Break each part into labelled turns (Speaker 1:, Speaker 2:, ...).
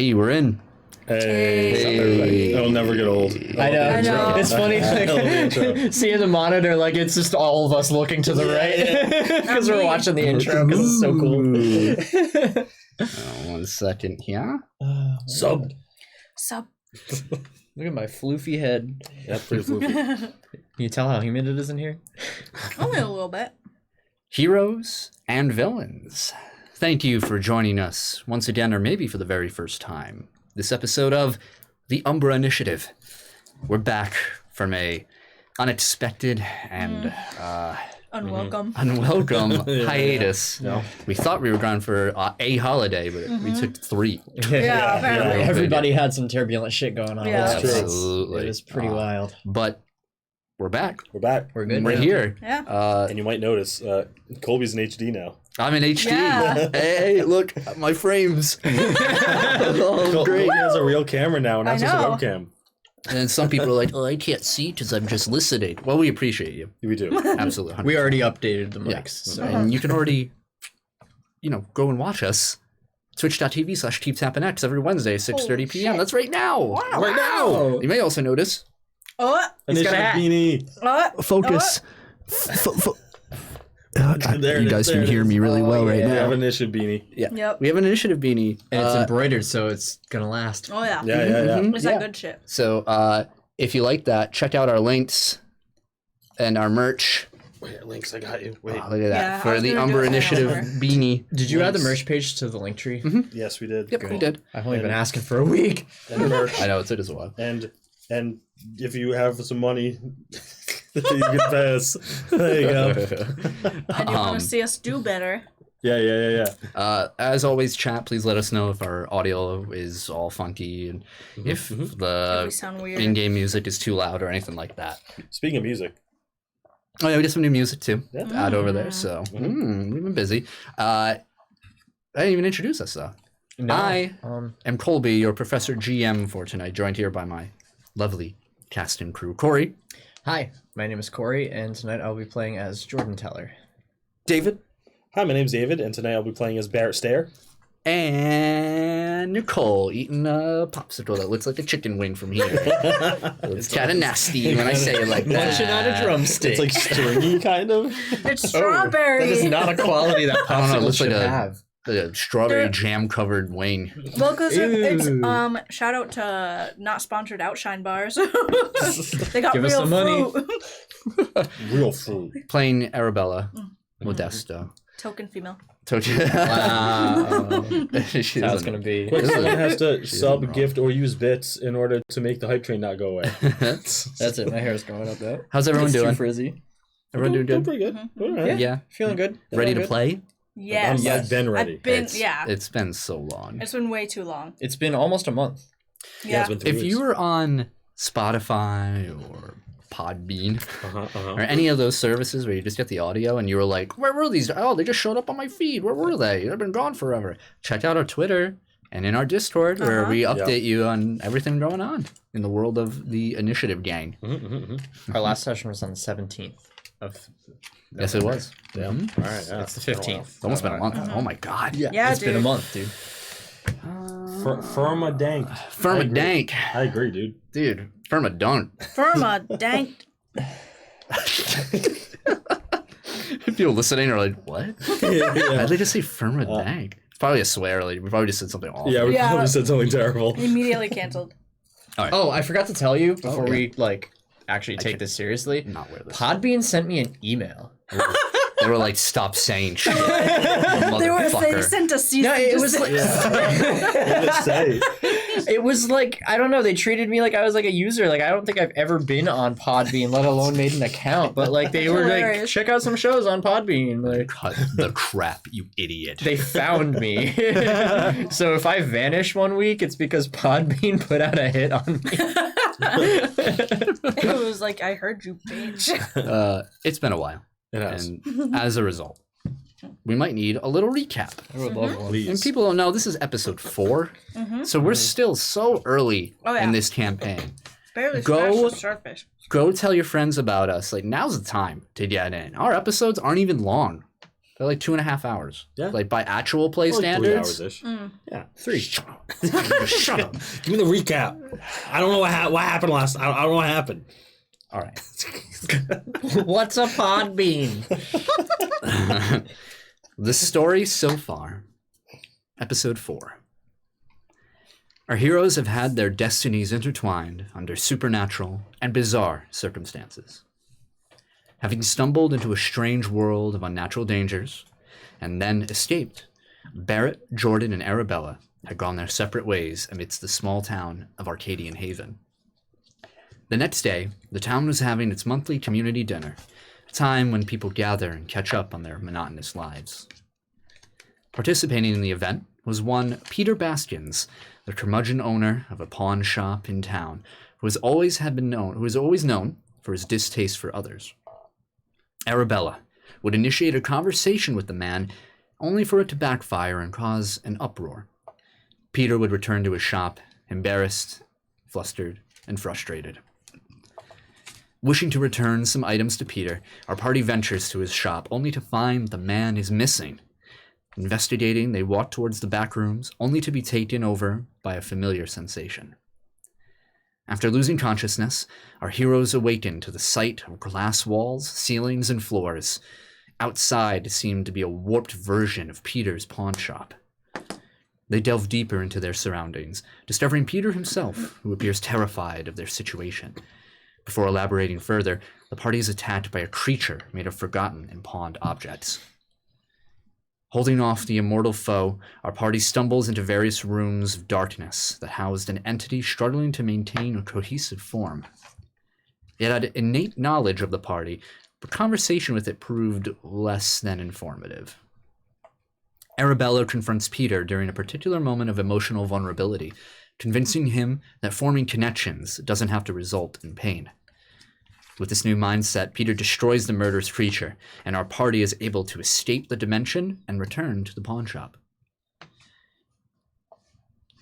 Speaker 1: Hey, we're in.
Speaker 2: Hey. It'll never get old.
Speaker 3: I know. It's funny, like, seeing the monitor, like, it's just all of us looking to the right because we're watching the intro because it's so cool.
Speaker 1: 1 second here.
Speaker 2: Sup.
Speaker 3: Look at my floofy head.
Speaker 2: Yeah, pretty floofy.
Speaker 3: Can you tell how humid it is in here?
Speaker 4: Only a little bit.
Speaker 1: Heroes and villains. Thank you for joining us once again, or maybe for the very first time. This episode of the Umbra Initiative. We're back from a unexpected and
Speaker 4: Unwelcome.
Speaker 1: unwelcome hiatus.
Speaker 2: No.
Speaker 1: We thought we were gone for a holiday, but we took 3.
Speaker 4: Yeah, apparently.
Speaker 3: Everybody had some turbulent shit going on.
Speaker 4: Yeah.
Speaker 3: last week.
Speaker 1: Absolutely.
Speaker 3: It was pretty wild.
Speaker 1: But we're back.
Speaker 2: We're back.
Speaker 3: We're good.
Speaker 1: We're
Speaker 3: now.
Speaker 1: here.
Speaker 4: Yeah.
Speaker 2: And you might notice, Colby's in HD now.
Speaker 1: I'm in HD.
Speaker 4: Yeah.
Speaker 1: Hey, look, my frames. Oh, great.
Speaker 2: Colby has a real camera now, and
Speaker 4: I
Speaker 2: not just a
Speaker 4: know.
Speaker 2: webcam.
Speaker 1: And some people are like, oh, I can't see because I'm just listening. Well, we appreciate you.
Speaker 2: We do.
Speaker 1: Absolutely. 100%.
Speaker 3: We already updated the mics.
Speaker 1: Yeah.
Speaker 3: So.
Speaker 1: And you can already, go and watch us. Twitch.tv/KeepTappingX every Wednesday, 6:30 p.m.
Speaker 4: shit.
Speaker 1: That's right now.
Speaker 2: Right now.
Speaker 1: You may also notice.
Speaker 4: Oh,
Speaker 2: Initiative
Speaker 3: hat.
Speaker 2: beanie.
Speaker 1: Focus.
Speaker 2: There it
Speaker 1: You
Speaker 2: is,
Speaker 1: guys
Speaker 2: there
Speaker 1: can
Speaker 2: it
Speaker 1: hear
Speaker 2: is.
Speaker 1: me really well right
Speaker 2: We have
Speaker 1: now.
Speaker 2: an initiative beanie.
Speaker 1: Yeah.
Speaker 4: Yep.
Speaker 1: We have an initiative beanie.
Speaker 3: And it's embroidered, so it's gonna last.
Speaker 4: oh yeah.
Speaker 2: Yeah.
Speaker 4: It's that good shit.
Speaker 1: So if you like that, check out our links and our merch.
Speaker 2: Wait, Links, I got you. Wait.
Speaker 1: Oh, look at that.
Speaker 4: Yeah, I
Speaker 1: For
Speaker 4: was
Speaker 1: the
Speaker 4: gonna do
Speaker 1: Umbra
Speaker 4: it
Speaker 1: Initiative
Speaker 4: over.
Speaker 1: beanie.
Speaker 3: Did you add the merch page to the link tree?
Speaker 2: Yes, we did.
Speaker 1: Yep, we did.
Speaker 3: I've only been asking for a week.
Speaker 2: And merch.
Speaker 1: I know, it took us a while.
Speaker 2: And if you have some money, you can pass. There you go.
Speaker 4: And you want to see us do better?
Speaker 2: Yeah.
Speaker 1: As always, chat, please let us know if our audio is all funky and if
Speaker 4: If we
Speaker 1: the
Speaker 4: sound weird.
Speaker 1: in-game music is too loud or anything like that.
Speaker 2: Speaking of music.
Speaker 1: Oh yeah, we did some new music too
Speaker 2: Yeah.
Speaker 1: to add over there, so we've been busy. I didn't even introduce us though.
Speaker 3: No.
Speaker 1: I am Colby, your Professor GM for tonight, joined here by my lovely cast and crew. Cory.
Speaker 3: Hi, my name is Cory, and tonight I'll be playing as Jordan Teller.
Speaker 1: David.
Speaker 2: Hi, my name's David, and tonight I'll be playing as Barrett Stair.
Speaker 1: And Nicole eating a popsicle that looks like a chicken wing from here. It's kind of nasty when I say it like that.
Speaker 3: Munching on a drumstick.
Speaker 2: It's like stringy, kind of.
Speaker 4: It's strawberry.
Speaker 3: That is not a quality that
Speaker 1: I don't know, it
Speaker 3: popsicle
Speaker 1: looks like
Speaker 3: should
Speaker 1: a-
Speaker 3: have.
Speaker 1: The strawberry jam covered wing.
Speaker 4: Well, because it's
Speaker 3: Ew.
Speaker 4: shout out to not sponsored Outshine bars. They got
Speaker 3: Give us
Speaker 4: real
Speaker 3: some money.
Speaker 4: fruit.
Speaker 2: Real food.
Speaker 1: Playing Arabella Modesto.
Speaker 4: Token female.
Speaker 3: Wow.
Speaker 1: She
Speaker 3: That's
Speaker 1: doesn't-
Speaker 3: gonna be.
Speaker 2: Quick, someone has to
Speaker 1: doesn't
Speaker 2: sub,
Speaker 1: know.
Speaker 2: gift, or use bits in order to make the hype train not go away.
Speaker 3: That's it. My hair's going up though.
Speaker 1: How's everyone
Speaker 3: It's too
Speaker 1: doing?
Speaker 3: frizzy.
Speaker 1: Everyone doing good?
Speaker 2: Pretty good. All right.
Speaker 1: Yeah.
Speaker 3: Feeling good.
Speaker 1: Ready to
Speaker 3: Feeling good.
Speaker 1: play?
Speaker 4: Yes.
Speaker 2: I've been ready.
Speaker 4: I've been,
Speaker 1: It's-
Speaker 4: yeah.
Speaker 1: It's been so long.
Speaker 4: It's been way too long.
Speaker 3: It's been almost a month.
Speaker 2: Yeah, it's
Speaker 4: Yeah.
Speaker 2: been 3
Speaker 1: If
Speaker 2: weeks.
Speaker 1: you were on Spotify or Podbean
Speaker 2: Uh-huh.
Speaker 1: or any of those services where you just get the audio and you were like, where were these? Oh, they just showed up on my feed. Where were they? They've been gone forever. Check out our Twitter and in our Discord where we update you on everything going on in the world of the Initiative gang.
Speaker 3: Our last session was on the 17th of.
Speaker 1: Yes, it was.
Speaker 2: Yeah.
Speaker 1: Mhm.
Speaker 2: All right. Yeah.
Speaker 3: It's the 15th.
Speaker 1: It's almost been a month. Oh my God.
Speaker 4: Yeah,
Speaker 3: It's been a month, dude.
Speaker 2: Firma dank.
Speaker 1: Firmadank.
Speaker 2: I agree, dude.
Speaker 1: Dude, Firmadunk.
Speaker 4: Firma dank.
Speaker 1: People listening are like, what?
Speaker 2: Yeah.
Speaker 1: Why'd they just say Firmadank? It's probably a swear. Like, we probably just said something awful.
Speaker 2: Yeah, we
Speaker 4: Yeah.
Speaker 2: probably said something terrible.
Speaker 4: Immediately canceled.
Speaker 3: Oh, I forgot to tell you before
Speaker 1: yeah.
Speaker 3: we actually take this seriously.
Speaker 1: Not wear this.
Speaker 3: Podbean sent me an email.
Speaker 1: They were like, stop saying shit.
Speaker 4: They
Speaker 1: Motherfucker.
Speaker 4: sent a cease
Speaker 3: No,
Speaker 4: and
Speaker 3: it was
Speaker 4: desist.
Speaker 2: What did it say?
Speaker 3: It was like, I don't know, they treated me like I was like a user. Like, I don't think I've ever been on Podbean, let alone made an account. But like, they were like,
Speaker 4: Hilarious.
Speaker 3: check out some shows on Podbean. Like,
Speaker 1: Cut the crap, you idiot.
Speaker 3: they found me. So if I vanish one week, it's because Podbean put out a hit on me.
Speaker 4: It was like, I heard you, bitch.
Speaker 1: It's been a while.
Speaker 2: It has.
Speaker 1: And as a result, we might need a little recap.
Speaker 3: I would love one.
Speaker 2: Please.
Speaker 1: And people don't know, this is episode 4. So we're still so early
Speaker 4: Oh, yeah.
Speaker 1: in this campaign.
Speaker 4: Barely
Speaker 1: Go-
Speaker 4: scratched the surface.
Speaker 1: Go tell your friends about us. Like, now's the time to get in. Our episodes aren't even long. They're like 2.5 hours.
Speaker 2: Yeah.
Speaker 1: Like by actual play
Speaker 2: Like 3
Speaker 1: standards.
Speaker 2: hours-ish. Yeah.
Speaker 1: 3. Shut up.
Speaker 2: Give me the recap. I don't know what happened last. I don't know what happened.
Speaker 1: All right.
Speaker 3: What's a pod bean?
Speaker 1: The story so far, episode 4. Our heroes have had their destinies intertwined under supernatural and bizarre circumstances. Having stumbled into a strange world of unnatural dangers, and then escaped, Barrett, Jordan, and Arabella had gone their separate ways amidst the small town of Arcadian Haven. The next day, the town was having its monthly community dinner, a time when people gather and catch up on their monotonous lives. Participating in the event was one Peter Baskins, the curmudgeon owner of a pawn shop in town, who was always known for his distaste for others. Arabella would initiate a conversation with the man, only for it to backfire and cause an uproar. Peter would return to his shop, embarrassed, flustered, and frustrated. Wishing to return some items to Peter, our party ventures to his shop, only to find the man is missing. Investigating, they walk towards the back rooms, only to be taken over by a familiar sensation. After losing consciousness, our heroes awaken to the sight of glass walls, ceilings, and floors. Outside seemed to be a warped version of Peter's pawn shop. They delve deeper into their surroundings, discovering Peter himself, who appears terrified of their situation. Before elaborating further, the party is attacked by a creature made of forgotten and pawned objects. Holding off the immortal foe, our party stumbles into various rooms of darkness that housed an entity struggling to maintain a cohesive form. It had innate knowledge of the party, but conversation with it proved less than informative. Arabella confronts Peter during a particular moment of emotional vulnerability, convincing him that forming connections doesn't have to result in pain. With this new mindset, Peter destroys the murderous creature, and our party is able to escape the dimension and return to the pawn shop.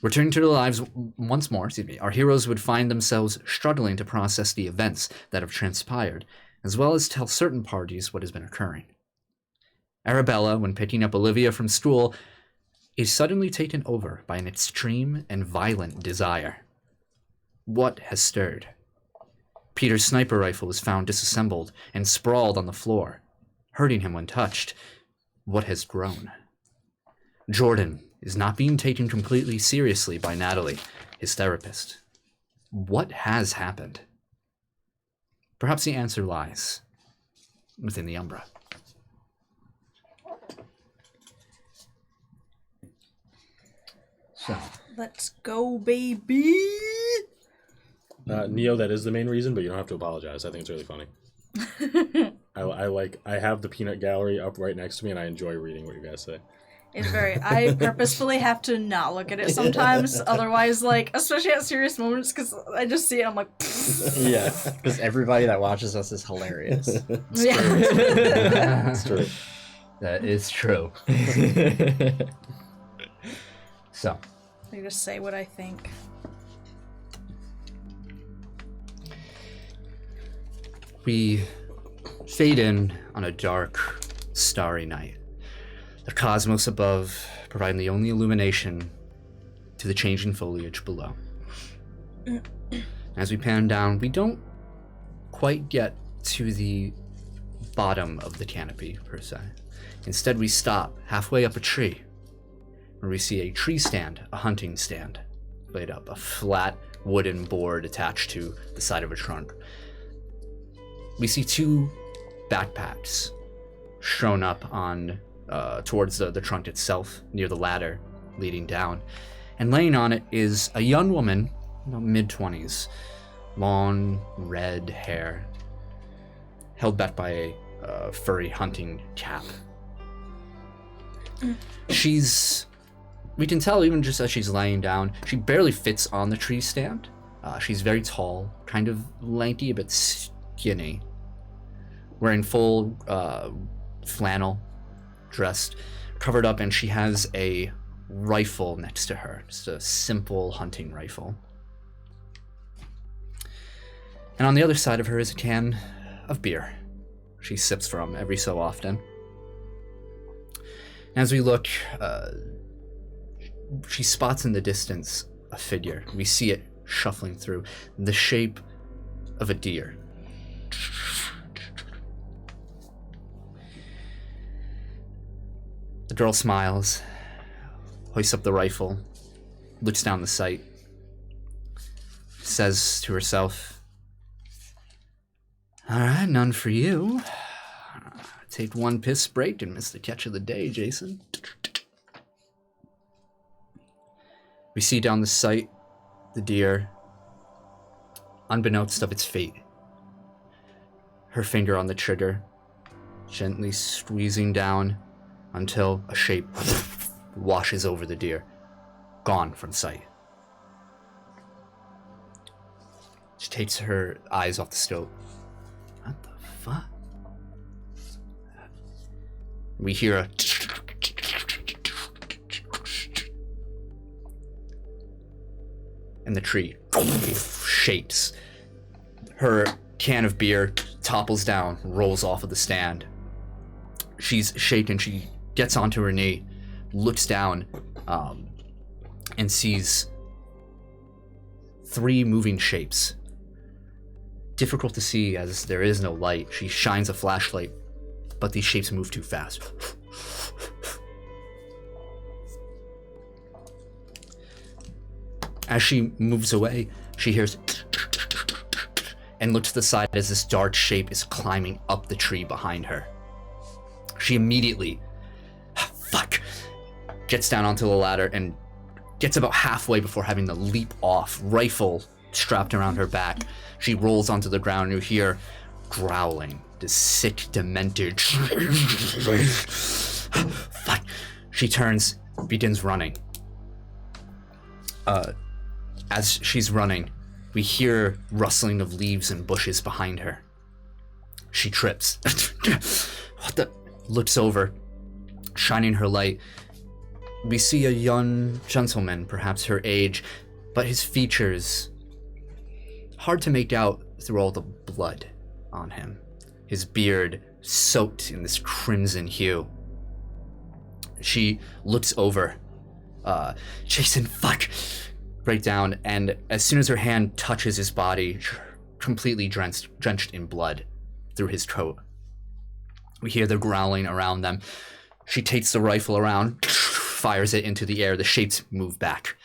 Speaker 1: Returning to their lives once more, our heroes would find themselves struggling to process the events that have transpired, as well as tell certain parties what has been occurring. Arabella, when picking up Olivia from school, is suddenly taken over by an extreme and violent desire. What has stirred? Peter's sniper rifle was found disassembled and sprawled on the floor, hurting him when touched. What has grown? Jordan is not being taken completely seriously by Natalie, his therapist. What has happened? Perhaps the answer lies within the Umbra. So,
Speaker 4: Let's go, baby.
Speaker 2: Neo, that is the main reason, but you don't have to apologize. I think it's really funny. I have the peanut gallery up right next to me, and I enjoy reading what you guys say.
Speaker 4: It's very. I purposefully have to not look at it sometimes, otherwise, like, especially at serious moments, because I just see it, I'm like,
Speaker 3: Yeah, because everybody that watches us is hilarious.
Speaker 4: yeah.
Speaker 2: It's true.
Speaker 1: that is true. So,
Speaker 4: I just say what I think.
Speaker 1: we fade in on a dark, starry night. The cosmos above providing the only illumination to the changing foliage below. As we pan down, we don't quite get to the bottom of the canopy, per se. Instead, we stop halfway up a tree, where we see a tree stand, a hunting stand, laid up, a flat wooden board attached to the side of a trunk. We see 2 backpacks shown up on towards the trunk itself, near the ladder leading down. And laying on it is a young woman, mid-20s, long red hair, held back by a furry hunting cap. We can tell even just as she's laying down, she barely fits on the tree stand. She's very tall, kind of lanky, a bit skinny, wearing full flannel, dressed, covered up, and she has a rifle next to her, just a simple hunting rifle. And on the other side of her is a can of beer she sips from every so often. As we look, she spots in the distance a figure. We see it shuffling through, the shape of a deer. The girl smiles, hoists up the rifle, looks down the sight, says to herself, "All right, none for you. Take one piss break and miss the catch of the day, Jason." We see down the sight the deer, unbeknownst of its fate. Her finger on the trigger, gently squeezing down until a shape washes over the deer, gone from sight. She takes her eyes off the scope. What the fuck? We hear a and the tree shakes. Her can of beer topples down, rolls off of the stand. She's shaken. She gets onto her knee, looks down, and sees 3 moving shapes. Difficult to see as there is no light. She shines a flashlight, but these shapes move too fast. As she moves away, she hears and looks to the side as this dark shape is climbing up the tree behind her. She immediately, gets down onto the ladder and gets about halfway before having to leap off, rifle strapped around her back. She rolls onto the ground. You hear growling, this sick, demented. She turns, begins running. As she's running, we hear rustling of leaves and bushes behind her. She trips. What the? Looks over, shining her light. We see a young gentleman, perhaps her age, but his features hard to make out through all the blood on him. His beard soaked in this crimson hue. She looks over. Jason, right down, and as soon as her hand touches his body, completely drenched in blood through his coat. We hear the growling around them. She takes the rifle around, fires it into the air. The shapes move back.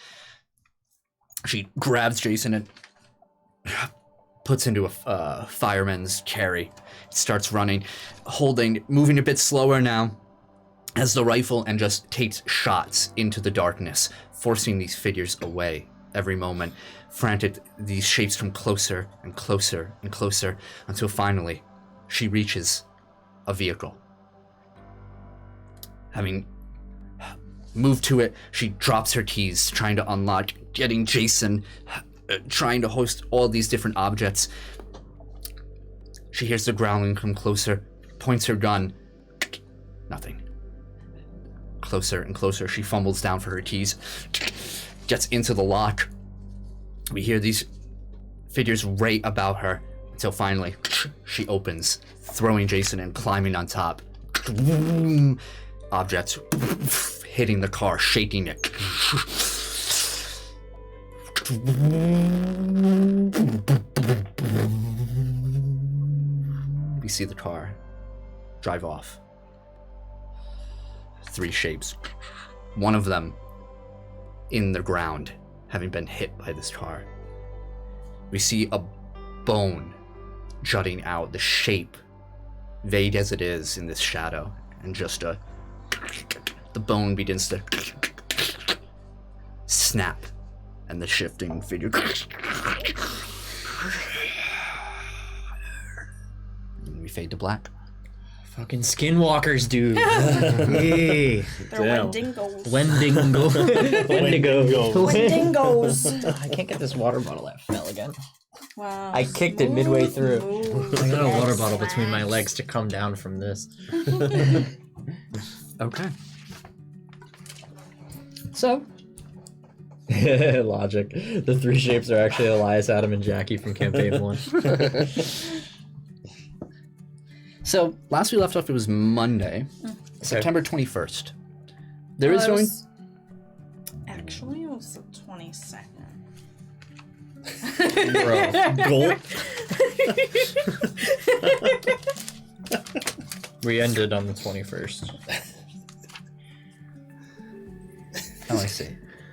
Speaker 1: She grabs Jason and puts into a fireman's carry. Starts running, moving a bit slower now as the rifle, and just takes shots into the darkness, forcing these figures away every moment. Frantic, these shapes come closer and closer and closer until finally she reaches a vehicle. Having moved to it, she drops her keys, trying to unlock, getting Jason, trying to hoist all these different objects. She hears the growling come closer, points her gun. Nothing. Closer and closer. She fumbles down for her keys, gets into the lock. We hear these figures rate about her until finally she opens, throwing Jason and climbing on top. Objects hitting the car, shaking it. We see the car drive off. 3 shapes. One of them in the ground, having been hit by this car. We see a bone jutting out, the shape, vague as it is in this shadow, and just the bone begins to snap, and the shifting figure. And we fade to black.
Speaker 3: Fucking skinwalkers, dude. Hey.
Speaker 4: They're Wendigos.
Speaker 3: Wendigo.
Speaker 4: Wendigos.
Speaker 3: I can't get this water bottle that fell again.
Speaker 4: Wow.
Speaker 3: I kicked it midway through. I got a water bottle between my
Speaker 4: Nice.
Speaker 3: legs to come down from this.
Speaker 1: Okay.
Speaker 3: So. Logic. The 3 shapes are actually Elias, Adam, and Jackie from campaign 1.
Speaker 1: So last we left off, it was Monday, September 21st. There is going.
Speaker 4: Actually, it was the 22nd.
Speaker 3: Bro.
Speaker 2: Gulp.
Speaker 3: We ended on the 21st.
Speaker 1: Oh, I see.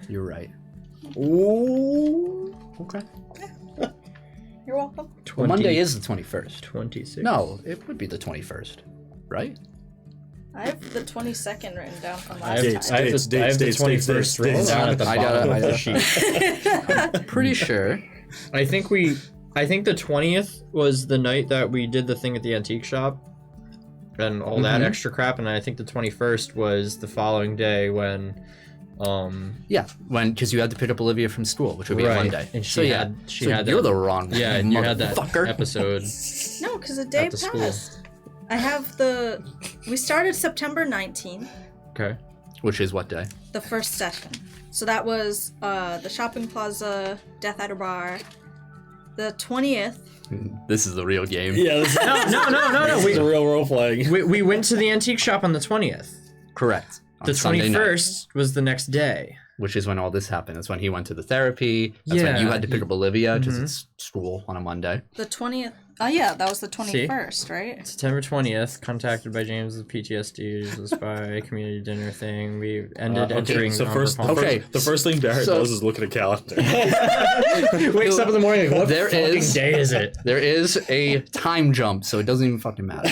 Speaker 1: You're right.
Speaker 2: Ooh.
Speaker 1: Okay.
Speaker 4: You're welcome.
Speaker 1: Well, Monday is the 21st.
Speaker 3: 26.
Speaker 1: No, it would be the 21st, right?
Speaker 4: I have the 22nd written down from
Speaker 3: I
Speaker 4: last
Speaker 3: have,
Speaker 2: Dates,
Speaker 3: I have
Speaker 2: dates,
Speaker 3: the, I have the
Speaker 2: dates,
Speaker 3: 21st written
Speaker 2: dates.
Speaker 3: down at the
Speaker 1: I
Speaker 3: bottom
Speaker 1: got
Speaker 3: of
Speaker 1: it.
Speaker 3: the sheet.
Speaker 1: Pretty sure.
Speaker 3: I think the 20th was the night that we did the thing at the antique shop and all that extra crap, and I think the 21st was the following day when
Speaker 1: Yeah, because you had to pick up Olivia from school, which would be a
Speaker 3: Right,
Speaker 1: Monday.
Speaker 3: and
Speaker 1: so
Speaker 3: she had
Speaker 1: you're
Speaker 3: that-
Speaker 1: the wrong
Speaker 3: yeah, and you had that
Speaker 1: motherfucker.
Speaker 3: episode
Speaker 4: No, because the day
Speaker 3: at the school.
Speaker 4: passed. I have we started September 19th,
Speaker 3: Okay.
Speaker 1: Which is what day?
Speaker 4: the first session. So that was the shopping plaza, Death Adder Bar. The 20th,
Speaker 1: This is the real game.
Speaker 2: Yeah, this
Speaker 3: No.
Speaker 2: is
Speaker 3: We,
Speaker 2: the real role playing.
Speaker 3: we went to the antique shop on the 20th.
Speaker 1: Correct. On
Speaker 3: The
Speaker 1: Sunday night,
Speaker 3: 21st was the next day.
Speaker 1: which is when all this happened. That's when he went to the therapy. That's when
Speaker 3: Yeah,
Speaker 1: you had to pick
Speaker 3: he-
Speaker 1: up Olivia because it's school on a Monday.
Speaker 4: the 20th. Oh yeah, that was the 21st, right?
Speaker 3: September 20th, contacted by James with PTSD, was by community dinner thing. We ended entering
Speaker 2: So
Speaker 3: Umbra
Speaker 2: first,
Speaker 3: Pond.
Speaker 1: Okay.
Speaker 2: the first thing Barrett
Speaker 1: So-
Speaker 2: does is look at a calendar.
Speaker 3: Wakes up in the morning like, what
Speaker 1: There
Speaker 3: fucking
Speaker 1: is-
Speaker 3: day is it?
Speaker 1: There is a time jump, so it doesn't even fucking matter.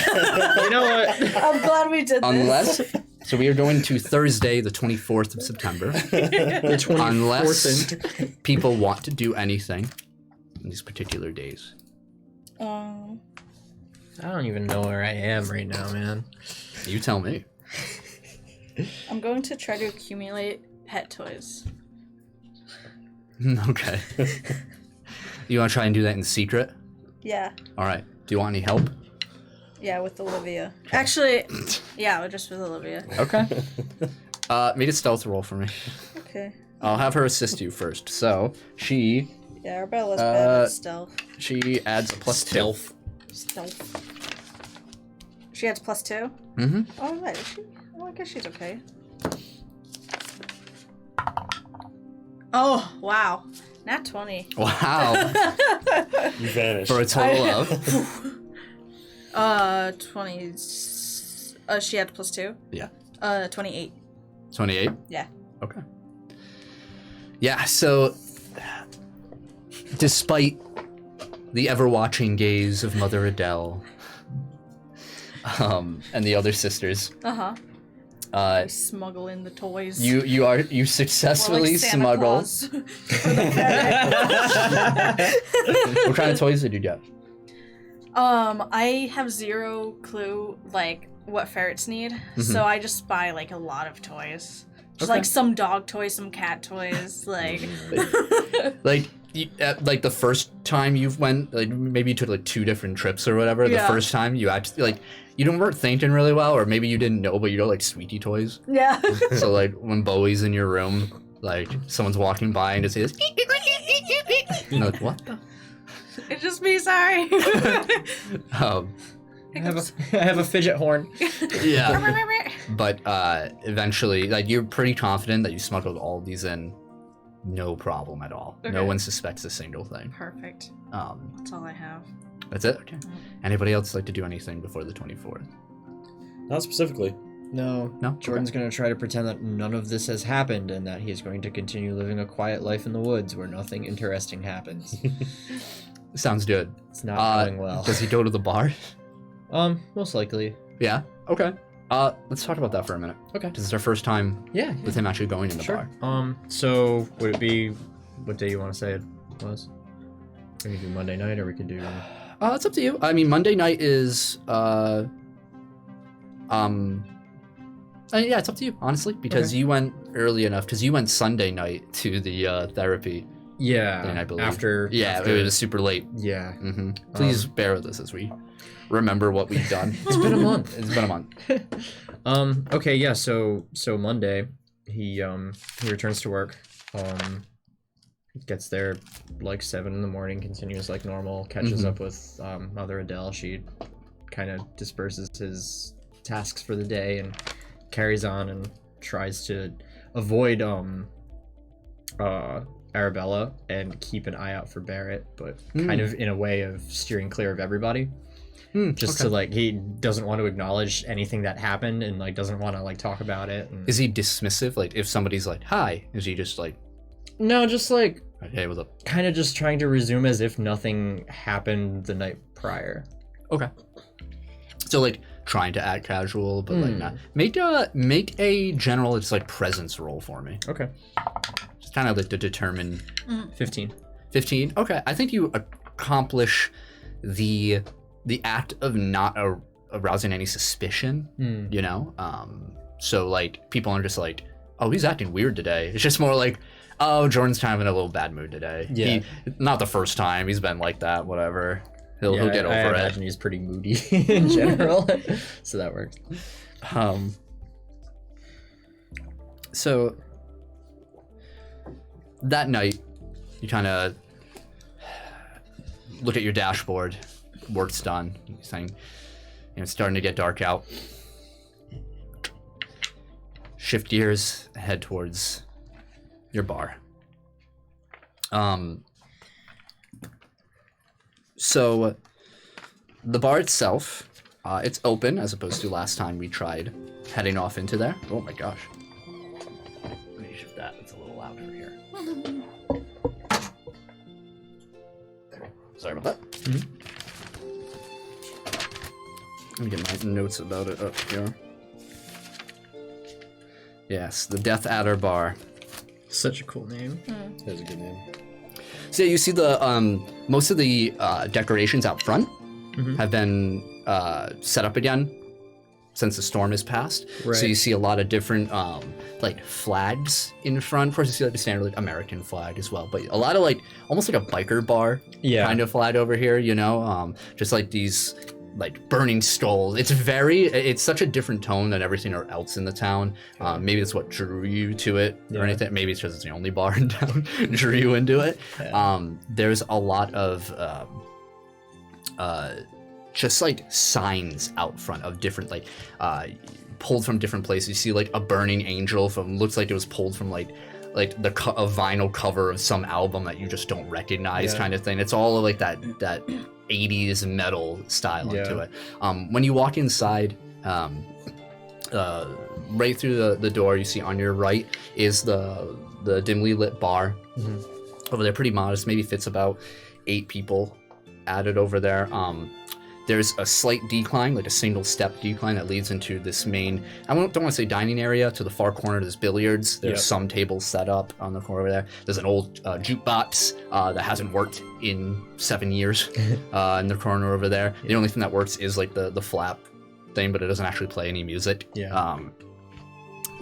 Speaker 3: You know what?
Speaker 4: I'm glad we did this.
Speaker 1: Unless, so we are going to Thursday, the 24th of September.
Speaker 3: The 24th.
Speaker 1: Unless people want to do anything in these particular days.
Speaker 3: I don't even know where I am right now, man.
Speaker 1: You tell me.
Speaker 4: I'm going to try to accumulate pet toys.
Speaker 1: Okay. You want to try and do that in secret?
Speaker 4: Yeah.
Speaker 1: All right. Do you want any help?
Speaker 4: Yeah, with Olivia. Actually, yeah, just with Olivia.
Speaker 1: Okay. Make a stealth roll for me.
Speaker 4: Okay.
Speaker 1: I'll have her assist you first. So she
Speaker 4: Yeah, Arbella's bad at stealth.
Speaker 1: adds a plus
Speaker 3: Stealth.
Speaker 4: Stealth. She adds +2?
Speaker 1: Mm-hmm.
Speaker 4: Oh, right. Is she? Oh, I guess she's okay. Oh, wow. Nat 20.
Speaker 1: Wow.
Speaker 2: You vanish.
Speaker 1: For a total of
Speaker 4: 20. She had +2?
Speaker 1: Yeah.
Speaker 4: 28.
Speaker 1: 28.
Speaker 4: Yeah.
Speaker 1: Okay. Yeah. So, despite the ever-watching gaze of Mother Adele, and the other sisters,
Speaker 4: Uh-huh. Smuggle in the toys.
Speaker 1: you
Speaker 4: More
Speaker 1: successfully
Speaker 4: like Santa
Speaker 1: smuggle.
Speaker 4: Claus for the ferret.
Speaker 1: What kind of toys did you get?
Speaker 4: I have zero clue, like, what ferrets need, so I just buy, like, a lot of toys. Just,
Speaker 1: Okay.
Speaker 4: like, some dog toys, some cat toys, like...
Speaker 1: Like the first time you went, like maybe you took like 2 different trips or whatever.
Speaker 4: Yeah.
Speaker 1: The first time you actually like you weren't thinking really well, or maybe you didn't know, but you got like sweetie toys.
Speaker 4: Yeah.
Speaker 1: So like when Bowie's in your room, like someone's walking by and just says, you're like, what? The?
Speaker 4: It's just me, sorry.
Speaker 3: I have a fidget horn.
Speaker 1: Yeah. But eventually, like you're pretty confident that you smuggled all these in, no problem at all. No
Speaker 4: Okay.
Speaker 1: one suspects a single thing.
Speaker 4: Perfect. That's all I have.
Speaker 1: That's it. Okay. Anybody else like to do anything before the 24th?
Speaker 2: Not specifically.
Speaker 3: No.
Speaker 1: No?
Speaker 3: Jordan's going to try to pretend that none of this has happened and that he's going to continue living a quiet life in the woods where nothing interesting happens.
Speaker 1: Sounds good.
Speaker 3: It's not going well.
Speaker 1: Does he go to the bar?
Speaker 3: Most likely.
Speaker 1: Yeah. Okay. Let's talk about that for a minute.
Speaker 3: Okay.
Speaker 1: This is our first time
Speaker 3: Yeah.
Speaker 1: with him actually going in the bar.
Speaker 3: So would it be what day you want to say it was? We could do Monday night or we could do
Speaker 1: It's up to you. I mean, Monday night is yeah, it's up to you, honestly, because
Speaker 3: Okay.
Speaker 1: you went early enough. Because you went Sunday night to the therapy
Speaker 3: Yeah.
Speaker 1: thing, I believe.
Speaker 3: After
Speaker 1: Yeah, it was super late.
Speaker 3: Yeah.
Speaker 1: Mm-hmm. Please bear with us as we remember what we've done.
Speaker 3: It's been a month.
Speaker 1: It's been a month.
Speaker 3: Okay, yeah, so Monday he returns to work. Gets there like 7 in the morning, continues like normal, catches up with Mother Adele. She kind of disperses his tasks for the day and carries on, and tries to avoid Arabella and keep an eye out for Barrett, but kind of in a way of steering clear of everybody. Just to like, he doesn't want to acknowledge anything that happened and like doesn't want to like talk about it. And...
Speaker 1: Is he dismissive? Like if somebody's like, hi, is he just like...
Speaker 3: No, just like...
Speaker 1: Hey, what's up?
Speaker 3: Kind of just trying to resume as if nothing happened the night prior.
Speaker 1: Okay. So like trying to act casual, but like not. Make a general, it's like presence roll for me.
Speaker 3: Okay.
Speaker 1: Just kind of like to determine...
Speaker 3: 15.
Speaker 1: 15? Okay. I think you accomplish the act of not arousing any suspicion, you know? So like people are just like, oh, he's acting weird today. It's just more like, oh, Jordan's kind of in a little bad mood today.
Speaker 3: Yeah.
Speaker 1: Not the first time. He's been like that, whatever. He'll get over
Speaker 3: I
Speaker 1: it.
Speaker 3: imagine he's pretty moody in general, so that works.
Speaker 1: So that night, you kind of look at your dashboard. Work's done. You're saying, it's starting to get dark out. Shift gears, head towards your bar. So the bar itself, it's open as opposed to last time we tried heading off into there. Oh my gosh. Let me shift that. It's a little loud for here. Sorry about that. Let me get my notes about it up here. Yes, the Death Adder Bar.
Speaker 3: Such a cool name.
Speaker 2: That's a good name.
Speaker 1: So you see the most of the decorations out front have been set up again since the storm has passed.
Speaker 3: Right.
Speaker 1: So you see a lot of different like flags in front. Of course, you see like the standard like American flag as well, but a lot of like almost like a biker bar kind of flag over here. You know, just like these like burning skulls. It's such a different tone than everything else in the town. Maybe that's what drew you to it or anything. Maybe it's because it's the only bar in town drew you into it. There's a lot of just like signs out front of different like pulled from different places. You see like a burning angel looks like it was pulled from like a vinyl cover of some album that you just don't recognize kind of thing. It's all like that 80s metal style into it. When you walk inside, right through the door, you see on your right is the dimly lit bar. Over there, pretty modest, maybe fits about 8 people added over there. There's a slight decline, like a single step decline that leads into this main, I don't want to say dining area. To the far corner, there's billiards. There's some tables set up on the corner over there. There's an old jukebox that hasn't worked in 7 years in the corner over there. The only thing that works is like the flap thing, but it doesn't actually play any music.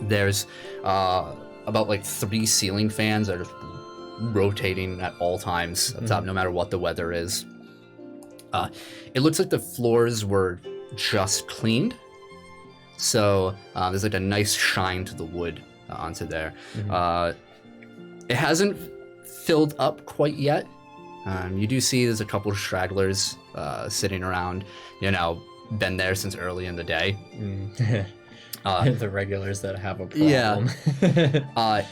Speaker 1: There's about like 3 ceiling fans that are just rotating at all times up top, no matter what the weather is. It looks like the floors were just cleaned, so there's like a nice shine to the wood onto there. It hasn't filled up quite yet. You do see there's a couple of stragglers sitting around, been there since early in the day.
Speaker 3: The regulars that have a problem.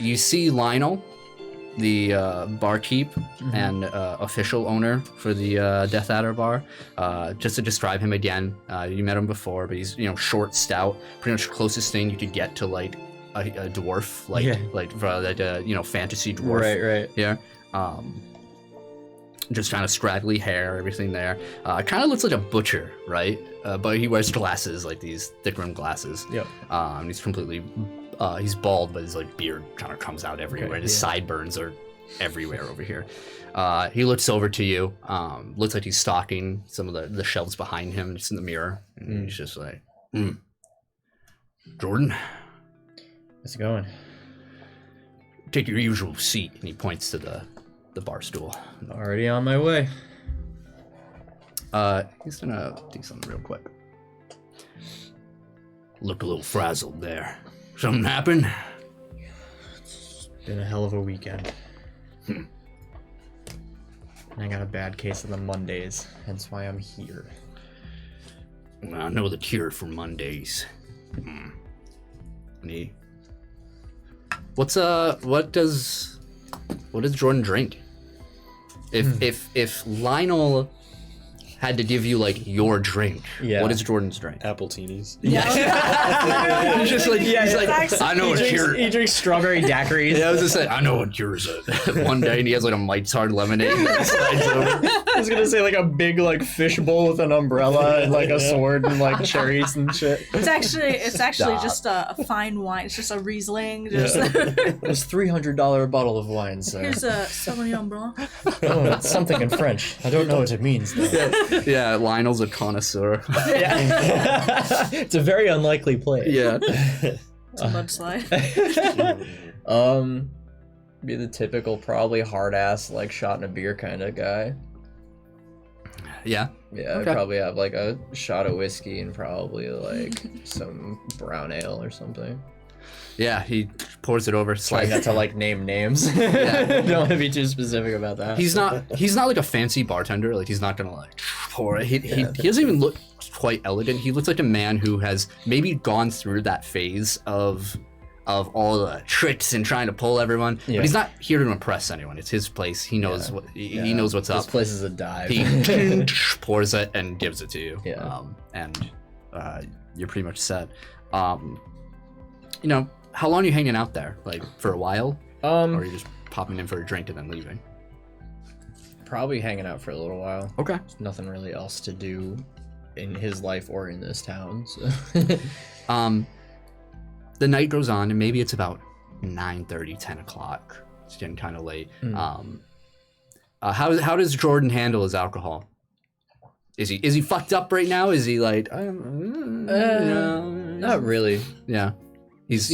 Speaker 1: You see Lionel, the barkeep and official owner for the Death Adder Bar. Just to describe him again, you met him before, but he's short, stout, pretty much closest thing you could get to like a dwarf, fantasy dwarf.
Speaker 3: Right.
Speaker 1: Yeah. Just kind of scraggly hair, everything there. Kind of looks like a butcher, right? But he wears glasses, like these thick rimmed glasses. Yep. He's completely. He's bald, but his like beard kind of comes out everywhere. His sideburns are everywhere over here. He looks over to you. Looks like he's stalking some of the shelves behind him, just in the mirror. And he's just like, Jordan,
Speaker 3: how's it going?
Speaker 1: Take your usual seat. And he points to the bar stool.
Speaker 3: Already on my way.
Speaker 1: He's gonna do something real quick. Look a little frazzled there. Something happened?
Speaker 3: It's been a hell of a weekend. And I got a bad case of the Mondays, hence why I'm here.
Speaker 1: Well, I know the cure for Mondays. And he what does Jordan drink? If Lionel had to give you like your drink, what is Jordan's drink?
Speaker 2: Apple teenies.
Speaker 1: He's just like, he's like, I know what yours.
Speaker 3: He drinks strawberry daiquiris.
Speaker 1: Yeah, I was just saying, I know what yours is. One day, and he has like a Mike's Hard lemonade. And he slides over.
Speaker 3: I was gonna say like a big like fishbowl with an umbrella and like a sword and like cherries and shit.
Speaker 4: It's actually
Speaker 1: Stop.
Speaker 4: just a fine wine. It's just a Riesling. Just
Speaker 3: It's $300 bottle of wine, sir.
Speaker 4: here's a Sauvignon Blanc.
Speaker 3: Oh, it's something in French. I don't know what it means though.
Speaker 1: Yeah, Lionel's a connoisseur.
Speaker 3: Yeah. It's a very unlikely play.
Speaker 1: Yeah.
Speaker 4: It's a mudslide.
Speaker 3: Be the typical probably hard ass like shot in a beer kind of guy.
Speaker 1: Yeah.
Speaker 3: Yeah,
Speaker 1: Okay.
Speaker 3: I'd probably have like a shot of whiskey and probably like some brown ale or something.
Speaker 1: Yeah, he pours it over.
Speaker 3: Trying not to like name names.
Speaker 1: Yeah.
Speaker 3: Don't want to be too specific about that.
Speaker 1: He's not like a fancy bartender. Like he's not gonna like pour it. He doesn't even look quite elegant. He looks like a man who has maybe gone through that phase of all the tricks and trying to pull everyone.
Speaker 3: Yeah.
Speaker 1: But he's not here to impress anyone. It's his place. He knows what he knows what's
Speaker 3: This
Speaker 1: up.
Speaker 3: place is a dive.
Speaker 1: He pours it and gives it to you.
Speaker 3: Yeah.
Speaker 1: And you're pretty much set. You know, how long are you hanging out there? Like for a while? Or are you just popping in for a drink and then leaving?
Speaker 3: Probably hanging out for a little while.
Speaker 1: Okay.
Speaker 3: There's nothing really else to do in his life or in this town. So.
Speaker 1: The night goes on, and maybe it's about 9:30, 10 o'clock. It's getting kind of late. How does Jordan handle his alcohol? Is he fucked up right now? Is he like,
Speaker 3: Not really.
Speaker 1: Yeah, he's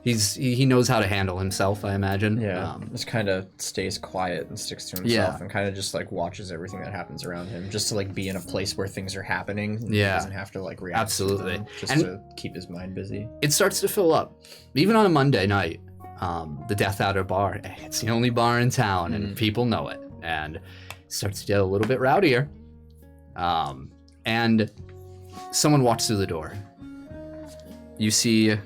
Speaker 1: he knows how to handle himself, I imagine.
Speaker 3: Yeah, just kind of stays quiet and sticks to himself and kind of just like watches everything that happens around him, just to like be in a place where things are happening. And
Speaker 1: Yeah.
Speaker 3: he doesn't have to like react.
Speaker 1: Absolutely.
Speaker 3: To them, just
Speaker 1: And-
Speaker 3: to keep his mind busy.
Speaker 1: It starts to fill up, even on a Monday night. The Death Adder bar, it's the only bar in town, and people know it, and it starts to get a little bit rowdier. And someone walks through the door. You see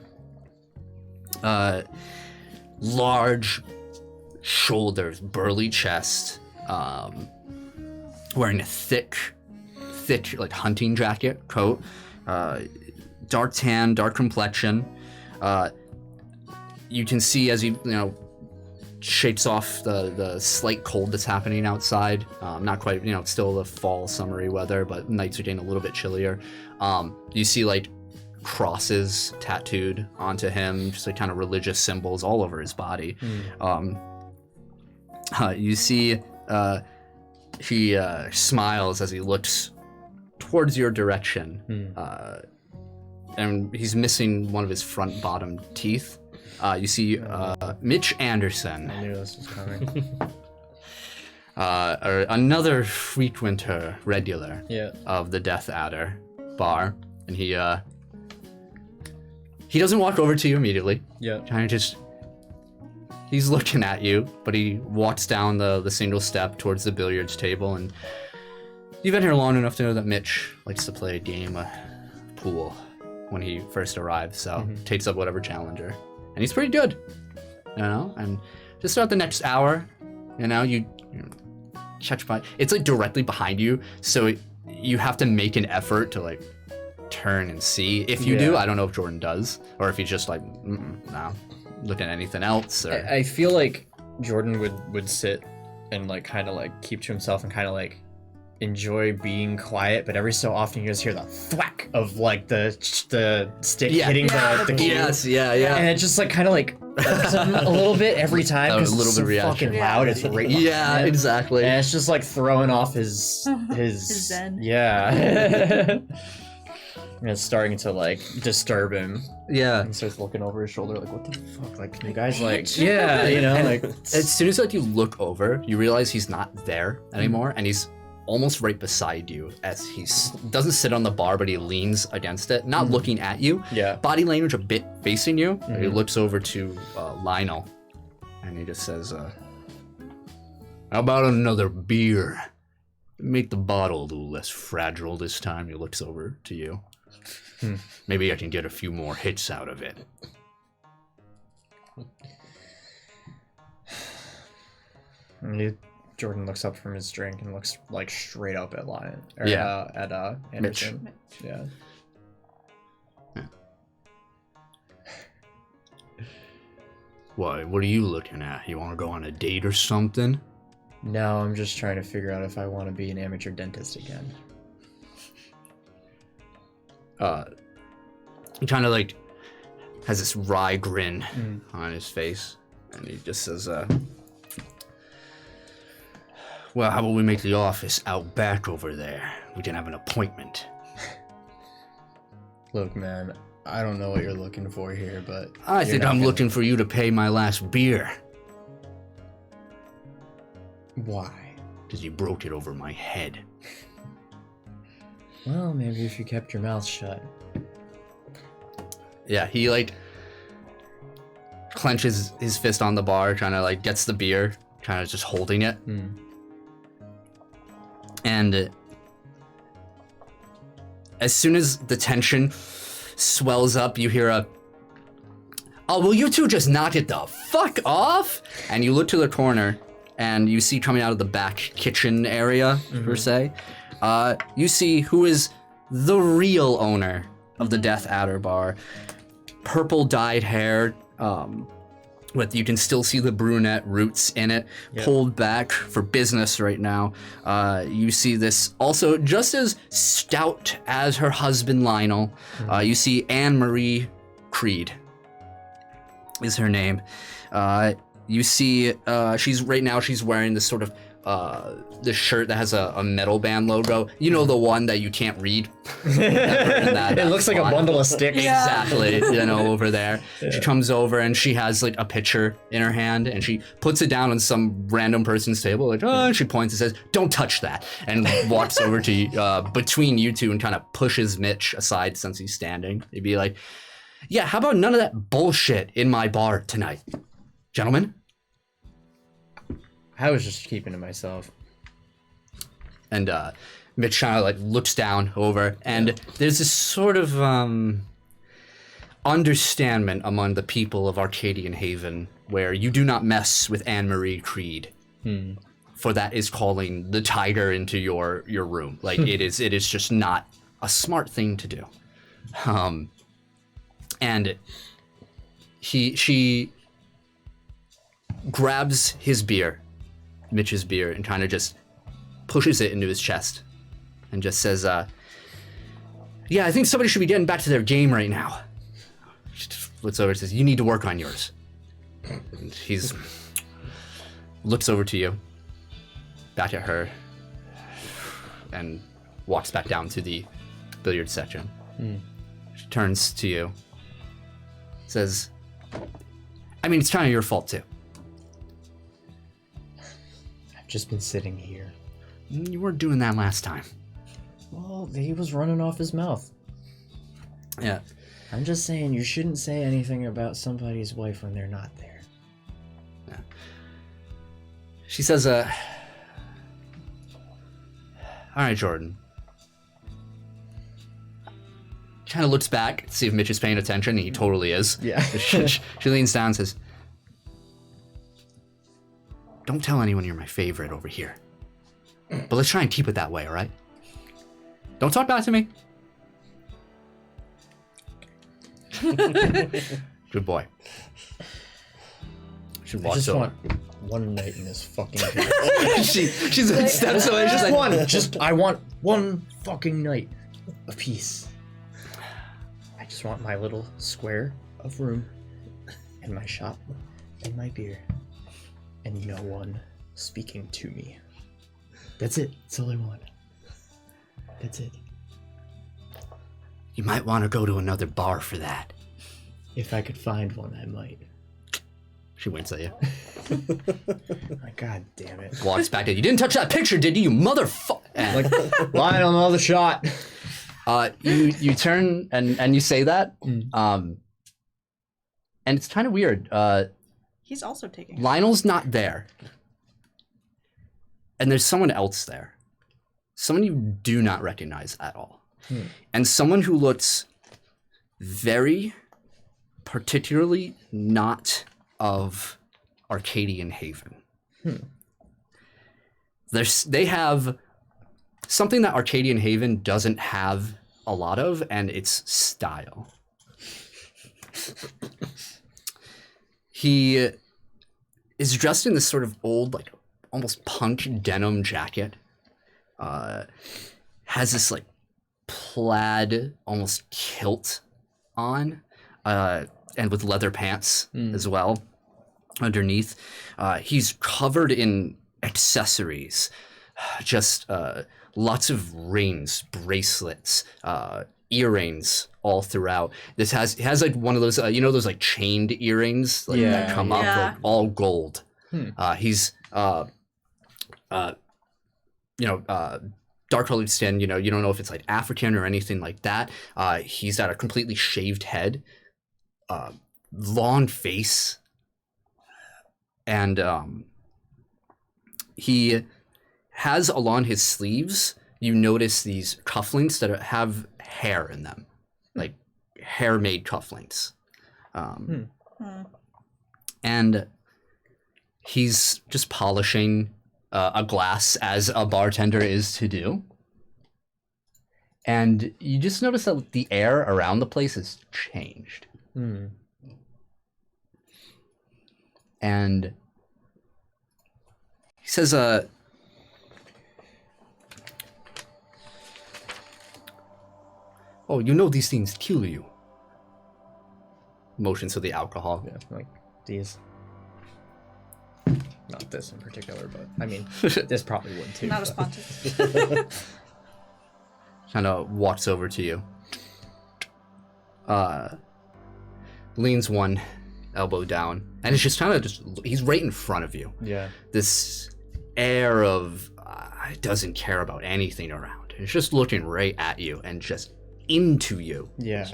Speaker 1: large shoulders, burly chest, wearing a thick like hunting jacket coat, dark tan, dark complexion. You can see as he shakes off the slight cold that's happening outside. Not quite, it's still the fall summery weather, but nights are getting a little bit chillier. You see like crosses tattooed onto him, just like kind of religious symbols all over his body. You see he smiles as he looks towards your direction, and he's missing one of his front bottom teeth. You see Mitch Anderson,
Speaker 3: I knew this was coming.
Speaker 1: another frequenter, regular
Speaker 3: Yeah.
Speaker 1: of the Death Adder bar, and he doesn't walk over to you immediately.
Speaker 3: Yeah.
Speaker 1: Kind of just, he's looking at you, but he walks down the single step towards the billiards table, and you've been here long enough to know that Mitch likes to play a game of pool when he first arrives, so takes up whatever challenger. And he's pretty good, and just throughout the next hour, you catch by, it's like directly behind you, so you have to make an effort to like turn and see. If you do, I don't know if Jordan does, or if he's just like, no, looking at anything else. Or...
Speaker 3: I feel like Jordan would sit and like kind of like keep to himself and kind of like enjoy being quiet, but every so often you just hear the thwack of like the stick hitting the cue.
Speaker 1: Yes, yeah.
Speaker 3: And it just like kind of like irks him a little bit every time because it's so fucking loud. It's right behind him.
Speaker 1: Exactly.
Speaker 3: And it's just like throwing off his
Speaker 4: zen.
Speaker 3: Yeah. And it's starting to like disturb him.
Speaker 1: Yeah.
Speaker 3: And he starts looking over his shoulder like, what the fuck? Like, can you guys like, yeah, like.
Speaker 1: As soon as like you look over, you realize he's not there anymore, and he's almost right beside you as he doesn't sit on the bar, but he leans against it, not looking at you.
Speaker 3: Yeah.
Speaker 1: Body language a bit facing you. He looks over to Lionel, and he just says, how about another beer? Make the bottle a little less fragile this time. He looks over to you. Maybe I can get a few more hits out of it.
Speaker 3: Jordan looks up from his drink and looks like straight up at Lion. Or,
Speaker 1: Yeah.
Speaker 3: At Anderson.
Speaker 4: Mitch.
Speaker 3: Yeah.
Speaker 1: What are you looking at? You want to go on a date or something?
Speaker 3: No, I'm just trying to figure out if I want to be an amateur dentist again.
Speaker 1: He kind of like has this wry grin on his face, and he just says, well, how about we make the office out back over there? We can have an appointment.
Speaker 3: Look, man, I don't know what you're looking for here, but
Speaker 1: I think I'm looking for you to pay my last beer.
Speaker 3: Why?
Speaker 1: Because you broke it over my head.
Speaker 3: Well, maybe if you kept your mouth shut.
Speaker 1: Yeah, he like clenches his fist on the bar, kind of like gets the beer, kind of just holding it. And as soon as the tension swells up, you hear a, oh, will you two just knock it the fuck off? And you look to the corner, and you see coming out of the back kitchen area, per se, you see who is the real owner of the Death Adder Bar. Purple dyed hair, with you can still see the brunette roots in it, pulled back for business right now. You see this also just as stout as her husband Lionel. You see Anne Marie Creed is her name. You see she's wearing this sort of this shirt that has a metal band logo. You know, the one that you can't read.
Speaker 3: It looks like a bundle of sticks.
Speaker 1: Exactly, you know, over there. Yeah. She comes over and she has like a pitcher in her hand and she puts it down on some random person's table, like, oh, and she points and says, don't touch that, and walks over to between you two and kind of pushes Mitch aside since he's standing. He'd be like, yeah, how about none of that bullshit in my bar tonight, gentlemen?
Speaker 3: I was just keeping to myself.
Speaker 1: And Mitch kind of like looks down over, and there's this sort of understanding among the people of Arcadian Haven where you do not mess with Anne Marie Creed, for that is calling the tiger into your room. Like it is just not a smart thing to do. And she grabs his beer, Mitch's beer, and kind of just pushes it into his chest and just says, yeah, I think somebody should be getting back to their game right now. She just looks over and says, you need to work on yours. And he's looks over to you, back at her, and walks back down to the billiard section. She turns to you, says, I mean, it's kind of your fault too.
Speaker 3: I've just been sitting here.
Speaker 1: You weren't doing that last time.
Speaker 3: Well, he was running off his mouth.
Speaker 1: Yeah.
Speaker 3: I'm just saying you shouldn't say anything about somebody's wife when they're not there.
Speaker 1: Yeah. She says, all right, Jordan. Kind of looks back to see if Mitch is paying attention, and he totally is.
Speaker 3: Yeah.
Speaker 1: she leans down and says, don't tell anyone you're my favorite over here. But let's try and keep it that way, all right? Don't talk back to me. Good boy. She walks over.
Speaker 3: Want one night in this fucking
Speaker 1: she's like steps away. She's like,
Speaker 3: I want one fucking night of peace. I just want my little square of room and my shop and my beer and no one speaking to me. That's it. That's all I want. That's it.
Speaker 1: You might want to go to another bar for that.
Speaker 3: If I could find one, I might.
Speaker 1: She winks at you.
Speaker 3: God damn it.
Speaker 1: Walks back in. You didn't touch that picture, did you motherfucker?
Speaker 3: Like, lying on another shot.
Speaker 1: You turn and you say that. And it's kind of weird.
Speaker 4: He's also taking
Speaker 1: Lionel's not there. And there's someone else there. Someone you do not recognize at all. And someone who looks very particularly not of Arcadian Haven. They have something that Arcadian Haven doesn't have a lot of, and it's style. He is dressed in this sort of old, like almost punk denim jacket. Has this like plaid, almost kilt on, and with leather pants as well underneath. He's covered in accessories, just lots of rings, bracelets, earrings all throughout. It has like one of those, those like chained earrings that come up, like, all gold. He's dark colored skin, you don't know if it's like African or anything like that. He's got a completely shaved head, long face, and he has along his sleeves, you notice these cufflinks that have hair in them, like hair-made cufflinks. And he's just polishing a glass, as a bartender is to do. And you just notice that the air around the place has changed. And he says, oh, these things kill you. Motions to the alcohol.
Speaker 3: Yeah, like these. Not this in particular, but I mean, this probably would too.
Speaker 4: Not a sponsor.
Speaker 1: Kind of walks over to you. Leans one elbow down, and it's just kind of he's right in front of you.
Speaker 3: Yeah.
Speaker 1: This air of doesn't care about anything around. It's just looking right at you and just into you.
Speaker 3: Yeah.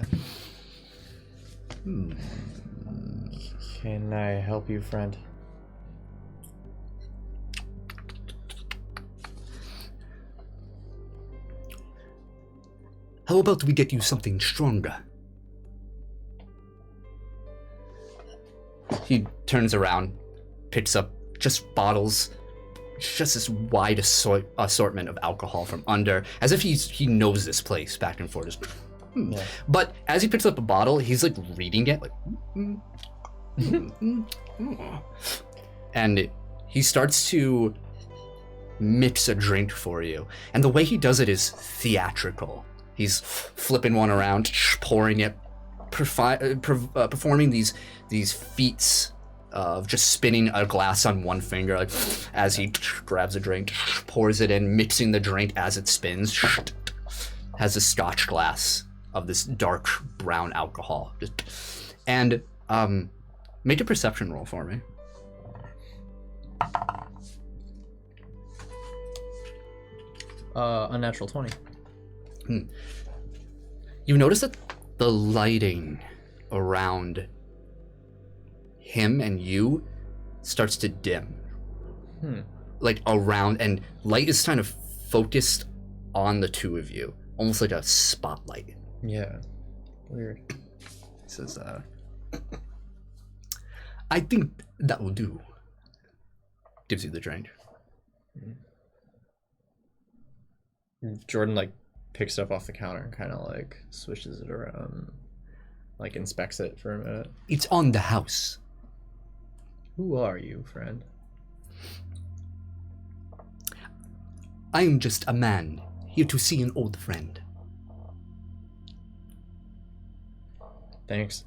Speaker 3: Can I help you, friend?
Speaker 1: How about we get you something stronger? He turns around, picks up just bottles, just this wide assortment of alcohol from under, as if he knows this place back and forth. Just,
Speaker 3: Yeah.
Speaker 1: But as he picks up a bottle, he's like reading it, like, and he starts to mix a drink for you. And the way he does it is theatrical. He's flipping one around, pouring it, performing these feats of just spinning a glass on one finger, like as he grabs a drink, pours it in, mixing the drink as it spins. Has a scotch glass of this dark brown alcohol. And make a perception roll for me.
Speaker 3: Unnatural 20.
Speaker 1: You notice that the lighting around him and you starts to dim. Like around, and light is kind of focused on the two of you, almost like a spotlight.
Speaker 3: Yeah. Weird.
Speaker 1: He says, I think that will do. Gives you the drink.
Speaker 3: Jordan like picks it up off the counter and kind of like swishes it around, like inspects it for a minute.
Speaker 1: It's on the house.
Speaker 3: Who are you, friend?
Speaker 1: I am just a man here to see an old friend.
Speaker 3: Thanks.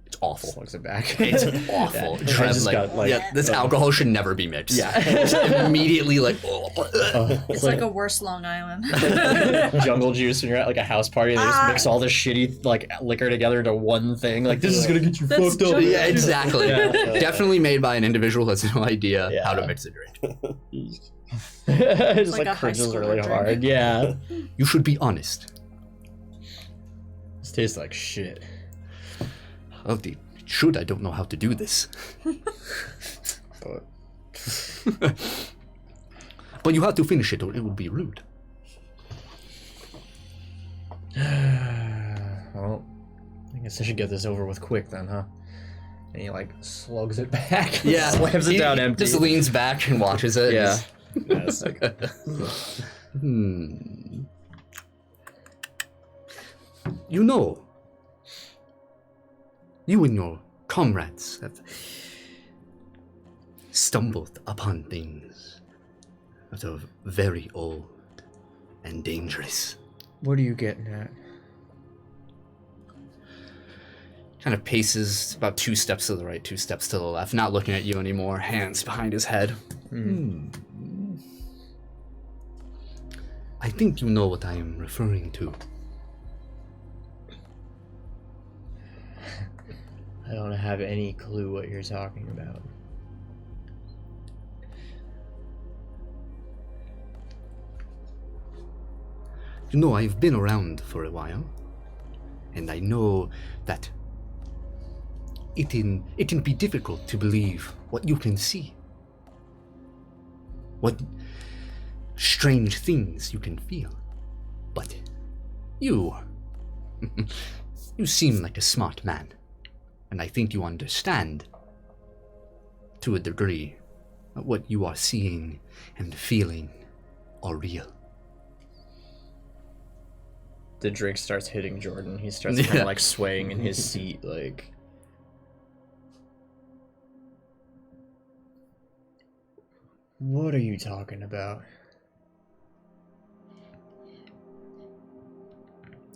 Speaker 1: It's awful.
Speaker 3: Looks it back.
Speaker 1: It's awful.
Speaker 3: Yeah. I just got, like,
Speaker 1: this alcohol should never be mixed.
Speaker 3: Yeah.
Speaker 1: Just immediately like.
Speaker 4: It's like a worse Long Island.
Speaker 3: Jungle juice when you're at like a house party and they just mix all this shitty like liquor together into one thing. Like this is gonna get you
Speaker 4: That's
Speaker 3: fucked up.
Speaker 1: Yeah, exactly.
Speaker 3: Yeah.
Speaker 1: Definitely made by an individual who has no idea how to mix a drink.
Speaker 3: It just
Speaker 4: Like
Speaker 3: like
Speaker 4: a high
Speaker 3: cringes
Speaker 4: schooler
Speaker 3: really
Speaker 4: drink.
Speaker 3: hard. Yeah.
Speaker 1: You should be honest.
Speaker 3: This tastes like shit.
Speaker 1: Oh, the should I don't know how to do this.
Speaker 3: But
Speaker 1: But you have to finish it or it would be rude.
Speaker 3: well, I guess I should get this over with quick then, huh? And he like slugs it back.
Speaker 1: Yeah,
Speaker 3: slams it down empty.
Speaker 1: Just leans back and watches it.
Speaker 3: Yeah.
Speaker 2: Yes.
Speaker 1: You know, you and your comrades have stumbled upon things that are very old and dangerous.
Speaker 3: What are you getting at?
Speaker 1: Kind of paces about 2 steps to the right, 2 steps to the left, not looking at you anymore, hands behind his head. I think you know what I am referring to.
Speaker 3: I don't have any clue what you're talking about.
Speaker 1: You know, I've been around for a while, and I know that it can be difficult to believe what you can see. What strange things you can feel. But you seem like a smart man, and I think you understand, to a degree, that what you are seeing and feeling are real.
Speaker 3: The drink starts hitting Jordan. He starts kind of like swaying in his seat, like. What are you talking about?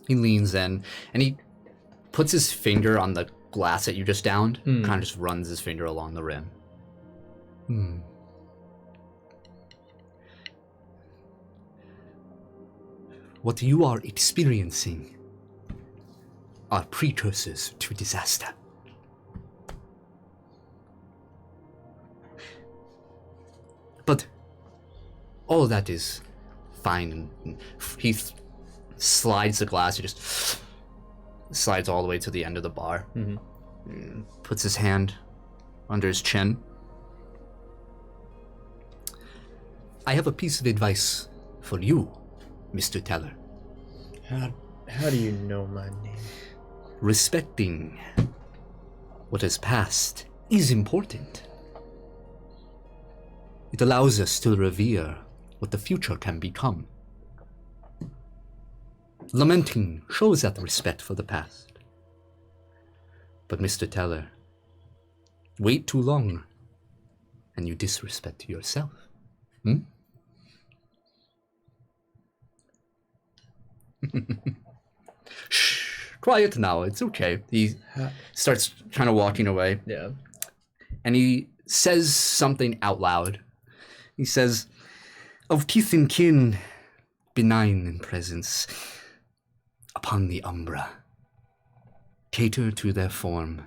Speaker 1: He leans in, and he puts his finger on the glass that you just downed, kind of just runs his finger along the rim. What you are experiencing are precursors to disaster. But all that is fine. And he slides the glass, he just slides all the way to the end of the bar. Puts his hand under his chin. I have a piece of advice for you, Mr. Teller.
Speaker 3: How do you know my name?
Speaker 1: Respecting what has passed is important. It allows us to revere what the future can become. Lamenting shows that respect for the past. But Mr. Teller, wait too long, and you disrespect yourself. Shh, quiet now, it's okay. He starts kind of walking away.
Speaker 3: Yeah.
Speaker 1: And he says something out loud. He says, "Of teeth and kin, benign in presence, upon the Umbra, cater to their form,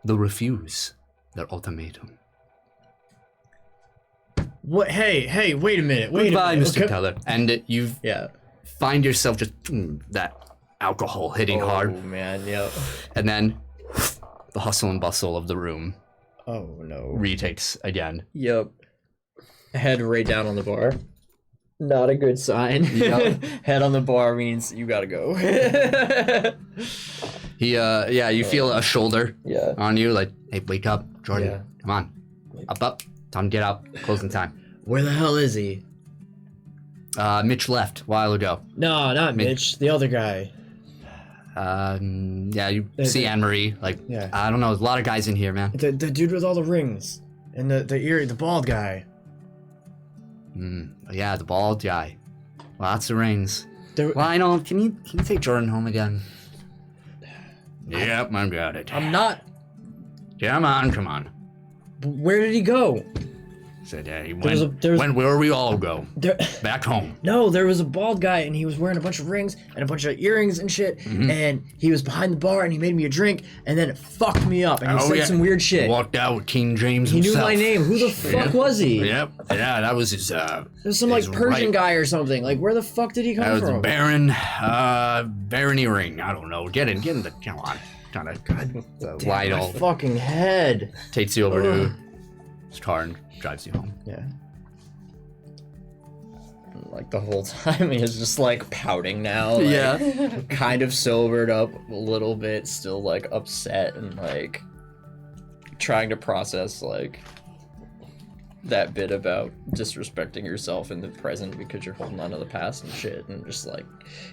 Speaker 1: though refuse their ultimatum."
Speaker 3: What? Hey, wait a minute.
Speaker 1: Goodbye, Mr.
Speaker 3: Okay.
Speaker 1: Teller. And you find yourself just that alcohol hitting hard.
Speaker 3: Oh, man, yep.
Speaker 1: And then the hustle and bustle of the room
Speaker 3: Oh, no.
Speaker 1: retakes again.
Speaker 3: Yep. Head right down on the bar. Not a good sign.
Speaker 1: Yep.
Speaker 3: Head on the bar means you gotta go.
Speaker 1: You feel a shoulder on you, like, hey, wake up, Jordan.
Speaker 3: Yeah.
Speaker 1: Come on. Up. Time to get up. Closing time.
Speaker 3: Where the hell is he?
Speaker 1: Mitch left a while ago.
Speaker 3: No, not Mitch. The other guy.
Speaker 1: You see Anne-Marie, like, I don't know, there's a lot of guys in here, man.
Speaker 3: The dude with all the rings. And the bald guy.
Speaker 1: Yeah, the bald guy. Lots of rings.
Speaker 3: There,
Speaker 1: Well, I know, can you take Jordan home again? Yep, I got it.
Speaker 3: I'm not.
Speaker 1: Come on.
Speaker 3: Where did he go?
Speaker 1: Said, he
Speaker 3: There was
Speaker 1: went where we all go.
Speaker 3: There,
Speaker 1: Back home.
Speaker 3: no, there was a bald guy and he was wearing a bunch of rings and a bunch of earrings and shit. And he was behind the bar and he made me a drink and then it fucked me up and he said some weird shit.
Speaker 1: Walked out with King James
Speaker 3: He
Speaker 1: himself.
Speaker 3: knew my name. Who the fuck was he?
Speaker 1: Yep. Yeah, that was his,
Speaker 3: There's some like
Speaker 1: his
Speaker 3: Persian
Speaker 1: right-
Speaker 3: guy or something. Like where the fuck did he come
Speaker 1: That was
Speaker 3: from?
Speaker 1: Baron Earring. I don't know. Get in the, come on. Kind of light
Speaker 3: My
Speaker 1: all
Speaker 3: fucking head.
Speaker 1: takes you over to his car and drives you home.
Speaker 3: Yeah. like the whole time. He is just like pouting now. Like,
Speaker 1: Yeah.
Speaker 3: kind of sobered up a little bit, still like upset and like trying to process like that bit about disrespecting yourself in the present because you're holding on to the past and shit, and just like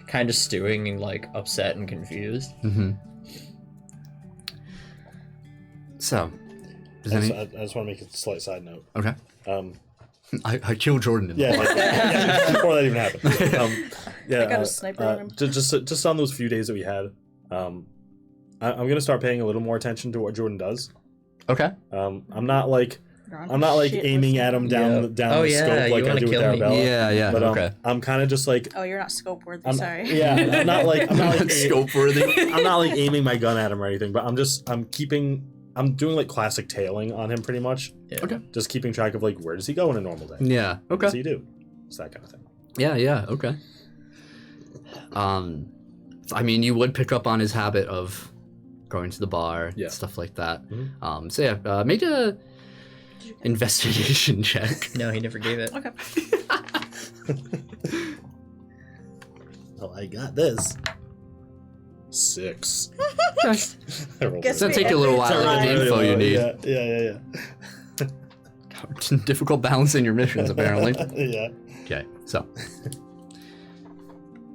Speaker 3: kind of stewing and like upset and confused.
Speaker 1: Mm-hmm. So, does
Speaker 2: I
Speaker 1: any?
Speaker 2: just want to make a slight side note.
Speaker 1: Okay.
Speaker 2: Um,
Speaker 1: I killed Jordan.
Speaker 2: yeah, before that even happened. Yeah,
Speaker 4: I got a sniper on him.
Speaker 2: Just on those few days that we had, I'm gonna start paying a little more attention to what Jordan does.
Speaker 1: Okay.
Speaker 2: I'm not like
Speaker 4: Shit,
Speaker 2: aiming
Speaker 4: listen.
Speaker 2: at him down
Speaker 3: Oh,
Speaker 2: the
Speaker 3: yeah,
Speaker 2: scope like
Speaker 3: you
Speaker 2: I
Speaker 3: wanna
Speaker 2: do with
Speaker 3: kill me.
Speaker 2: Arabella.
Speaker 1: Yeah.
Speaker 2: But
Speaker 1: Okay.
Speaker 2: I'm kind of just like
Speaker 4: Oh, you're not scope worthy.
Speaker 2: I'm
Speaker 4: Sorry.
Speaker 2: Yeah, I'm not like
Speaker 1: Scope worthy.
Speaker 2: I'm not like aiming my gun at him or anything, but I'm doing like classic tailing on him pretty much.
Speaker 3: Yeah.
Speaker 1: Okay.
Speaker 2: Just keeping track of like where does he go in a normal day?
Speaker 1: Yeah.
Speaker 2: What does
Speaker 1: Okay.
Speaker 2: he do? It's that kind of thing.
Speaker 1: Yeah. Okay. I mean, you would pick up on his habit of going to the bar,
Speaker 2: Yeah.
Speaker 1: stuff like that.
Speaker 2: Mhm.
Speaker 1: So yeah, make a investigation check.
Speaker 3: No, he never gave it.
Speaker 4: Okay.
Speaker 2: Oh, I got this. 6.
Speaker 1: Okay.
Speaker 2: I rolled
Speaker 4: Guess
Speaker 1: It's gonna
Speaker 4: we
Speaker 1: take you a little while to get the
Speaker 4: every
Speaker 1: info you need.
Speaker 2: Yeah.
Speaker 1: Difficult balancing your missions, apparently.
Speaker 2: Yeah.
Speaker 1: Okay, so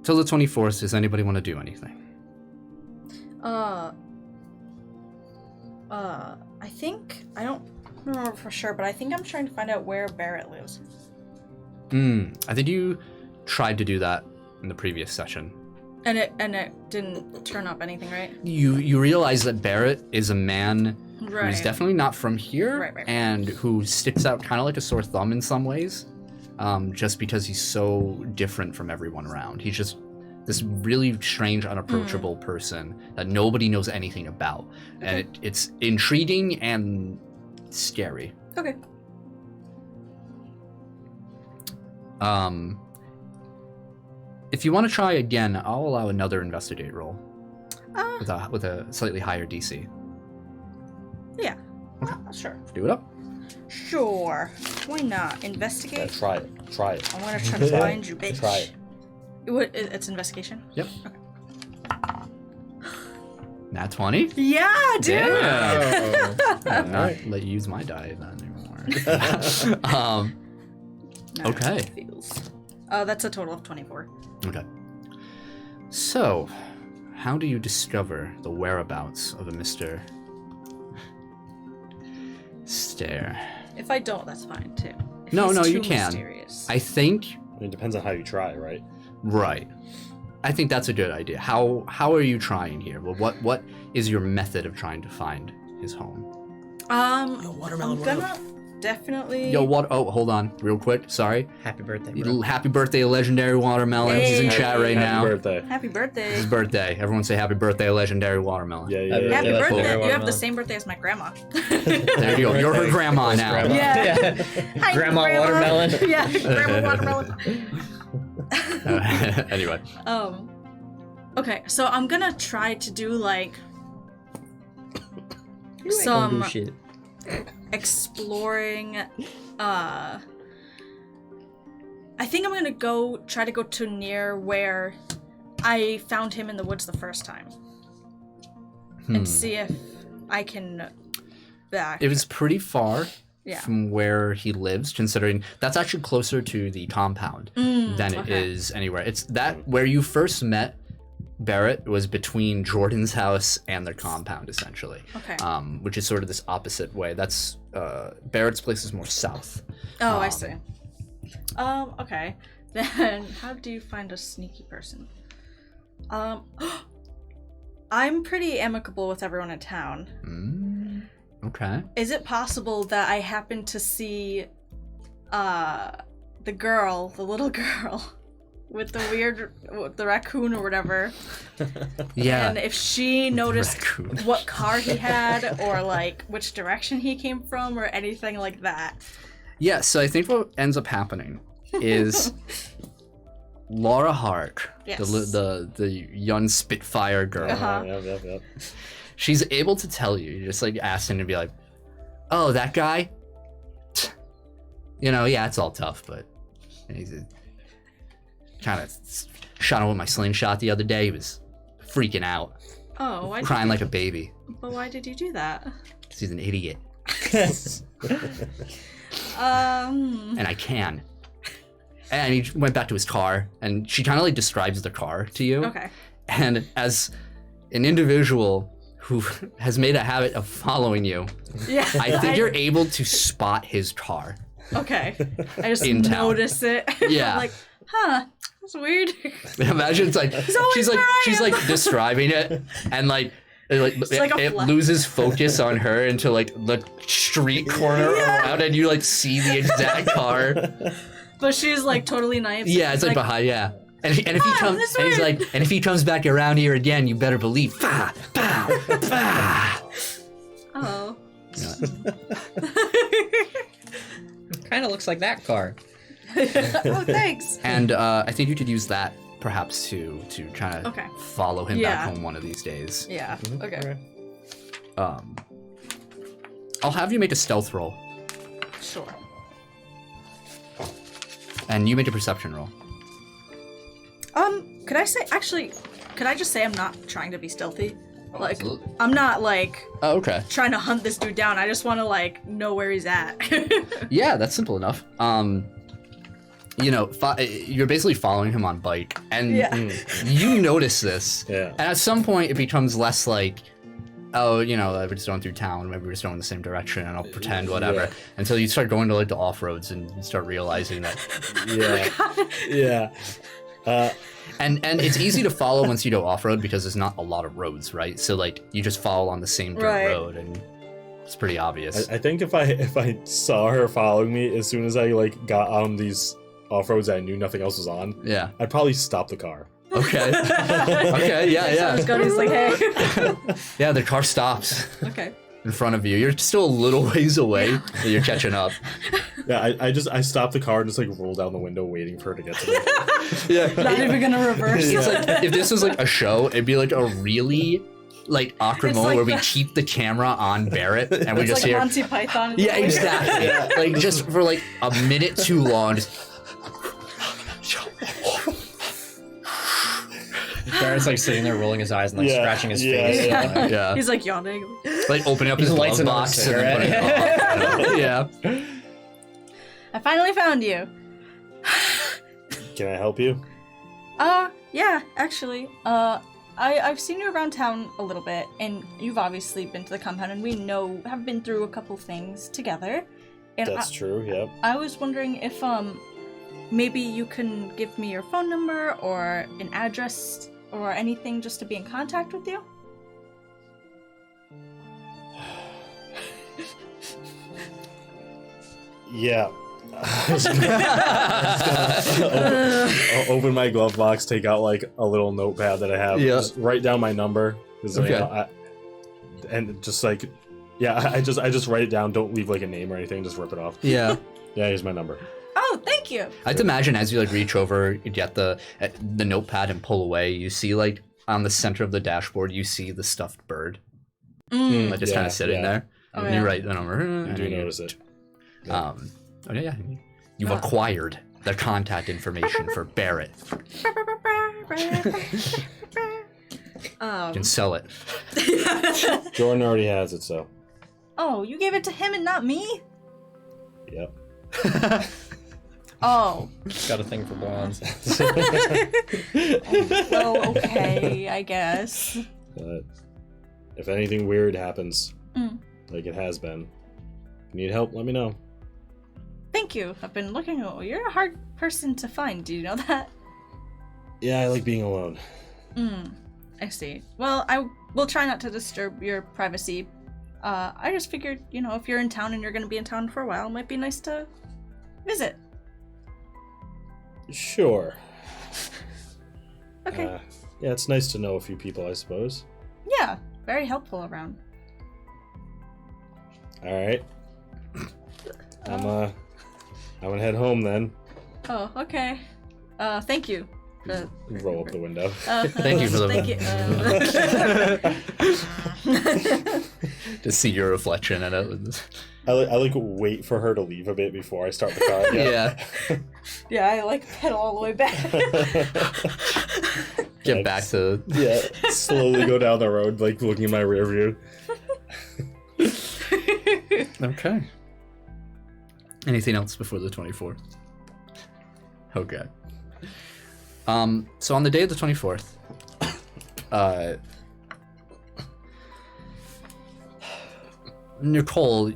Speaker 1: till the 24th, does anybody want to do anything?
Speaker 4: I think I don't remember for sure, but I think I'm trying to find out where Barrett lives.
Speaker 1: I think you tried to do that in the previous session.
Speaker 4: And it didn't turn up anything, right?
Speaker 1: You realize that Barrett is a man
Speaker 4: Right.
Speaker 1: who's definitely not from here,
Speaker 4: Right.
Speaker 1: and who sticks out kind of like a sore thumb in some ways, just because he's so different from everyone around. He's just this really strange, unapproachable person that nobody knows anything about, and it's intriguing and scary.
Speaker 4: Okay.
Speaker 1: If you want to try again, I'll allow another investigate roll
Speaker 4: Uh,
Speaker 1: with a slightly higher DC.
Speaker 4: yeah. Sure.
Speaker 1: Do it up.
Speaker 4: Sure. Why not?
Speaker 2: Yeah,
Speaker 4: Investigate?
Speaker 2: try it. Try it.
Speaker 4: I'm gonna try to find you, bitch.
Speaker 2: Try it.
Speaker 4: It's investigation?
Speaker 1: Yep. Nat 20?
Speaker 4: Yeah, dude!
Speaker 1: Damn.
Speaker 3: Oh.
Speaker 1: I'll not let you use my die then anymore.
Speaker 4: No,
Speaker 1: Okay.
Speaker 4: it feels. That's a total of 24.
Speaker 1: Okay. So, how do you discover the whereabouts of a Mr. Stare?
Speaker 4: If I don't, that's fine too. If
Speaker 1: No,
Speaker 4: he's
Speaker 1: no,
Speaker 4: too
Speaker 1: you can.
Speaker 4: mysterious.
Speaker 1: I think,
Speaker 2: I mean, it depends on how you try, right?
Speaker 1: right. I think that's a good idea. How are you trying here? Well, what is your method of trying to find his home?
Speaker 2: watermelon,
Speaker 4: I'm gonna definitely.
Speaker 1: Yo, what? Oh, hold on, real quick. Sorry.
Speaker 3: Happy birthday, bro.
Speaker 1: Happy birthday, Legendary Watermelon. He's in
Speaker 4: Hey.
Speaker 1: chat right
Speaker 2: Happy
Speaker 1: now.
Speaker 2: birthday.
Speaker 4: Happy birthday!
Speaker 1: It's his birthday. Everyone say happy birthday, Legendary Watermelon.
Speaker 2: Yeah, yeah,
Speaker 3: Happy
Speaker 2: yeah.
Speaker 4: Happy
Speaker 3: Yeah,
Speaker 4: birthday!
Speaker 3: cool.
Speaker 4: You have the
Speaker 3: Watermelon.
Speaker 4: same birthday as my grandma.
Speaker 1: There you go. You're her grandma now.
Speaker 3: Grandma.
Speaker 4: Yeah. Hi,
Speaker 3: Grandma Watermelon.
Speaker 4: Yeah, Grandma Watermelon.
Speaker 1: Anyway.
Speaker 4: Okay, so I'm gonna try to do like
Speaker 3: Oh,
Speaker 4: some
Speaker 3: shit.
Speaker 4: exploring. I think I'm gonna try to go to near where I found him in the woods the first time and see if I can back.
Speaker 1: It was pretty far
Speaker 4: Yeah.
Speaker 1: from where he lives, considering that's actually closer to the compound than it
Speaker 4: okay.
Speaker 1: is anywhere. It's that where you first met Barrett was between Jordan's house and their compound, essentially.
Speaker 4: Okay.
Speaker 1: Which is sort of this opposite way. That's Barrett's place is more south.
Speaker 4: Oh, I see. Okay. Then how do you find a sneaky person? I'm pretty amicable with everyone in town.
Speaker 1: Okay.
Speaker 4: Is it possible that I happened to see the little girl with the raccoon or whatever?
Speaker 1: Yeah.
Speaker 4: And if she noticed
Speaker 1: raccoon.
Speaker 4: what car he had or like which direction he came from or anything like that.
Speaker 1: Yeah, so I think what ends up happening is Laura Hark,
Speaker 4: Yes.
Speaker 1: the young Spitfire girl,
Speaker 4: Uh-huh.
Speaker 2: Yep.
Speaker 1: she's able to tell you, just like ask him to be like, oh, that guy? Yeah, it's all tough, but kind of shot him with my slingshot the other day. He was freaking out,
Speaker 4: Oh,
Speaker 1: crying like a baby.
Speaker 4: But why did you do that?
Speaker 1: Because he's an idiot. And I can. And he went back to his car, and she kind of like describes the car to you.
Speaker 4: Okay.
Speaker 1: And as an individual who has made a habit of following you,
Speaker 4: Yeah.
Speaker 1: I think you're able to spot his car.
Speaker 4: Okay. I just
Speaker 1: In town.
Speaker 4: notice it.
Speaker 1: Yeah.
Speaker 4: I'm like, huh, that's weird.
Speaker 1: Imagine it's like she's like describing it, and like
Speaker 4: like a
Speaker 1: it
Speaker 4: flash.
Speaker 1: loses focus on her into like the street corner around, and you like see the exact car.
Speaker 4: But she's like totally nice.
Speaker 1: Yeah, it's like behind. Yeah, and if he comes,
Speaker 4: that's
Speaker 1: and he's
Speaker 4: weird.
Speaker 1: like, and if he comes back around here again, you better believe. Bah, bah, bah.
Speaker 4: Oh.
Speaker 3: Kind of looks like that car.
Speaker 4: Oh, thanks.
Speaker 1: And I think you could use that perhaps to try to
Speaker 4: Okay.
Speaker 1: follow him
Speaker 4: Yeah.
Speaker 1: back home one of these days.
Speaker 4: Yeah. Okay.
Speaker 1: I'll have you make a stealth roll,
Speaker 4: Sure.
Speaker 1: and you make a perception roll.
Speaker 4: Could I just say I'm not trying to be stealthy? Like,
Speaker 1: absolutely.
Speaker 4: I'm not like
Speaker 1: Oh, okay.
Speaker 4: trying to hunt this dude down. I just want to like know where he's at.
Speaker 1: Yeah, that's simple enough. You know, you're basically following him on bike, and
Speaker 4: Yeah.
Speaker 1: you notice this.
Speaker 2: Yeah.
Speaker 1: And at some point, it becomes less like, oh, you know, we're just going through town. Maybe we're just going the same direction, and I'll pretend whatever.
Speaker 2: Yeah.
Speaker 1: Until you start going to like the off roads, and you start realizing that.
Speaker 2: Yeah. Yeah.
Speaker 1: And it's easy to follow once you go off road because there's not a lot of roads, right? So like you just follow on the same dirt
Speaker 4: Right.
Speaker 1: road, and it's pretty obvious.
Speaker 2: I think if I saw her following me as soon as I like got on these off roads that I knew nothing else was on,
Speaker 1: Yeah.
Speaker 2: I'd probably stop the car.
Speaker 1: Okay. Okay. Yeah.
Speaker 4: He's like, hey.
Speaker 1: Yeah. The car stops
Speaker 4: Okay.
Speaker 1: in front of you. You're still a little ways away, but you're catching up.
Speaker 2: Yeah, I stop the car and just like roll down the window waiting for her to get to me.
Speaker 1: Yeah.
Speaker 4: Not even gonna reverse.
Speaker 1: It's like if this was like a show, it'd be like a really like awkward
Speaker 4: It's
Speaker 1: moment
Speaker 4: like
Speaker 1: where we
Speaker 4: the-
Speaker 1: keep the camera on Barrett and we
Speaker 4: It's
Speaker 1: just
Speaker 4: like
Speaker 1: hear.
Speaker 4: Monty Python.
Speaker 1: Yeah, exactly. Like just for like a minute too long. Just,
Speaker 3: Barrett's like sitting there rolling his eyes and like
Speaker 2: Yeah,
Speaker 3: scratching his
Speaker 2: yeah,
Speaker 3: face.
Speaker 2: yeah.
Speaker 1: yeah.
Speaker 4: He's like yawning.
Speaker 1: Like opening up
Speaker 3: He
Speaker 1: his
Speaker 3: lights
Speaker 1: glove
Speaker 3: another
Speaker 1: box and then putting
Speaker 3: cigarette.
Speaker 1: it on. Yeah.
Speaker 4: I finally found you.
Speaker 2: Can I help you?
Speaker 4: Yeah, actually. I've seen you around town a little bit, and you've obviously been to the compound, and we have been through a couple things together. And
Speaker 2: That's true. Yep.
Speaker 4: I was wondering if maybe you can give me your phone number or an address or anything just to be in contact with you.
Speaker 2: Yeah. I'll open my glove box, take out like a little notepad that I have,
Speaker 1: Yeah.
Speaker 2: just write down my number. 'Cause, you
Speaker 1: Okay.
Speaker 2: know, and just like, yeah, I just write it down. Don't leave like a name or anything. Just rip it off.
Speaker 1: Yeah.
Speaker 2: Yeah, here's my number.
Speaker 4: Oh, thank you.
Speaker 1: I'd imagine as you like reach over, you get the notepad and pull away, you see like on the center of the dashboard, you see the stuffed bird. Like just
Speaker 2: Yeah,
Speaker 1: kind of sitting
Speaker 2: yeah.
Speaker 1: there.
Speaker 4: Oh,
Speaker 1: And
Speaker 4: yeah.
Speaker 1: you write the number.
Speaker 2: You do notice it.
Speaker 1: Okay, yeah. You've acquired the contact information for Barrett. You can sell it.
Speaker 2: Jordan already has it, so.
Speaker 4: Oh, you gave it to him and not me?
Speaker 2: Yep.
Speaker 4: Oh.
Speaker 3: Got a thing for blondes.
Speaker 4: Well, okay, I guess.
Speaker 2: If anything weird happens, like it has been, if you need help, let me know.
Speaker 4: Thank you. I've been looking. You're a hard person to find. Do you know that?
Speaker 2: Yeah, I like being alone.
Speaker 4: I see. Well, I will try not to disturb your privacy. I just figured, if you're in town and you're going to be in town for a while, it might be nice to visit.
Speaker 2: Sure.
Speaker 4: Okay.
Speaker 2: Yeah, it's nice to know a few people, I suppose.
Speaker 4: Yeah, very helpful around.
Speaker 2: All right. I'm gonna head home then.
Speaker 4: Oh, okay. Thank you.
Speaker 2: Roll up the window.
Speaker 1: Thank you for the-
Speaker 4: Thank you.
Speaker 1: to see your reflection in it.
Speaker 2: I like wait for her to leave a bit before I start the car.
Speaker 1: Yeah.
Speaker 4: Yeah, I like pedal all the way back.
Speaker 1: Get back to...
Speaker 2: Yeah, slowly go down the road, like looking in my rear view.
Speaker 1: Okay. Anything else before the 24th? Okay. So on the day of the 24th, Nicole,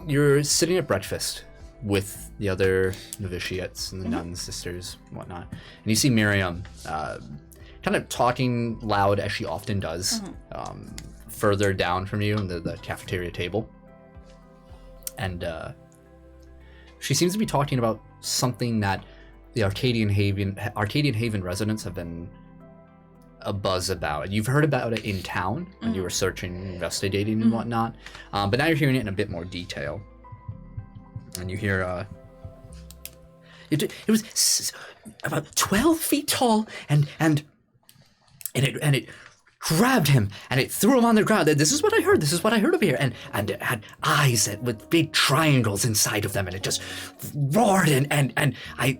Speaker 1: you're sitting at breakfast with the other novitiates and the nuns, sisters, and whatnot, and you see Miriam kind of talking loud as she often does, further down from you in the cafeteria table. And she seems to be talking about something that the Arcadian Haven residents have been a buzz about. You've heard about it in town when you were searching, investigating, and whatnot, but now you're hearing it in a bit more detail. And you hear, it was about 12 feet tall, and it grabbed him and it threw him on the ground. This is what I heard. This is what I heard over here. And it had eyes with big triangles inside of them, and it just roared. And I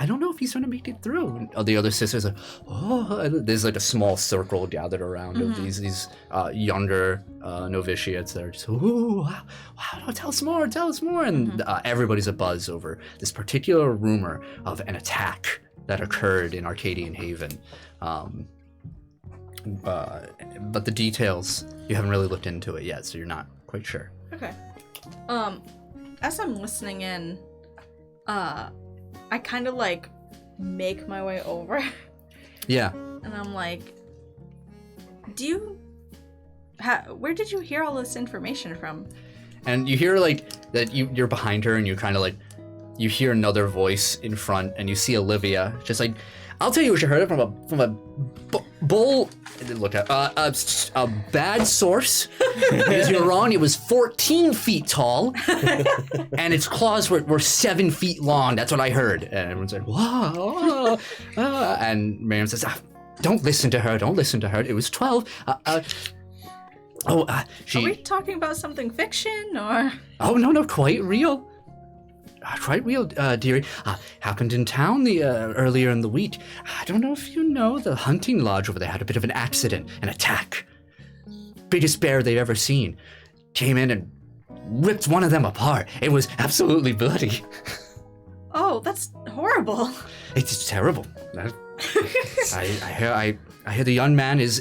Speaker 1: don't know if he's going to make it through. And the other sisters are, there's like a small circle gathered around of these younger novitiates that are just, wow, tell us more. And everybody's abuzz over this particular rumor of an attack that occurred in Arcadian Haven. But the details, you haven't really looked into it yet, so you're not quite sure.
Speaker 4: Okay. As I'm listening in, I kind of like make my way over.
Speaker 1: Yeah.
Speaker 4: And I'm like, where did you hear all this information from?
Speaker 1: And you hear like that you're behind her, and you kind of like, you hear another voice in front, and you see Olivia just like, I'll tell you what you heard from a bull. Look at a bad source. Because you're wrong. It was 14 feet tall, and its claws were 7 feet long. That's what I heard. And everyone's like, "Whoa!" And Miriam says, "Don't listen to her. Don't listen to her. It was 12." Are
Speaker 4: we talking about something fiction or?
Speaker 1: Oh no, quite real. Quite real, dearie. Happened in town earlier in the week. I don't know if you know, the hunting lodge over there had a bit of an accident, an attack. Biggest bear they've ever seen. Came in and ripped one of them apart. It was absolutely bloody.
Speaker 4: Oh, that's horrible.
Speaker 1: It's terrible. I hear the young man is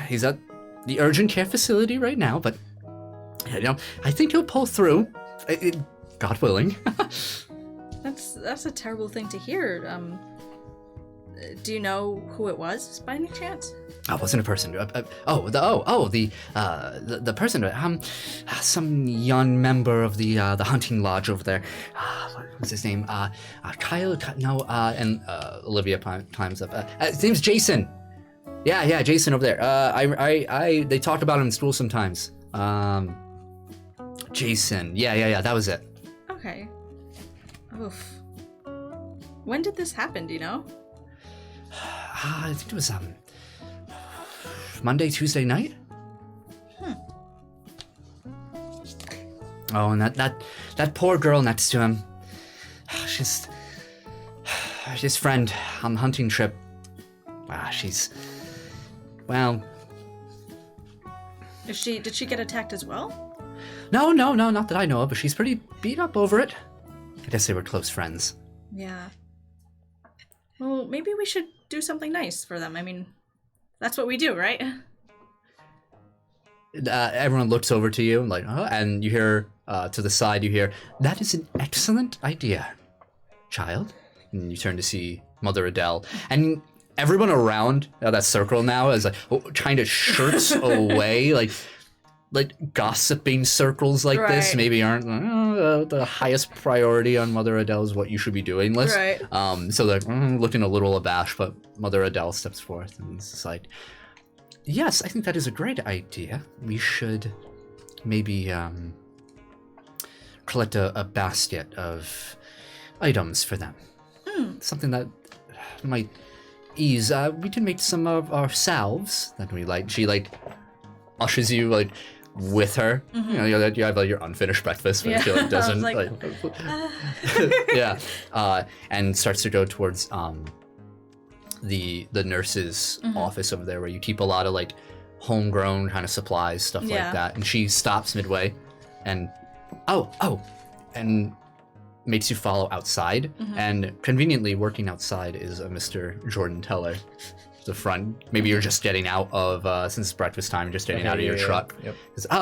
Speaker 1: he's at the urgent care facility right now, but I think he'll pull through. God willing.
Speaker 4: That's a terrible thing to hear. Do you know who it was by any chance?
Speaker 1: Oh, it wasn't a person. The person. Some young member of the hunting lodge over there. What's his name? Kyle. No. And Olivia climbs up. His name's Jason. Yeah, Jason over there. They talk about him in school sometimes. Jason. Yeah. That was it.
Speaker 4: Okay. Oof. When did this happen, do you know?
Speaker 1: I think it was Monday, Tuesday night. Oh, and that poor girl next to him. She's his friend on the hunting trip. Well.
Speaker 4: Did she get attacked as well?
Speaker 1: No, not that I know of, but she's pretty beat up over it. I guess they were close friends.
Speaker 4: Yeah. Well, maybe we should do something nice for them. I mean, that's what we do, right?
Speaker 1: Everyone looks over to you, like, and you hear to the side, you hear, "That is an excellent idea, child." And you turn to see Mother Adele, and everyone around that circle now is like kind of shirts away, like gossiping circles like this maybe aren't the highest priority on Mother Adele's what you should be doing list.
Speaker 4: Right.
Speaker 1: So they're looking a little abashed, but Mother Adele steps forth and is like, "Yes, I think that is a great idea. We should maybe collect a basket of items for them. Something that might ease, we can make some of our salves that we like. She like ushers you like with her. You know, you have like your unfinished breakfast, but she like doesn't yeah. And starts to go towards the nurse's office over there, where you keep a lot of like homegrown kind of supplies, stuff like that. And she stops midway, and and makes you follow outside. And conveniently, working outside is a Mr. Jordan Teller. The front. Maybe you're just getting out of since it's breakfast time, you're just getting out of your truck.
Speaker 3: Yep.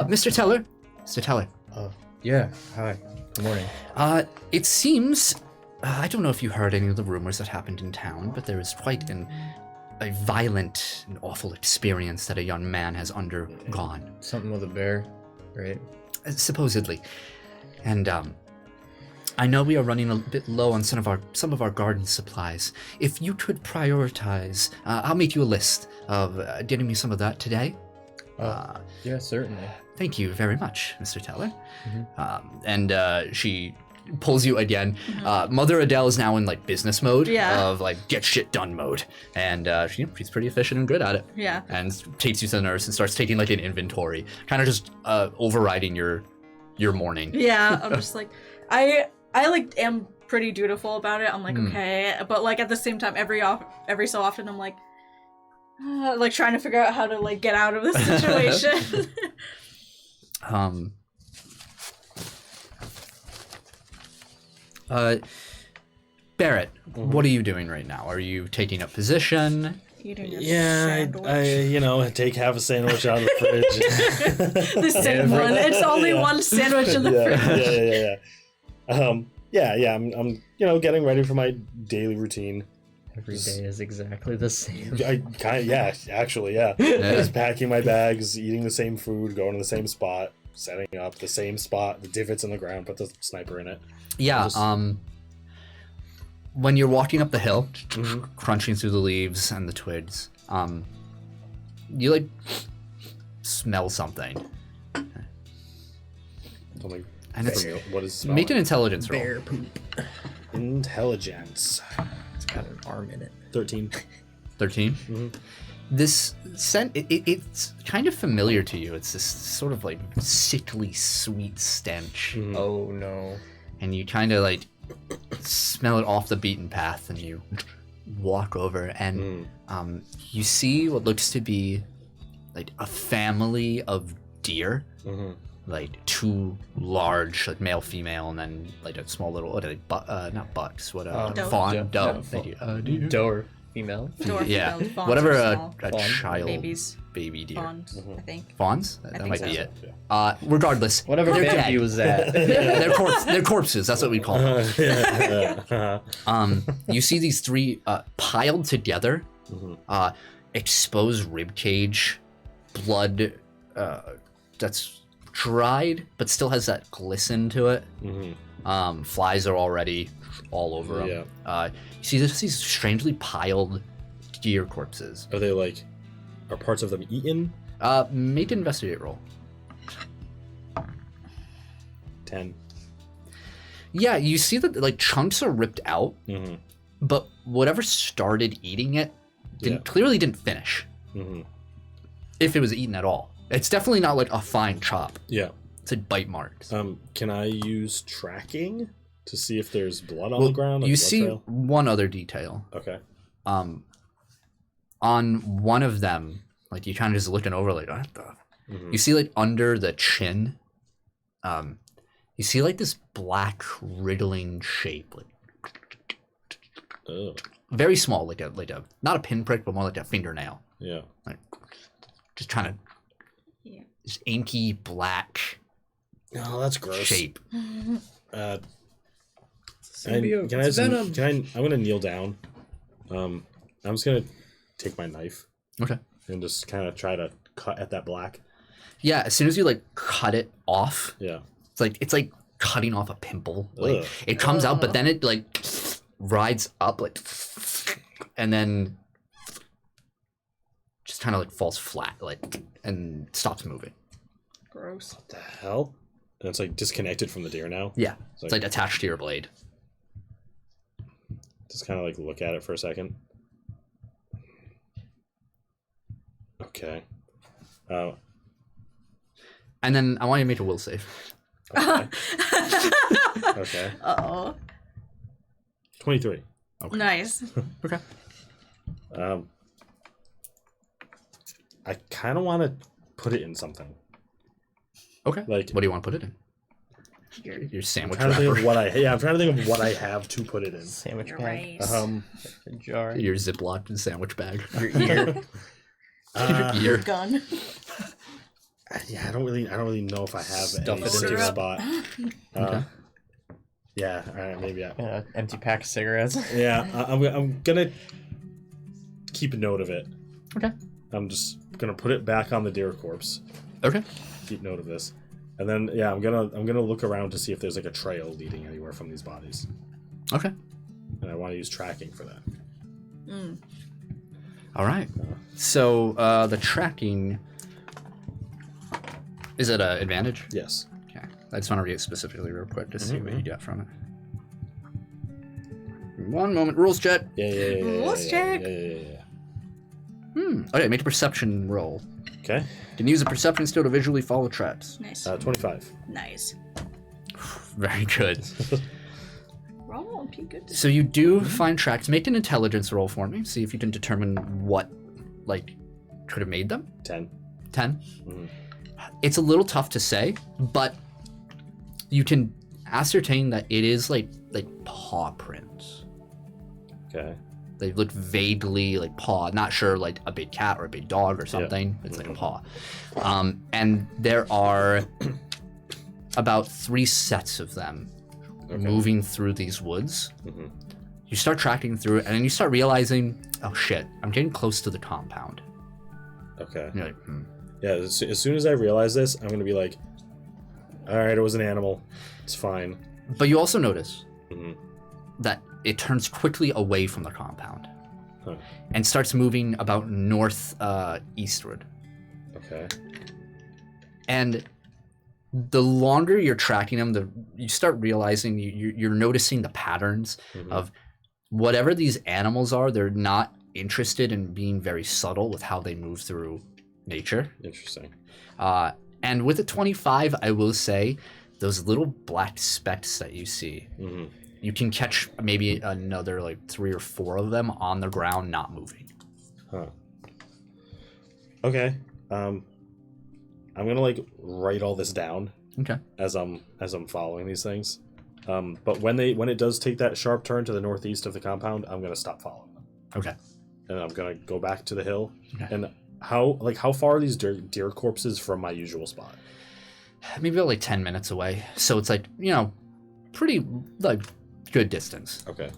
Speaker 1: Mr. Teller. Mr. Teller.
Speaker 3: Yeah. Hi. Good morning.
Speaker 1: It seems I don't know if you heard any of the rumors that happened in town, but there is quite a violent and awful experience that a young man has undergone.
Speaker 3: Something with a bear, right?
Speaker 1: Supposedly. And I know we are running a bit low on some of our garden supplies. If you could prioritize, I'll make you a list of getting me some of that today.
Speaker 3: Yeah, certainly.
Speaker 1: Thank you very much, Mr. Teller. And she pulls you again. Mother Adele is now in like business mode of like get shit done mode, and she's pretty efficient and good at it.
Speaker 4: Yeah.
Speaker 1: And takes you to the nurse and starts taking like an inventory, kind of just overriding your morning.
Speaker 4: Yeah, I'm just like I like am pretty dutiful about it. I'm like okay, but like at the same time, every so often I'm like trying to figure out how to like get out of this situation.
Speaker 1: Barrett, what are you doing right now? Are you taking a position?
Speaker 4: Eating a
Speaker 2: sandwich. I take half a sandwich out of the fridge.
Speaker 4: The same one. It's only one sandwich in the fridge.
Speaker 2: I'm getting ready for my daily routine.
Speaker 3: Every day is exactly the same.
Speaker 2: Actually. Just packing my bags, eating the same food, going to the same spot, setting up the same spot, the divots in the ground, put the sniper in it.
Speaker 1: Yeah, when you're walking up the hill, crunching through the leaves and the twigs, you like smell something. And it's
Speaker 2: what is
Speaker 1: make an intelligence roll.
Speaker 3: Bear poop.
Speaker 2: Intelligence.
Speaker 3: It's got an arm in it.
Speaker 2: 13.
Speaker 1: 13? This scent, it's kind of familiar to you. It's this sort of like sickly sweet stench.
Speaker 3: Oh no.
Speaker 1: And you kind of like smell it off the beaten path, and you walk over, and you see what looks to be like a family of deer. Like two large, like male, female, and then like a small little, what are they? Not bucks. What? Fawn, doe. Thank you.
Speaker 3: Doe or female?
Speaker 1: Yeah.
Speaker 4: Fawns
Speaker 1: Whatever
Speaker 4: are
Speaker 1: a
Speaker 4: small.
Speaker 1: child,
Speaker 4: Babies.
Speaker 1: baby deer.
Speaker 4: Fawns, I think.
Speaker 1: Fawns? That
Speaker 4: think
Speaker 1: might
Speaker 4: so.
Speaker 1: be it. Regardless,
Speaker 3: Whatever
Speaker 1: they're
Speaker 3: band
Speaker 1: dead.
Speaker 3: he was at.
Speaker 1: They're corpses. That's what we call them. You see these three piled together, exposed rib cage, blood that's dried but still has that glisten to it. Flies are already all over them. You see these strangely piled deer corpses.
Speaker 2: Are parts of them eaten?
Speaker 1: Make an investigate roll.
Speaker 2: 10.
Speaker 1: Yeah, you see that like chunks are ripped out, but whatever started eating it clearly didn't finish. If it was eaten at all. It's definitely not like a fine chop.
Speaker 2: Yeah.
Speaker 1: It's like bite marks.
Speaker 2: Can I use tracking to see if there's blood on the ground?
Speaker 1: You see one other detail.
Speaker 2: Okay.
Speaker 1: On one of them, like you kind of just looking over like, what the? You see like under the chin, you see like this black wriggling shape, like very small, like a not a pinprick, but more like a fingernail.
Speaker 2: Yeah.
Speaker 1: Like just kind of this inky black
Speaker 2: Oh, that's gross.
Speaker 1: shape.
Speaker 2: I'm gonna kneel down. I'm just gonna take my knife.
Speaker 1: Okay.
Speaker 2: And just kind of try to cut at that black.
Speaker 1: Yeah, as soon as you like cut it off,
Speaker 2: Yeah.
Speaker 1: it's like cutting off a pimple. Like
Speaker 2: Ugh.
Speaker 1: it comes out, but then it like rides up like, and then just kind of like falls flat, like, and stops moving.
Speaker 4: Gross.
Speaker 2: What the hell? And it's like disconnected from the deer now.
Speaker 1: Yeah, it's like attached to your blade.
Speaker 2: Just kind of like look at it for a second. Okay.
Speaker 1: And then I want you to make a will save.
Speaker 2: Okay. Okay.
Speaker 4: Uh-oh.
Speaker 2: 23.
Speaker 1: Okay.
Speaker 4: Nice.
Speaker 1: Okay.
Speaker 2: I kind of want to put it in something.
Speaker 1: Okay.
Speaker 2: Like,
Speaker 1: what do you want to put it in?
Speaker 4: Your
Speaker 1: Your sandwich
Speaker 2: I'm trying to think
Speaker 1: wrapper.
Speaker 2: of what I'm trying to think of what I have to put it in.
Speaker 3: Sandwich bag.
Speaker 4: rice.
Speaker 3: A jar.
Speaker 1: Your Ziploc sandwich bag.
Speaker 3: Your ear.
Speaker 4: Your gun.
Speaker 2: Yeah, I don't really know if I have
Speaker 3: Stuff
Speaker 2: a
Speaker 3: it into
Speaker 2: safe
Speaker 3: it.
Speaker 2: spot.
Speaker 1: Okay.
Speaker 2: Yeah, all right, maybe.
Speaker 3: Empty pack of cigarettes.
Speaker 2: Yeah, I'm gonna keep a note of it.
Speaker 1: Okay.
Speaker 2: I'm just gonna put it back on the deer corpse.
Speaker 1: Okay.
Speaker 2: Keep note of this, and then yeah, I'm gonna look around to see if there's like a trail leading anywhere from these bodies.
Speaker 1: Okay.
Speaker 2: And I want to use tracking for that.
Speaker 1: All right. So the tracking, is it an advantage?
Speaker 2: Yes.
Speaker 1: Okay. I just want to read it specifically real quick to see what you get from it. 1 moment. Rules check.
Speaker 2: Yeah.
Speaker 4: Let's check.
Speaker 2: Yeah.
Speaker 1: Okay, make a perception roll.
Speaker 2: Okay.
Speaker 1: You can use a perception skill to visually follow tracks.
Speaker 4: Nice.
Speaker 2: 25.
Speaker 4: Nice.
Speaker 1: Very good.
Speaker 4: We're all on pretty good.
Speaker 1: So you do find tracks. Make an intelligence roll for me. See if you can determine what, like, could have made them.
Speaker 2: 10.
Speaker 1: 10. It's a little tough to say, but you can ascertain that it is like paw prints.
Speaker 2: Okay.
Speaker 1: They look vaguely like paw. Not sure, like a big cat or a big dog or something. It's like a paw. And there are about 3 sets of them moving through these woods. You start tracking through it, and then you start realizing, oh shit, I'm getting close to the compound.
Speaker 2: Okay.
Speaker 1: You're like,
Speaker 2: Yeah, as soon as I realize this, I'm going to be like, all right, it was an animal. It's fine.
Speaker 1: But you also notice that it turns quickly away from the compound and starts moving about north eastward.
Speaker 2: Okay.
Speaker 1: And the longer you're tracking them, you start realizing you're noticing the patterns of whatever these animals are. They're not interested in being very subtle with how they move through nature.
Speaker 2: Interesting.
Speaker 1: And with a 25, I will say, those little black specks that you see, you can catch maybe another like 3 or 4 of them on the ground, not moving.
Speaker 2: Okay. I'm gonna like write all this down.
Speaker 1: Okay.
Speaker 2: As I'm following these things. But when it does take that sharp turn to the northeast of the compound, I'm gonna stop following them.
Speaker 1: Okay.
Speaker 2: And I'm gonna go back to the hill.
Speaker 1: Okay.
Speaker 2: And how far are these deer corpses from my usual spot?
Speaker 1: Maybe about like 10 minutes away. So it's like, pretty like good distance.
Speaker 2: Okay.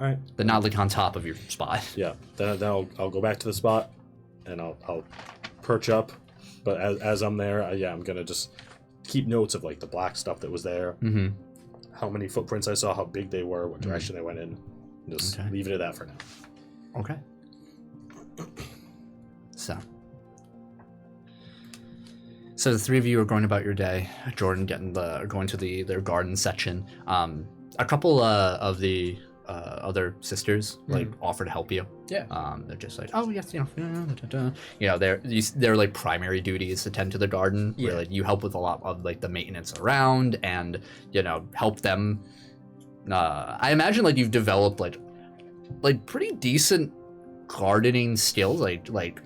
Speaker 2: All right.
Speaker 1: They're not like on top of your spot.
Speaker 2: Yeah. Then I'll go back to the spot, and I'll perch up. But as I'm there, I'm gonna just keep notes of like the black stuff that was there, how many footprints I saw, how big they were, what direction they went in. And just leave it at that for now.
Speaker 1: Okay. So the 3 of you are going about your day. Jordan going to their garden section. A couple of the other sisters like offer to help you.
Speaker 3: Yeah.
Speaker 1: They're just like, oh yes, their like primary duty is to tend to the garden.
Speaker 3: Yeah.
Speaker 1: Where like you help with a lot of like the maintenance around and help them. I imagine like you've developed like pretty decent gardening skills, like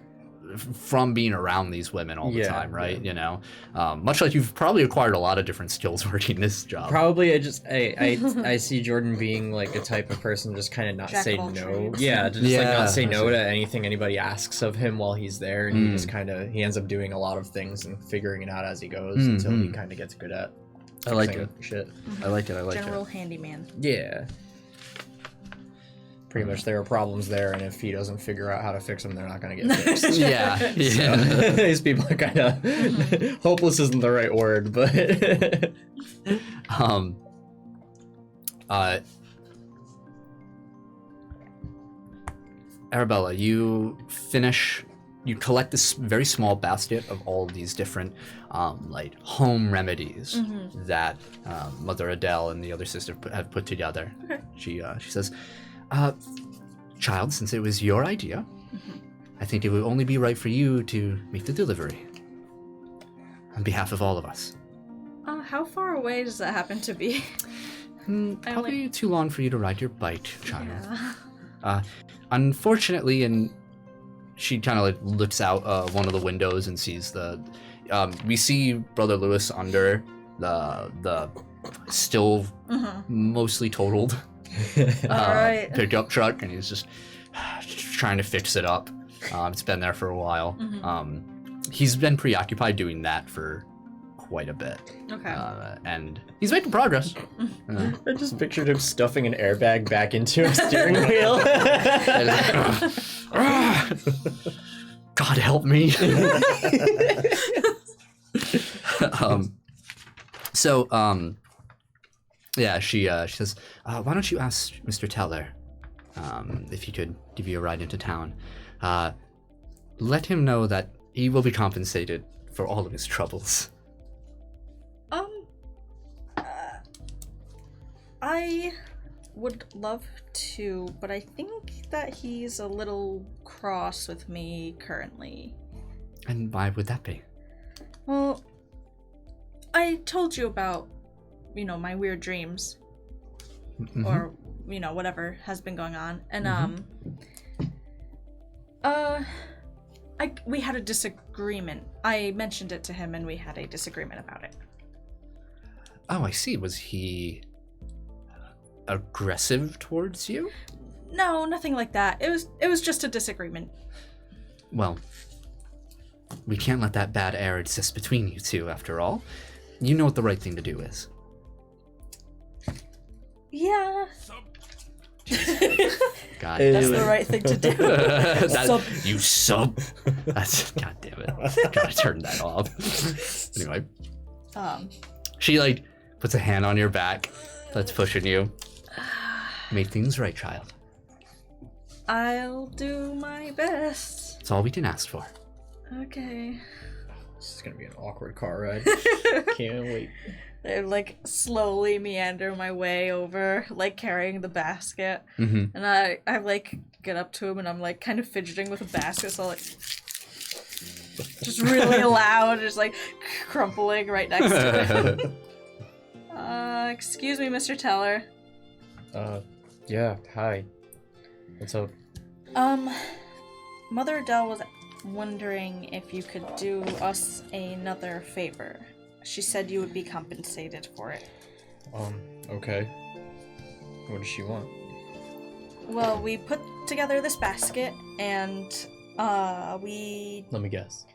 Speaker 1: from being around these women all the time, right? Much like you've probably acquired a lot of different skills working this job.
Speaker 3: Probably I see Jordan being like a type of person just kind of not
Speaker 4: Jack
Speaker 3: say
Speaker 4: of all
Speaker 3: no.
Speaker 4: trades.
Speaker 3: Yeah, to just like not say
Speaker 1: I
Speaker 3: no
Speaker 1: see.
Speaker 3: to anything anybody asks of him while he's there, and he just he ends up doing a lot of things and figuring it out as he goes until he kind of gets good at
Speaker 1: I like
Speaker 3: fixing
Speaker 1: it.
Speaker 3: shit.
Speaker 1: I like it.
Speaker 4: General handyman.
Speaker 3: Yeah. Pretty much there are problems there, and if he doesn't figure out how to fix them, they're not going to get fixed.
Speaker 1: Yeah.
Speaker 3: So, these people are kind of hopeless isn't the right word, but
Speaker 1: Arabella, you collect this very small basket of all these different like home remedies that Mother Adele and the other sister have put together.
Speaker 4: Okay.
Speaker 1: She says, child, since it was your idea, I think it would only be right for you to make the delivery. On behalf of all of us.
Speaker 4: How far away does that happen to be?
Speaker 1: Probably too long for you to ride your bike, child.
Speaker 4: Yeah.
Speaker 1: Unfortunately, and she kind of like looks out one of the windows and sees we see Brother Lewis under the still mostly totaled
Speaker 4: Alright.
Speaker 1: pickup truck, and he's just trying to fix it up. It's been there for a while. He's been preoccupied doing that for quite a bit. Okay. And he's making progress.
Speaker 3: I just pictured him stuffing an airbag back into a steering wheel.
Speaker 1: God help me. Yeah, she says, why don't you ask Mr. Teller if he could give you a ride into town. Let him know that he will be compensated for all of his troubles.
Speaker 4: I would love to, but I think that he's a little cross with me currently.
Speaker 1: And why would that be?
Speaker 4: Well, I told you about, my weird dreams. Or, whatever has been going on. And, we had a disagreement. I mentioned it to him and we had a disagreement about it.
Speaker 1: Oh, I see. Was he aggressive towards you?
Speaker 4: No, nothing like that. It was just a disagreement.
Speaker 1: Well, we can't let that bad air exist between you two, after all. You know what the right thing to do is.
Speaker 4: Yeah.
Speaker 1: God
Speaker 4: That's
Speaker 1: damn it.
Speaker 4: the right thing to do.
Speaker 1: You sub. That's, God damn it. Gotta turn that off. Anyway. She puts a hand on your back that's pushing you. Make things right, child.
Speaker 4: I'll do my best.
Speaker 1: That's all we can ask for.
Speaker 4: Okay.
Speaker 3: This is gonna be an awkward car ride. Can't wait.
Speaker 4: I slowly meander my way over, carrying the basket. And I get up to him and I'm kind of fidgeting with the basket, so just really loud, just crumpling right next to him. Excuse me, Mr. Teller.
Speaker 3: Yeah, hi. What's up?
Speaker 4: Mother Adele was wondering if you could do us another favor. She said you would be compensated for it.
Speaker 3: Okay. What does she want?
Speaker 4: Well, we put together this basket, and, we...
Speaker 3: Let me guess.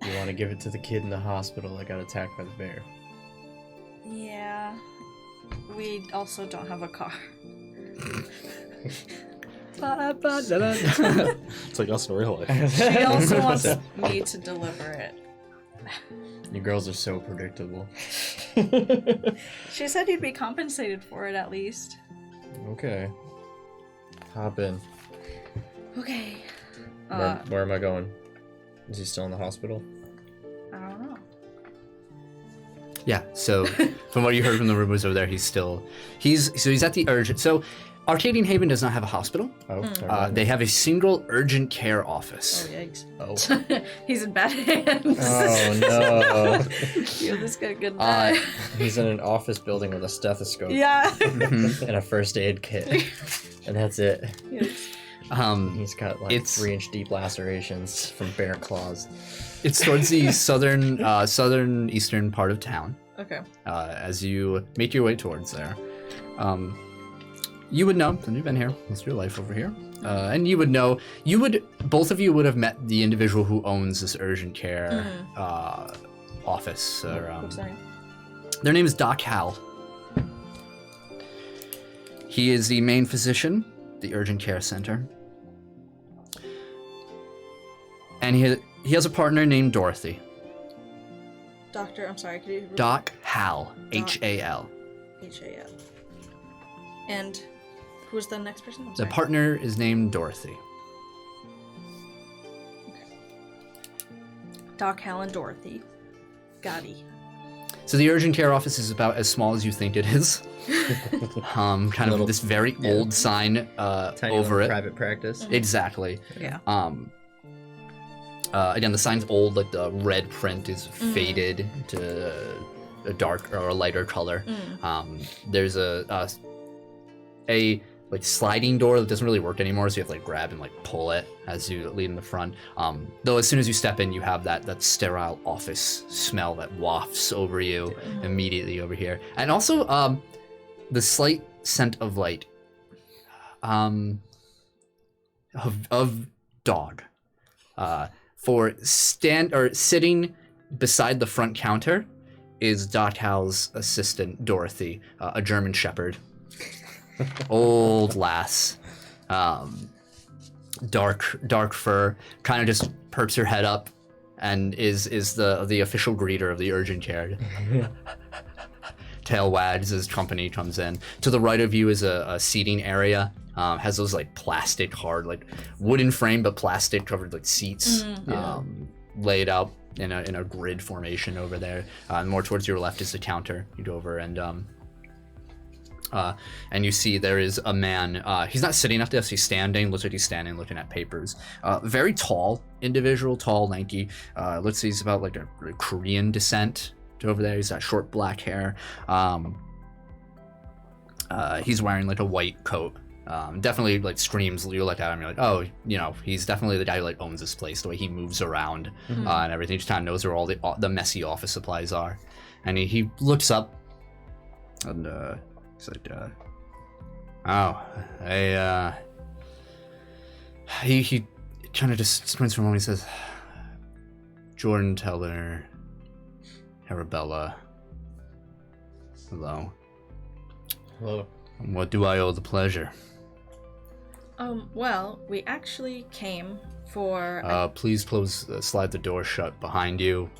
Speaker 3: You want to give it to the kid in the hospital that got attacked by the bear?
Speaker 4: Yeah. We also don't have a car.
Speaker 2: It's like us in real life.
Speaker 4: She also wants me to deliver it.
Speaker 3: You girls are so predictable.
Speaker 4: She said you'd be compensated for it at least.
Speaker 3: Okay. Hop in.
Speaker 4: Okay.
Speaker 3: Where am I going? Is he still in the hospital?
Speaker 4: I don't know.
Speaker 1: Yeah, so from what you heard from the rumors over there, he's at the urgent. So Arcadian Haven does not have a hospital.
Speaker 3: Oh.
Speaker 1: They have a single urgent care office.
Speaker 4: Oh, yikes.
Speaker 3: Oh.
Speaker 4: He's in bad hands.
Speaker 3: Oh no.
Speaker 4: Yeah, this guy could die.
Speaker 3: He's in an office building with a stethoscope.
Speaker 4: Yeah.
Speaker 3: And a first aid kit. And that's it.
Speaker 4: Yes.
Speaker 3: He's got 3-inch deep lacerations from bear claws.
Speaker 1: It's towards the southern eastern part of town.
Speaker 4: Okay.
Speaker 1: As you make your way towards there, you would know, and you've been here most of your life over here, and you would know, both of you would have met the individual who owns this urgent care office.
Speaker 4: What's their name?
Speaker 1: Their name is Doc Hal. He is the main physician, the urgent care center. And he has a partner named Dorothy.
Speaker 4: Doctor, I'm sorry, could you repeat?
Speaker 1: Doc Hal, H-A-L.
Speaker 4: H-A-L. And who's the next person? I'm
Speaker 1: The
Speaker 4: sorry.
Speaker 1: partner is named Dorothy.
Speaker 4: Doc, Hal, and Dorothy. Gotti.
Speaker 1: So the urgent care office is about as small as you think it is. Kind of this very old sign
Speaker 3: Tiny
Speaker 1: over it.
Speaker 3: private practice.
Speaker 1: Exactly.
Speaker 4: Yeah.
Speaker 1: Again, the sign's old, like the red print is faded to a dark or a lighter color. There's a like sliding door that doesn't really work anymore, so you have to like grab and like pull it as you lead in the front. Though as soon as you step in, you have that sterile office smell that wafts over you immediately over here, and also the slight scent of like of dog. Sitting beside the front counter is Doc Hal's assistant, Dorothy, a German Shepherd. Old lass. Dark fur, kind of just perks her head up and is the official greeter of the urgent care. Tail wags as company comes in. To the right of you is a seating area. Has those like plastic hard, like wooden frame but plastic covered like seats laid out in a grid formation over there. More towards your left is the counter. You go over and you see there is a man. He's not sitting at this. He's standing. Looks like he's standing, looking at papers. Very tall individual, tall, lanky. Looks like he's about like a Korean descent. Over there, he's got short black hair. He's wearing like a white coat. Definitely like screams. You look at him, you're like, oh, he's definitely the guy who like owns this place. The way he moves around and everything, just kind of knows where all the messy office supplies are. And he looks up and he's like, he kind of just sprints for a moment. He says, Jordan Teller, Arabella, hello.
Speaker 3: Hello.
Speaker 1: What do I owe the pleasure?
Speaker 4: Well, we actually came for...
Speaker 1: Please slide the door shut behind you.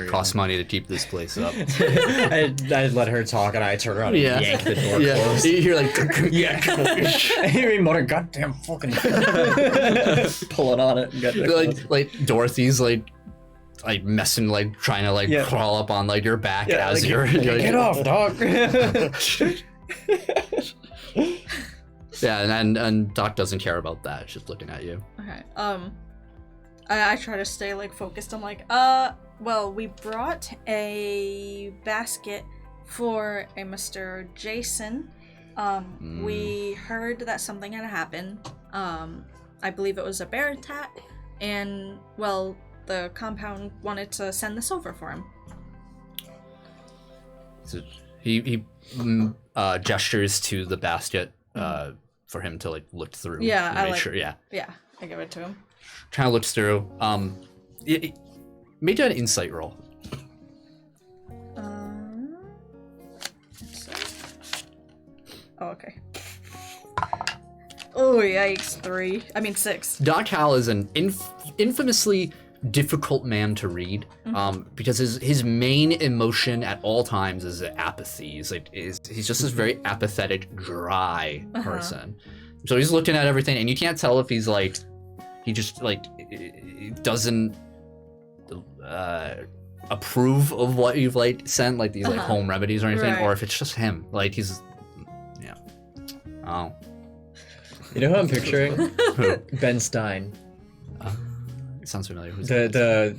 Speaker 1: Costs money to keep this place up.
Speaker 3: I let her talk and I turn around and yank the door closed.
Speaker 1: You're like,
Speaker 3: I hear me mutter, goddamn fucking pulling on it. And
Speaker 1: like Dorothy's like messing, like trying to like crawl up on like your back as you're
Speaker 3: get off, dog.
Speaker 1: Yeah, and Doc doesn't care about that. She's just looking at you.
Speaker 4: Okay. I try to stay like focused. I'm like, well, we brought a basket for a Mr. Jason. We heard that something had happened. I believe it was a bear attack, and well, the compound wanted to send this over for him.
Speaker 1: So he gestures to the basket for him to like look through.
Speaker 4: Yeah, I give it to him.
Speaker 1: Kind of looks through. Make an insight roll.
Speaker 4: Oh, okay. Oh, yikes, 6.
Speaker 1: Doc Hal is an infamously difficult man to read, because his main emotion at all times is apathy. He's just this very apathetic, dry person. So he's looking at everything, and you can't tell if he's like, he just like doesn't approve of what you've like sent, like these like home remedies or anything, or if it's just him, like he's oh.
Speaker 3: You know who I'm picturing? Who? Ben Stein.
Speaker 1: It sounds familiar.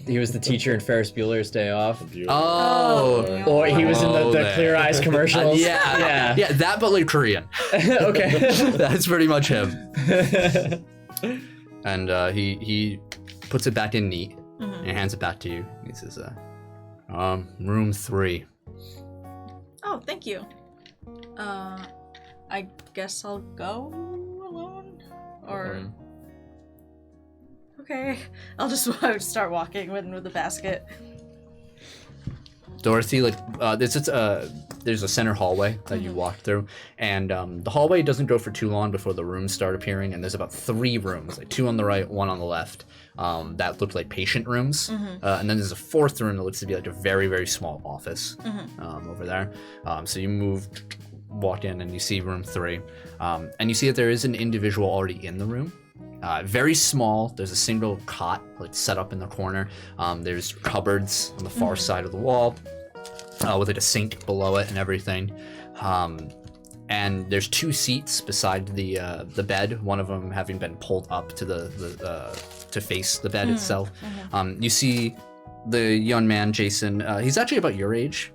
Speaker 3: He was the teacher in Ferris Bueller's Day Off.
Speaker 1: Oh.
Speaker 3: Or he was in the Clear Eyes commercials.
Speaker 1: Yeah, that, but like Korean.
Speaker 3: Okay.
Speaker 1: That's pretty much him. And he puts it back in neat and hands it back to you. He says, room 3.
Speaker 4: Oh, thank you. I guess I'll go alone? Or... Okay. I'll just start walking with the basket.
Speaker 1: Dorothy, there's a center hallway that you walk through, and the hallway doesn't go for too long before the rooms start appearing, and there's about 3 rooms, like 2 on the right, 1 on the left, that look like patient rooms, and then there's a 4th room that looks to be like a very, very small office over there. So you walk in and you see room 3, and you see that there is an individual already in the room. Very small. There's a single cot like set up in the corner. There's cupboards on the far side of the wall. with like a sink below it and everything. And there's 2 seats beside the bed. One of them having been pulled up to to face the bed itself. You see the young man, Jason. He's actually about your age.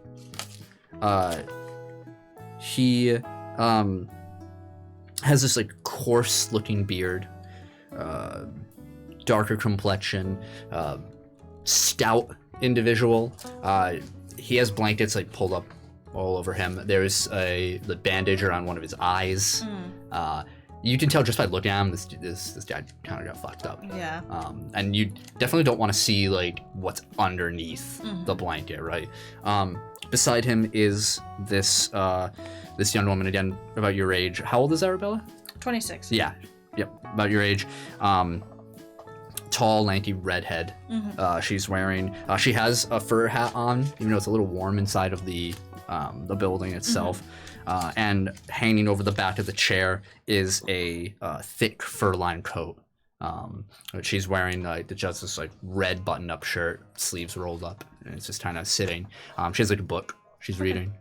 Speaker 1: He has this like coarse-looking beard, darker complexion, stout individual. He has blankets like pulled up all over him. There's the bandage around one of his eyes. You can tell just by looking at him, this guy kind of got fucked up.
Speaker 4: Yeah.
Speaker 1: And you definitely don't want to see like what's underneath the blanket, right? Beside him is this young woman, again about your age. How old is Arabella?
Speaker 4: 26.
Speaker 1: Yeah. Yep. About your age. Tall, lanky redhead. She's wearing. She has a fur hat on, even though it's a little warm inside of the building itself. And hanging over the back of the chair is a thick fur-lined coat. She's wearing just this like red button-up shirt, sleeves rolled up, and it's just kind of sitting. She has like a book she's reading,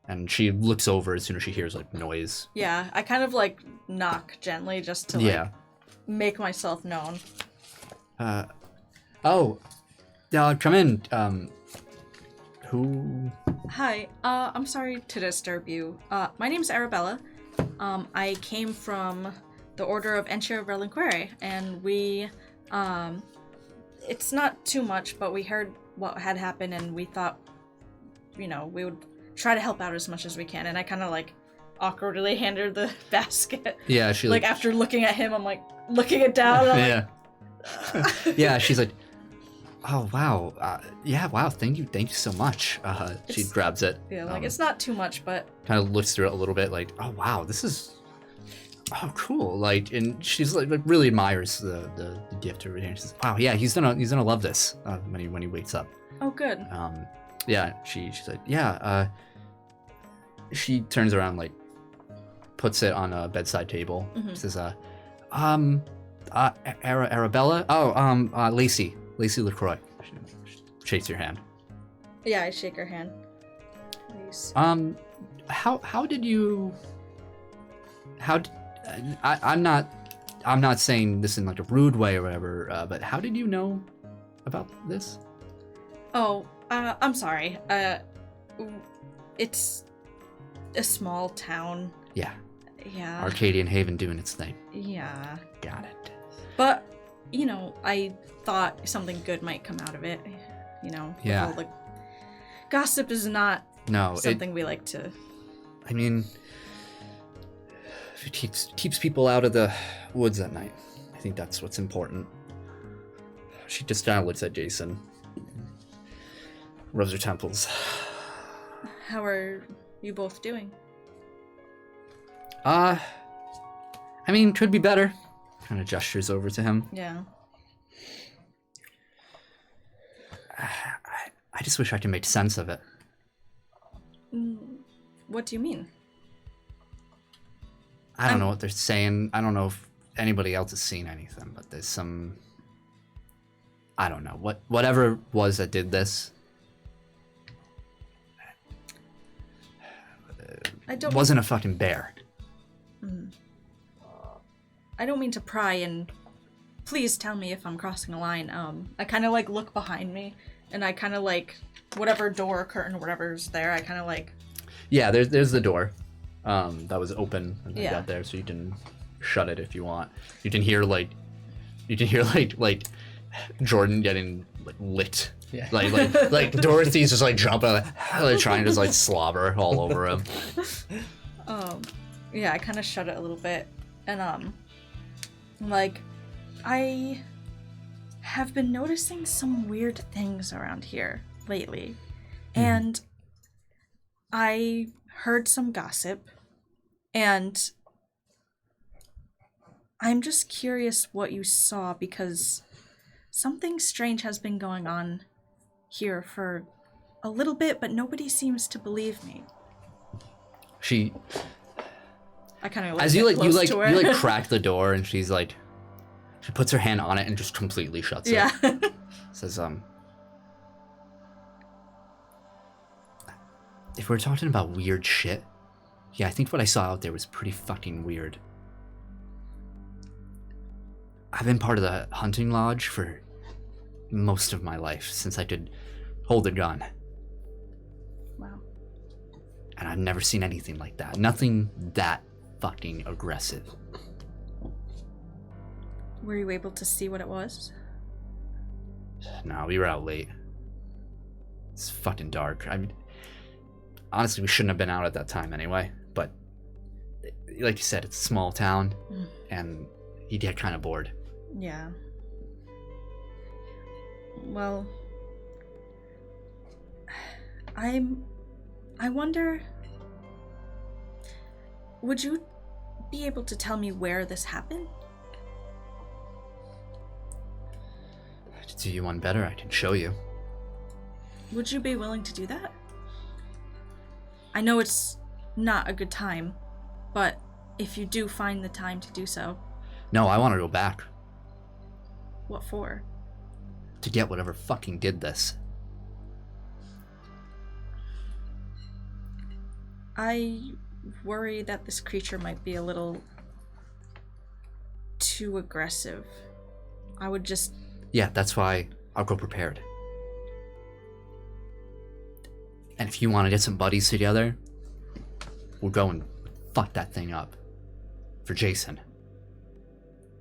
Speaker 1: and she looks over as soon as she hears like noise.
Speaker 4: Yeah, I kind of like knock gently just to like make myself known.
Speaker 1: Come in. Who?
Speaker 4: Hi, I'm sorry to disturb you. My name's Arabella. I came from the Order of Enchir Relinquere, and we, it's not too much, but we heard what had happened, and we thought, we would try to help out as much as we can, and I kind of, like, awkwardly handed her the basket.
Speaker 1: Yeah, she,
Speaker 4: like, after looking at him, I'm, like, looking it down, and
Speaker 1: yeah, she's like, oh, wow. Wow, thank you so much. She grabs it.
Speaker 4: Yeah, like, it's not too much, but...
Speaker 1: Kind of looks through it a little bit, like, oh, wow, this is... Oh, cool. Like, and she's, like really admires the gift or everything. She says, wow, yeah, he's gonna love this when he wakes up.
Speaker 4: Oh, good.
Speaker 1: Yeah, she's like, yeah, she turns around, like, puts it on a bedside table. Says, Arabella? Oh, Lacey LaCroix. She shakes your hand.
Speaker 4: Yeah, I shake her hand. Please.
Speaker 1: How did you... I'm not saying this in like a rude way or whatever, but how did you know about this?
Speaker 4: Oh, I'm sorry. It's a small town.
Speaker 1: Yeah.
Speaker 4: Yeah.
Speaker 1: Arcadian Haven doing its thing.
Speaker 4: Yeah.
Speaker 1: Got it.
Speaker 4: But, I thought something good might come out of it.
Speaker 1: Yeah.
Speaker 4: All the gossip is not something we like to...
Speaker 1: I mean... It keeps people out of the woods at night. I think that's what's important. She just kind of looks at Jason. Rubs her temples.
Speaker 4: How are you both doing?
Speaker 1: I mean, could be better. Kind of gestures over to him.
Speaker 4: Yeah.
Speaker 1: I just wish I could make sense of it.
Speaker 4: What do you mean?
Speaker 1: I don't know what they're saying. I don't know if anybody else has seen anything, but there's some... I don't know. Whatever it was that did this... wasn't a fucking bear.
Speaker 4: I don't mean to pry, and please tell me if I'm crossing a line. I kind of like look behind me, and I kind of like whatever door or curtain or whatever's there, I kind of like... Yeah,
Speaker 1: there's the door. That was open and I got there, so you can shut it if you want. You can hear like Jordan getting like licked. Yeah. Like Dorothy's just like jumping, like trying to just like slobber all over him.
Speaker 4: Yeah, I kind of shut it a little bit, and like I have been noticing some weird things around here lately, and I heard some gossip, and I'm just curious what you saw, because something strange has been going on here for a little bit, but nobody seems to believe me. I kind of like
Speaker 1: as you crack the door, and she puts her hand on it and just completely shuts it.
Speaker 4: Yeah.
Speaker 1: Says, if we're talking about weird shit, yeah, I think what I saw out there was pretty fucking weird. I've been part of the hunting lodge for most of my life, since I could hold a gun.
Speaker 4: Wow.
Speaker 1: And I've never seen anything like that. Nothing that fucking aggressive.
Speaker 4: Were you able to see what it was?
Speaker 1: No, we were out late. It's fucking dark. I mean, honestly, we shouldn't have been out at that time anyway, but like you said, it's a small town, and he'd get kind of bored.
Speaker 4: Yeah. Well, I wonder, would you be able to tell me where this happened?
Speaker 1: To do you one better, I can show you.
Speaker 4: Would you be willing to do that? I know it's not a good time, but if you do find the time to do so.
Speaker 1: No, I want to go back.
Speaker 4: What for?
Speaker 1: To get whatever fucking did this.
Speaker 4: I worry that this creature might be a little too aggressive. I would just...
Speaker 1: Yeah, that's why I'll go prepared. And if you want to get some buddies together, we'll go and fuck that thing up. For Jason.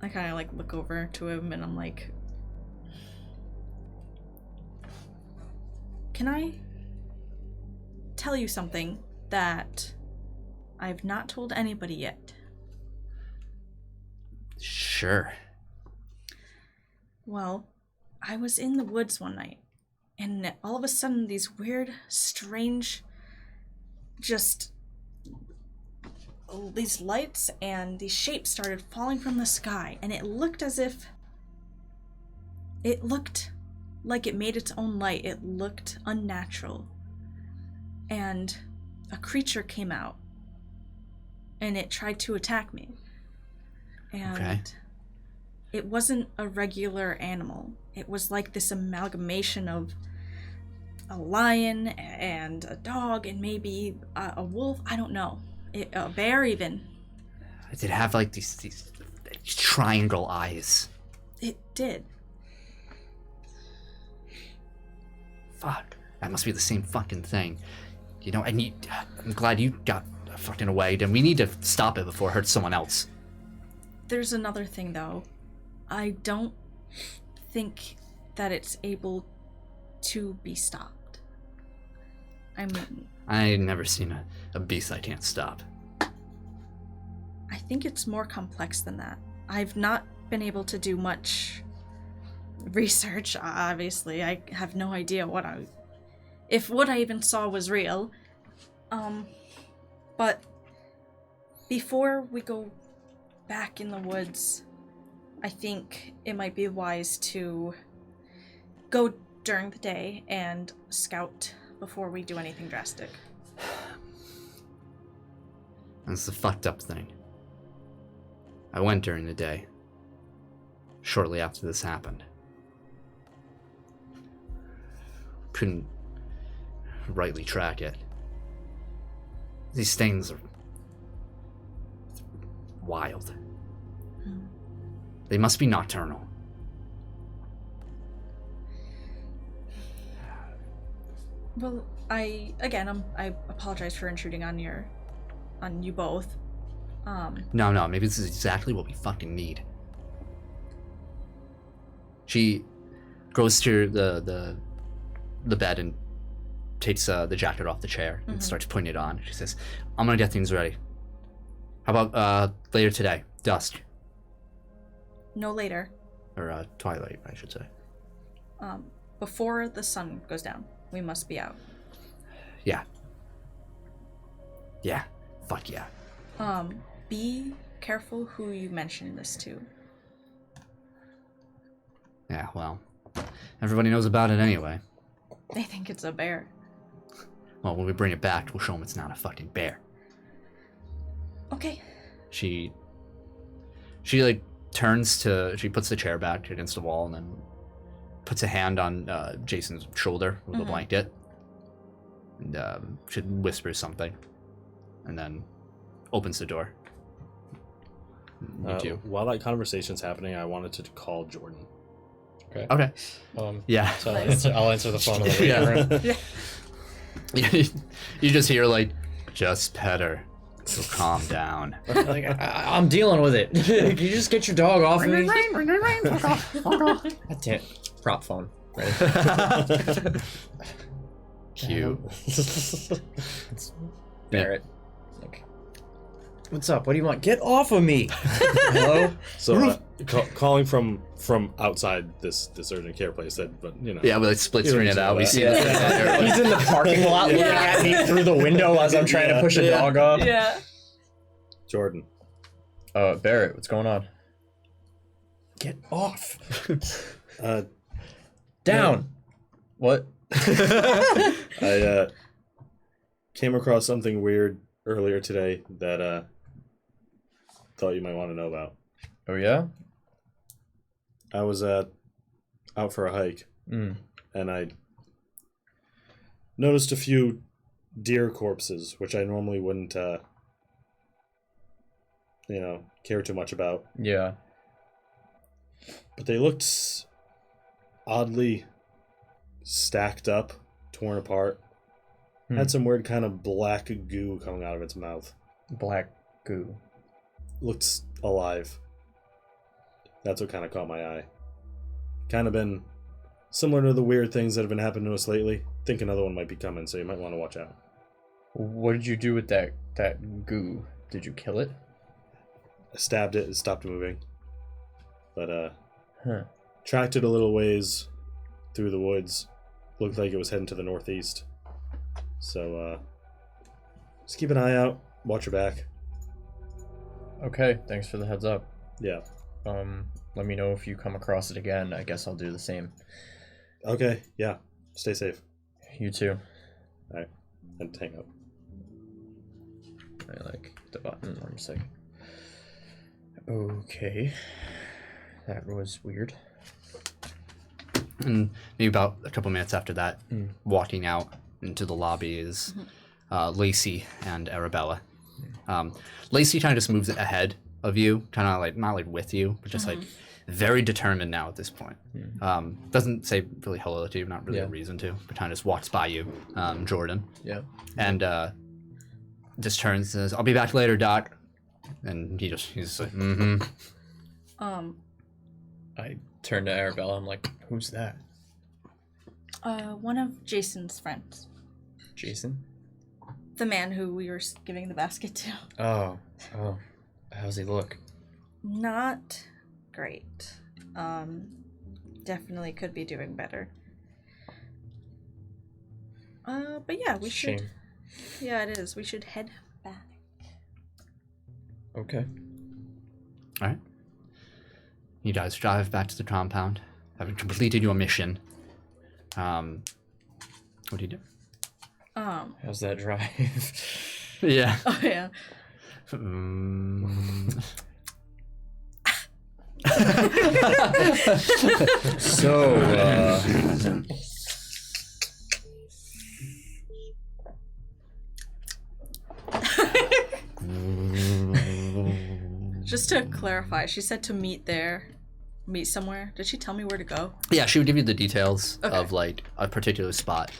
Speaker 4: I kind of like look over to him and I'm like, can I tell you something that I've not told anybody yet?
Speaker 1: Sure.
Speaker 4: Well, I was in the woods one night, and all of a sudden these weird, strange, just these lights and these shapes started falling from the sky, and it looked as if it looked like it made its own light. It looked unnatural. And a creature came out, and it tried to attack me. And
Speaker 1: okay.
Speaker 4: It wasn't a regular animal. It was like this amalgamation of a lion and a dog and maybe a wolf. I don't know. A bear even.
Speaker 1: Did it have like these triangle eyes?
Speaker 4: It did.
Speaker 1: Fuck. That must be the same fucking thing. You know, I'm glad you got fucking away. Then we need to stop it before it hurts someone else.
Speaker 4: There's another thing though. I don't think that it's able to be stopped. I mean...
Speaker 1: I've never seen a beast I can't stop.
Speaker 4: I think it's more complex than that. I've not been able to do much research, obviously. I have no idea if what I even saw was real. But before we go back in the woods, I think it might be wise to go during the day and scout before we do anything drastic.
Speaker 1: That's the fucked up thing. I went during the day, shortly after this happened. Couldn't rightly track it. These things are wild. They must be nocturnal.
Speaker 4: Well, I apologize for intruding on you both.
Speaker 1: No, maybe this is exactly what we fucking need. She goes to the bed and takes the jacket off the chair and starts putting it on. She says, I'm gonna get things ready. How about later today, dusk?
Speaker 4: No later.
Speaker 1: Or twilight, I should say.
Speaker 4: Before the sun goes down, we must be out.
Speaker 1: Yeah. Yeah. Fuck yeah.
Speaker 4: Be careful who you mention this to.
Speaker 1: Yeah, well, everybody knows about it anyway.
Speaker 4: They think it's a bear.
Speaker 1: Well, when we bring it back, we'll show them it's not a fucking bear.
Speaker 4: Okay.
Speaker 1: She like turns to, she puts the chair back against the wall and then puts a hand on Jason's shoulder with a blanket. and she whispers something, and then opens the door. You two.
Speaker 2: While that conversation's happening, I wanted to call Jordan.
Speaker 1: Okay. Yeah.
Speaker 3: So I'll answer the phone.
Speaker 1: You just hear like, just pet her. So calm down.
Speaker 3: Like, I'm dealing with it. Can you just get your dog off of me? That's it. Prop phone. Right?
Speaker 1: Cute.
Speaker 3: Barrett. Like, what's up? What do you want? Get off of me. Hello?
Speaker 2: So calling from outside this urgent care place, but you know.
Speaker 1: Yeah, but like split screen it out. We see
Speaker 3: He's in the parking lot looking at me through the window as I'm trying to push a dog off.
Speaker 4: Yeah.
Speaker 2: Jordan.
Speaker 3: Barrett, what's going on? Get off. Down. What?
Speaker 2: I came across something weird earlier today that thought you might want to know about.
Speaker 3: Oh yeah?
Speaker 2: I was out for a hike,
Speaker 3: Mm.
Speaker 2: and I noticed a few deer corpses, which I normally wouldn't, care too much about.
Speaker 3: Yeah.
Speaker 2: But they looked oddly stacked up, torn apart. Had some weird kind of black goo coming out of its mouth.
Speaker 3: Black goo.
Speaker 2: Looked alive. That's what kind of caught my eye. Kind of been similar to the weird things that have been happening to us lately. Think another one might be coming, so you might want to watch out.
Speaker 3: What did you do with that goo? Did you kill it?
Speaker 2: I stabbed it, it stopped moving. But,
Speaker 3: Huh.
Speaker 2: tracked it a little ways through the woods. Looked like it was heading to the northeast. So, just keep an eye out. Watch your back.
Speaker 3: Okay, thanks for the heads up.
Speaker 2: Yeah.
Speaker 3: Let me know if you come across it again. I guess I'll do the same.
Speaker 2: Okay, yeah. Stay safe.
Speaker 3: You too.
Speaker 2: Alright. And hang up.
Speaker 3: I like the button. One second. Okay. That was weird.
Speaker 1: And maybe about a couple minutes after that, walking out into the lobby is Lacey and Arabella. Lacey kind of just moves ahead of you, kind of like, not like with you, but just like very determined now at this point. Doesn't say really hello to you, not really a reason to, but kind of just walks by you, Jordan.
Speaker 3: Yeah.
Speaker 1: And just turns and says, I'll be back later, Doc. And he's just like,
Speaker 3: I turn to Arabella. I'm like, who's that?
Speaker 4: One of Jason's friends.
Speaker 3: Jason?
Speaker 4: The man who we were giving the basket to.
Speaker 3: Oh. How's he look?
Speaker 4: Not great. Definitely could be doing better. But yeah, we should.
Speaker 3: Shame.
Speaker 4: Yeah, it is. We should head back.
Speaker 3: Okay.
Speaker 1: all right. You guys drive back to the compound, having completed your mission. What do you do?
Speaker 3: How's that drive?
Speaker 1: Yeah.
Speaker 4: Oh yeah.
Speaker 3: So,
Speaker 4: Just to clarify, she said to meet somewhere. Did she tell me where to go?
Speaker 1: Yeah, she would give you the details
Speaker 4: Okay.
Speaker 1: of like a particular spot.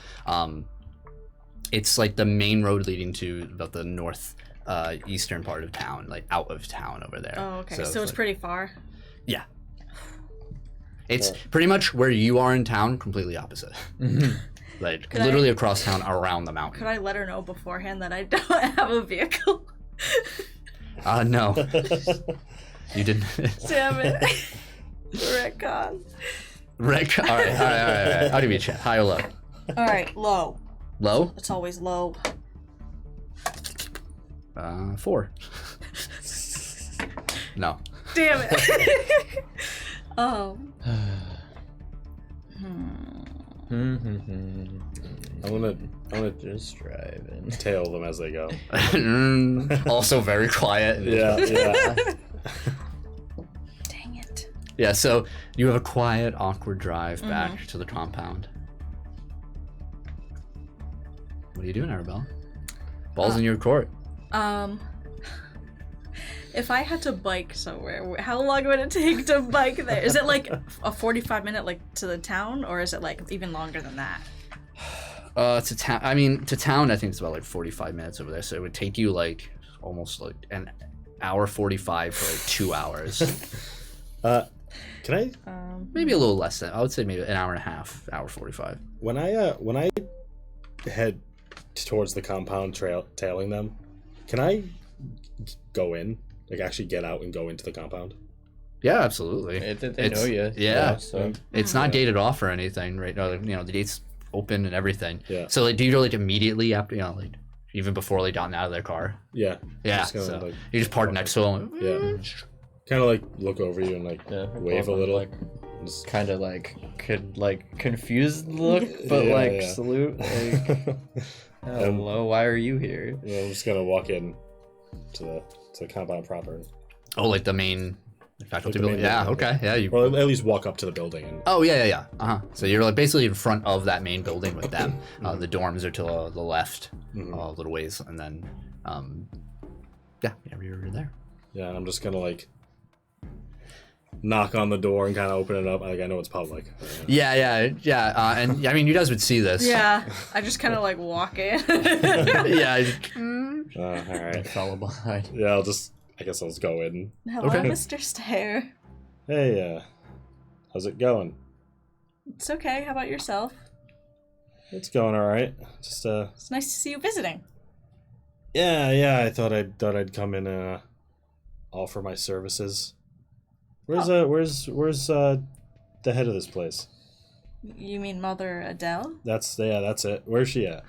Speaker 1: It's like the main road leading to about the north eastern part of town, like out of town over there.
Speaker 4: Oh, okay. So it's
Speaker 1: like,
Speaker 4: pretty far.
Speaker 1: yeah. It's pretty much where you are in town, completely opposite. Like
Speaker 4: Could
Speaker 1: literally across town, around the mountain.
Speaker 4: Could I let her know beforehand that I don't have a vehicle?
Speaker 1: No. You didn't.
Speaker 4: Damn it. Retcon.
Speaker 1: Rick. All right. I'll give you a check. High or low?
Speaker 4: All right, low.
Speaker 1: Low?
Speaker 4: It's always low.
Speaker 1: 4. No.
Speaker 4: Damn it.
Speaker 2: I'm gonna
Speaker 3: just driving.
Speaker 2: tail them as they go.
Speaker 1: Also very quiet.
Speaker 2: Yeah.
Speaker 4: Dang it.
Speaker 1: Yeah, so you have a quiet, awkward drive back to the compound. What are you doing, Arabella? Ball's in your court.
Speaker 4: If I had to bike somewhere, how long would it take to bike there? Is it like a 45-minute like to the town, or is it like even longer than that?
Speaker 1: To town. I mean, to town, I think it's about like 45 minutes over there. So it would take you like almost like an hour 45 for like 2 hours.
Speaker 2: Can I?
Speaker 1: Maybe a little less than. I would say maybe an hour and a half, hour 45.
Speaker 2: When I head towards the compound tailing them, can I go in? Like actually get out and go into the compound?
Speaker 1: Yeah, absolutely.
Speaker 3: They know you.
Speaker 1: Yeah.
Speaker 3: So
Speaker 1: It's not gated off or anything, right? No, the gate's open and everything.
Speaker 2: Yeah.
Speaker 1: So like, do you go like immediately after, like even before they gotten out of their car?
Speaker 2: Yeah.
Speaker 1: Yeah.
Speaker 2: Kinda,
Speaker 1: So
Speaker 2: like,
Speaker 1: you just park next to them.
Speaker 2: Yeah. Kind of like look over you and like wave a little.
Speaker 3: Like, kind of like could like confused look, but
Speaker 2: Yeah,
Speaker 3: like
Speaker 2: yeah.
Speaker 3: salute. Like, hello, why are you here?
Speaker 2: Yeah, I'm just gonna walk in to the compound proper.
Speaker 1: Oh, like the main faculty
Speaker 2: Like the
Speaker 1: building?
Speaker 2: main
Speaker 1: Yeah,
Speaker 2: building,
Speaker 1: okay. Yeah, you.
Speaker 2: Or at least walk up to the building and.
Speaker 1: Oh, yeah. So you're like basically in front of that main building with them. The dorms are to the left, a little ways, and then, you're there.
Speaker 2: Yeah, and I'm just gonna like knock on the door and kind of open it up. Like I know it's public.
Speaker 1: Yeah. And I mean, you guys would see this.
Speaker 4: Yeah, I just kind of like walk in.
Speaker 1: Yeah.
Speaker 2: All right.
Speaker 3: Follow behind.
Speaker 2: Yeah, I guess I'll just go in.
Speaker 4: Hello,
Speaker 1: Okay.
Speaker 4: Mr. Stair.
Speaker 2: Hey, how's it going?
Speaker 4: It's okay. How about yourself?
Speaker 2: It's going all right. Just
Speaker 4: It's nice to see you visiting.
Speaker 2: yeah. I thought I'd come in and offer my services. Where's the head of this place?
Speaker 4: You mean Mother Adele?
Speaker 2: That's it. Where's she at?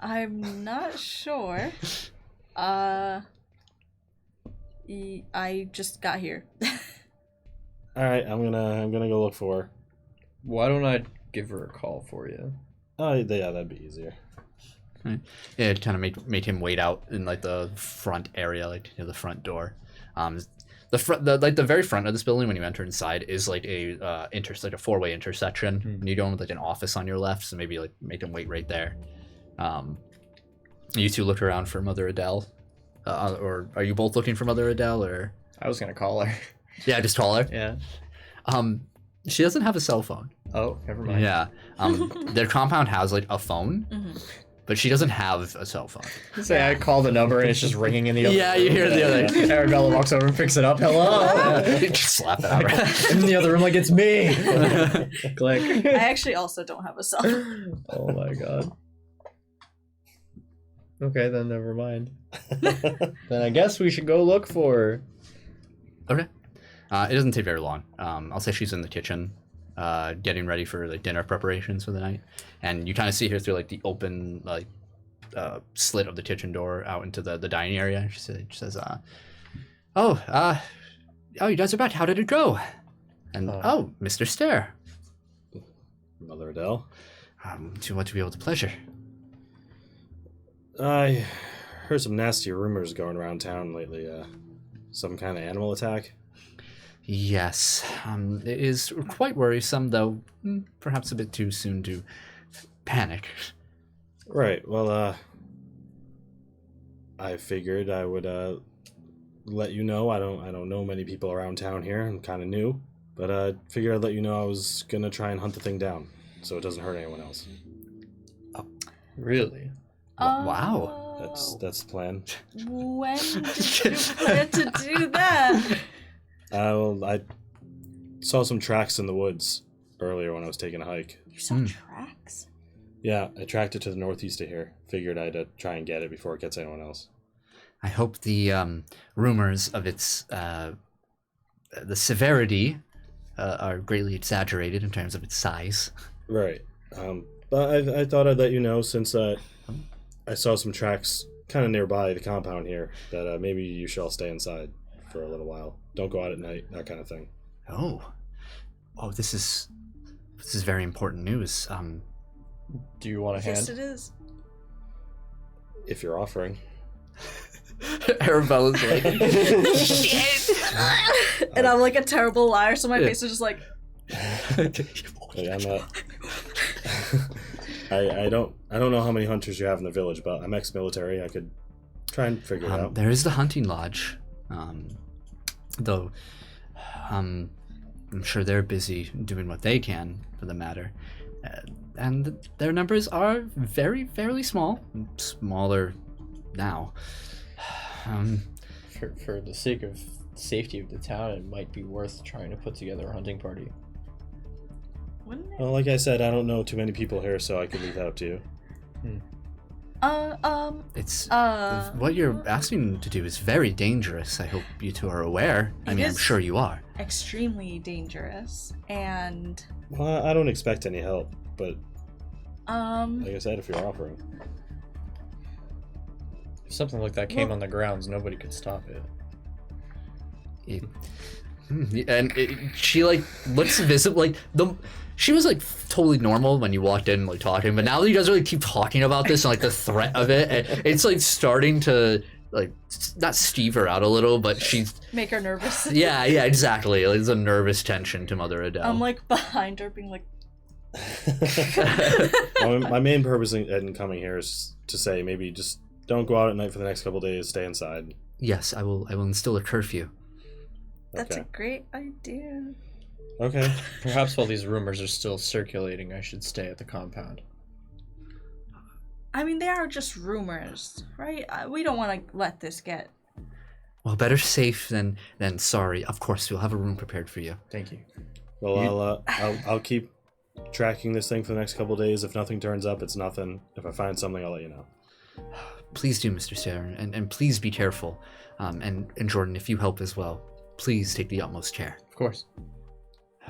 Speaker 4: I'm not sure. I just got here.
Speaker 2: All right, I'm gonna go look for her.
Speaker 3: Why don't I give her a call for you?
Speaker 2: Oh yeah, that'd be easier.
Speaker 1: Right. Yeah, it kind of made him wait out in like the front area, like near the front door. The very front of this building when you enter inside is like a like a four-way intersection. And you go in with like an office on your left, so maybe like make him wait right there. You two look around for Mother Adele, or are you both looking for Mother Adele, or?
Speaker 3: I was gonna call her.
Speaker 1: Yeah, just call her.
Speaker 3: Yeah.
Speaker 1: She doesn't have a cell phone.
Speaker 3: Oh, never mind.
Speaker 1: Yeah. Their compound has like a phone, but she doesn't have a cell phone.
Speaker 3: Say I call the number and it's just ringing in the other
Speaker 1: Yeah,
Speaker 3: room.
Speaker 1: you hear the other.
Speaker 3: Arabella walks over and picks it up. Hello.
Speaker 1: Just slap it out. Right?
Speaker 3: In the other room, like it's me. Click.
Speaker 4: I actually also don't have a cell phone.
Speaker 3: Oh my god. Okay, then never mind. Then I guess we should go look for her.
Speaker 1: Okay. It doesn't take very long. I'll say she's in the kitchen, getting ready for like dinner preparations for the night, and you kind of see her through like the open like slit of the kitchen door out into the dining area. She says, "Oh, you guys are back. How did it go?" And Mr. Stair.
Speaker 2: Mother Adele.
Speaker 1: To what to be able to pleasure.
Speaker 2: I heard some nasty rumors going around town lately. Some kind of animal attack.
Speaker 1: Yes, it is quite worrisome, though perhaps a bit too soon to panic.
Speaker 2: Right. Well, I figured I would let you know. I don't know many people around town here. I'm kind of new, but I figured I'd let you know I was gonna try and hunt the thing down, so it doesn't hurt anyone else.
Speaker 3: Really?
Speaker 1: Wow.
Speaker 2: That's the plan.
Speaker 4: When did you plan to do that?
Speaker 2: Well, I saw some tracks in the woods earlier when I was taking a hike.
Speaker 4: You saw tracks?
Speaker 2: Yeah, I tracked it to the northeast of here. Figured I'd try and get it before it gets anyone else.
Speaker 1: I hope the rumors of its the severity are greatly exaggerated in terms of its size.
Speaker 2: Right. But I thought I'd let you know since I saw some tracks kind of nearby the compound here that maybe you should all stay inside for a little while. Don't go out at night, that kind of thing.
Speaker 1: Oh, this is very important news.
Speaker 3: Do you want a hand?
Speaker 4: Yes, it is.
Speaker 2: If you're offering.
Speaker 1: Arabella's like,
Speaker 4: And I'm like a terrible liar, so my face is just like.
Speaker 2: Like, I'm not. I don't I don't know how many hunters you have in the village, but I'm ex-military. I could try and figure it out.
Speaker 1: There is the hunting lodge, though I'm sure they're busy doing what they can for the matter. And their numbers are fairly small. Smaller now.
Speaker 3: For the sake of safety of the town, it might be worth trying to put together a hunting party.
Speaker 4: Wouldn't it?
Speaker 2: Well, like I said, I don't know too many people here, so I could leave that up to you.
Speaker 1: It's what you're asking to do is very dangerous. I hope you two are aware. I'm sure you are.
Speaker 4: Extremely dangerous, and
Speaker 2: Well, I don't expect any help, but like I said, if you're offering.
Speaker 3: If something like that came on the grounds, nobody could stop it.
Speaker 1: She like looks visible, like she was like totally normal when you walked in, like talking, but now you guys really keep talking about this and like the threat of it, it's like starting to like not steve her out a little, but she's
Speaker 4: make her nervous.
Speaker 1: yeah, exactly. There's a nervous tension to Mother Adele.
Speaker 4: I'm like behind her, being like.
Speaker 2: My main purpose in coming here is to say maybe just don't go out at night for the next couple days. Stay inside.
Speaker 1: Yes, I will instill a curfew.
Speaker 4: That's
Speaker 2: Okay.
Speaker 4: a great idea.
Speaker 2: Okay.
Speaker 3: Perhaps while these rumors are still circulating, I should stay at the compound.
Speaker 4: I mean, they are just rumors, right? We don't want to let this get.
Speaker 1: Well, better safe than sorry. Of course, we'll have a room prepared for you.
Speaker 3: Thank you.
Speaker 2: Well, I'll keep tracking this thing for the next couple days. If nothing turns up, it's nothing. If I find something, I'll let you know.
Speaker 1: Please do, Mr. Sarah, and please be careful. And Jordan, if you help as well, please take the utmost care.
Speaker 3: Of course.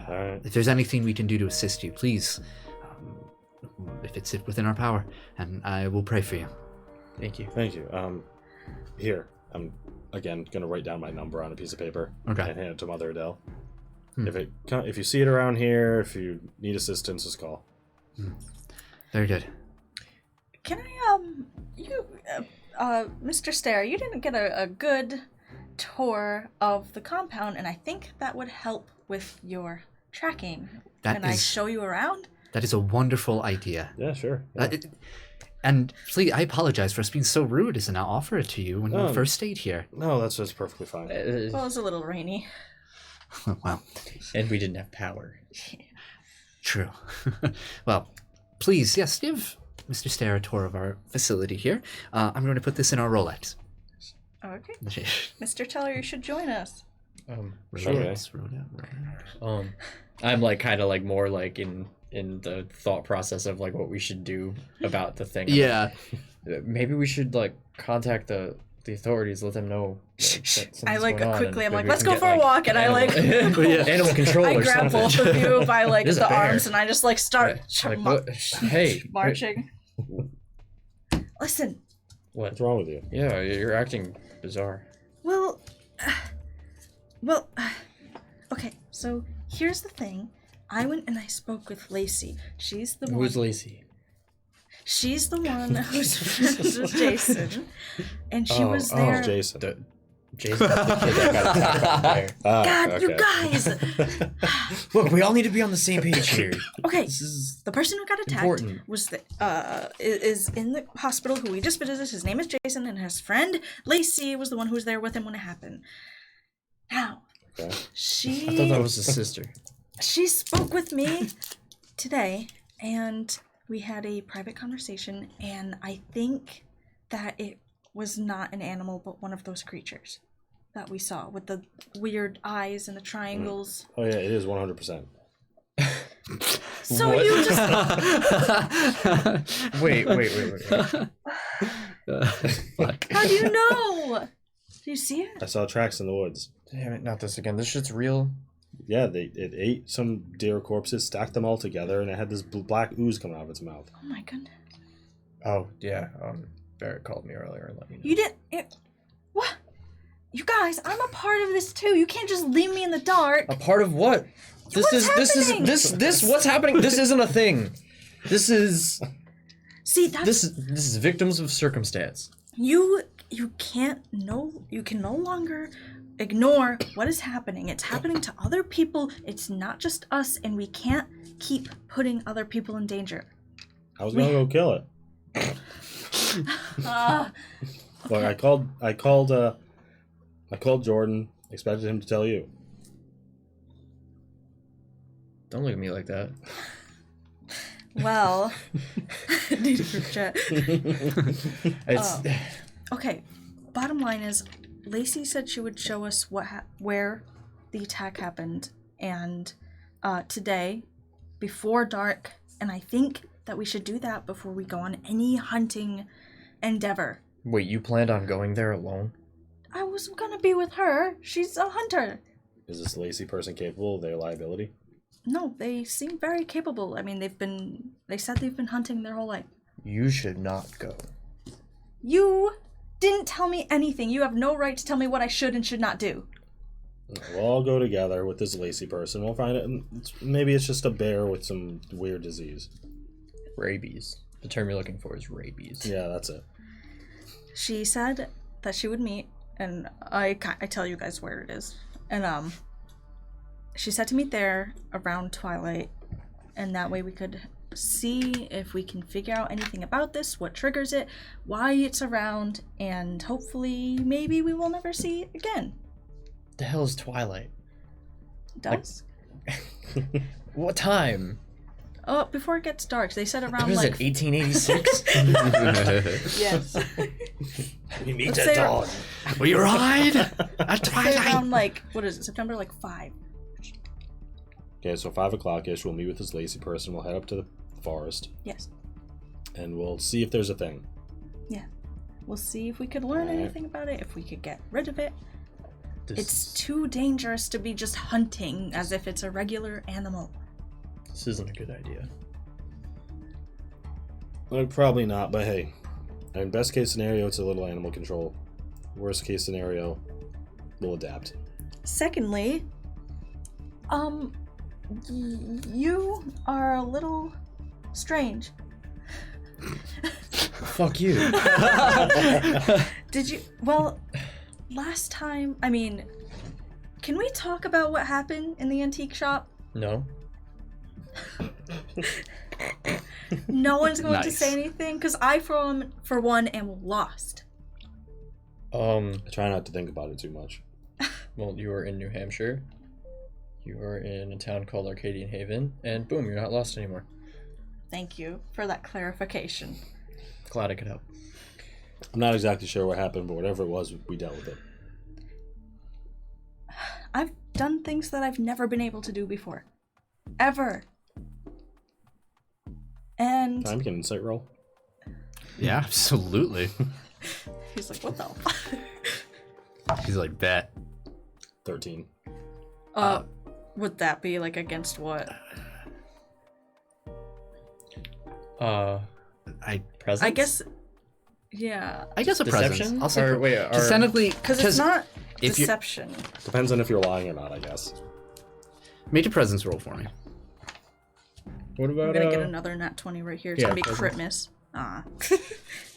Speaker 2: All right.
Speaker 1: If there's anything we can do to assist you, please, if it's within our power, and I will pray for you.
Speaker 3: Thank you.
Speaker 2: Thank you. Here, I'm again gonna write down my number on a piece of paper
Speaker 1: Okay.
Speaker 2: and hand it to Mother Adele. If you see it around here, if you need assistance, just call.
Speaker 1: Very good.
Speaker 4: Can I, Mr. Stair, you didn't get a good tour of the compound, and I think that would help with your tracking. Can I show you around?
Speaker 1: That is a wonderful idea.
Speaker 2: Yeah, sure. Yeah.
Speaker 1: And please, I apologize for us being so rude as to not offer it to you when you first stayed here.
Speaker 2: No, that's perfectly fine.
Speaker 4: Well, it was a little rainy.
Speaker 1: Wow.
Speaker 3: And we didn't have power.
Speaker 1: True. Well, please, yes, give Mr. Stair a tour of our facility here. I'm going to put this in our Rolex.
Speaker 4: Okay. Mr. Teller, you should join us.
Speaker 1: Rolex.
Speaker 3: I'm like kind of like more like in the thought process of like what we should do about the thing.
Speaker 1: Yeah.
Speaker 3: Maybe we should like contact the authorities, let them know. That
Speaker 4: I like
Speaker 3: going on,
Speaker 4: quickly. I'm
Speaker 3: and
Speaker 4: like,
Speaker 3: maybe
Speaker 4: let's
Speaker 3: we
Speaker 4: go
Speaker 3: can
Speaker 4: for
Speaker 3: get,
Speaker 4: a walk, and I like
Speaker 3: animal control.
Speaker 4: I
Speaker 3: or
Speaker 4: grab
Speaker 3: something.
Speaker 4: both of you by like
Speaker 3: There's a
Speaker 4: the
Speaker 3: bear.
Speaker 4: arms, and I just like start
Speaker 3: Like, what? Hey,
Speaker 4: marching. Listen.
Speaker 2: What's wrong with you?
Speaker 3: Yeah, you're acting bizarre.
Speaker 4: Well, okay. So here's the thing. I went and I spoke with Lacey. She's the one.
Speaker 3: Who's Lacey?
Speaker 4: She's the one who's friends with Jason, and she was there.
Speaker 2: Jason.
Speaker 3: Jason, the kid that got attacked there.
Speaker 4: God, you guys!
Speaker 3: Look, we all need to be on the same page here.
Speaker 4: Okay,
Speaker 3: This is
Speaker 4: the person who got attacked
Speaker 3: important.
Speaker 4: was is in the hospital. Who we just visited. His name is Jason, and his friend Lacey was the one who was there with him when it happened. Now,
Speaker 2: Okay.
Speaker 3: I thought that was his sister.
Speaker 4: She spoke with me today, and we had a private conversation, and I think that it was not an animal, but one of those creatures that we saw with the weird eyes and the triangles.
Speaker 2: Oh yeah, it is 100%.
Speaker 4: So
Speaker 3: What?
Speaker 4: you just
Speaker 3: Wait.
Speaker 1: Fuck.
Speaker 4: how do you know? Do you see it?
Speaker 2: I saw tracks in the woods.
Speaker 3: Damn it, not this again. This shit's real.
Speaker 2: Yeah, it ate some deer corpses, stacked them all together, and it had this black ooze coming out of its mouth.
Speaker 4: Oh my goodness!
Speaker 3: Oh, yeah. Barrett called me earlier and let me know.
Speaker 4: You didn't. What? You guys, I'm a part of this too. You can't just leave me in the dark.
Speaker 3: A part of what? This is what's happening. This isn't a thing. This is
Speaker 4: See, that's
Speaker 3: this is victims of circumstance.
Speaker 4: you can no longer ignore what is happening. It's happening to other people. It's not just us, and we can't keep putting other people in danger.
Speaker 2: I was gonna go kill it. Look, I called Jordan. Expected him to tell you.
Speaker 3: Don't look at me like that.
Speaker 4: Well, need a group chat.
Speaker 3: It's
Speaker 4: Okay, bottom line is, Lacey said she would show us where the attack happened, and today, before dark, and I think that we should do that before we go on any hunting endeavor.
Speaker 3: Wait, you planned on going there alone?
Speaker 4: I was gonna be with her. She's a hunter.
Speaker 2: Is this Lacey person capable of their liability?
Speaker 4: No, they seem very capable. I mean, they said they've been hunting their whole life.
Speaker 3: You should not go.
Speaker 4: You didn't tell me anything. You have no right to tell me what I should and should not do.
Speaker 2: We'll all go together with this Lacey person. We'll find it. Maybe it's just a bear with some weird disease.
Speaker 3: Rabies. The term you're looking for is rabies.
Speaker 2: Yeah, that's it.
Speaker 4: She said that she would meet, and I tell you guys where it is. And she said to meet there around twilight, and that way we could see if we can figure out anything about this, what triggers it, why it's around, and hopefully maybe we will never see it again.
Speaker 3: The hell is twilight?
Speaker 4: Dusk?
Speaker 3: What time?
Speaker 4: Oh, before it gets dark. They said around
Speaker 3: What is
Speaker 4: like
Speaker 3: it, 1886?
Speaker 4: yes.
Speaker 2: We meet
Speaker 4: Let's
Speaker 2: at
Speaker 4: say-
Speaker 2: dawn.
Speaker 1: We ride at
Speaker 4: Say
Speaker 1: twilight.
Speaker 4: around like what is it? September like 5.
Speaker 2: Okay, so 5 o'clock-ish, we'll meet with this Lacey person. We'll head up to the forest,
Speaker 4: Yes.
Speaker 2: and we'll see if there's a thing.
Speaker 4: Yeah. We'll see if we could learn
Speaker 2: Alright.
Speaker 4: anything about it, if we could get rid of it.
Speaker 3: This,
Speaker 4: It's too dangerous to be just hunting as if it's a regular animal.
Speaker 3: this isn't a good idea.
Speaker 2: Probably not, but hey. In best case scenario, it's a little animal control. Worst case scenario, we'll adapt.
Speaker 4: Secondly, you are a little strange.
Speaker 3: Fuck you.
Speaker 4: Did you? Well, last time, I mean, can we talk about what happened in the antique shop?
Speaker 3: No?
Speaker 4: No one's going to
Speaker 1: Nice.
Speaker 4: say anything because I, for one, am lost.
Speaker 2: I try not to think about it too much.
Speaker 3: Well, you are in New Hampshire. You are in a town called Arcadian Haven, and boom, you're not lost anymore.
Speaker 4: Thank you for that clarification.
Speaker 3: Glad I could help.
Speaker 2: I'm not exactly sure what happened, but whatever it was, we dealt with it.
Speaker 4: I've done things that I've never been able to do before. Ever. And
Speaker 2: Time can insight roll.
Speaker 1: Yeah, absolutely.
Speaker 4: he's like, what the?
Speaker 1: He's like, bet.
Speaker 2: 13.
Speaker 4: Would that be like against what?
Speaker 3: Presence?
Speaker 4: I guess, yeah.
Speaker 1: I guess a presence.
Speaker 3: Deception?
Speaker 1: I'll say
Speaker 3: Or wait,
Speaker 1: Because
Speaker 3: or-
Speaker 1: technically,
Speaker 4: Because it's not
Speaker 1: if you-
Speaker 4: deception.
Speaker 2: Depends on if you're lying or not, I guess.
Speaker 1: make a presence roll for me.
Speaker 3: What
Speaker 4: I'm
Speaker 3: about
Speaker 4: gonna get another nat 20 right here. It's
Speaker 3: yeah,
Speaker 4: gonna be
Speaker 3: presence.
Speaker 4: crit miss. Ah.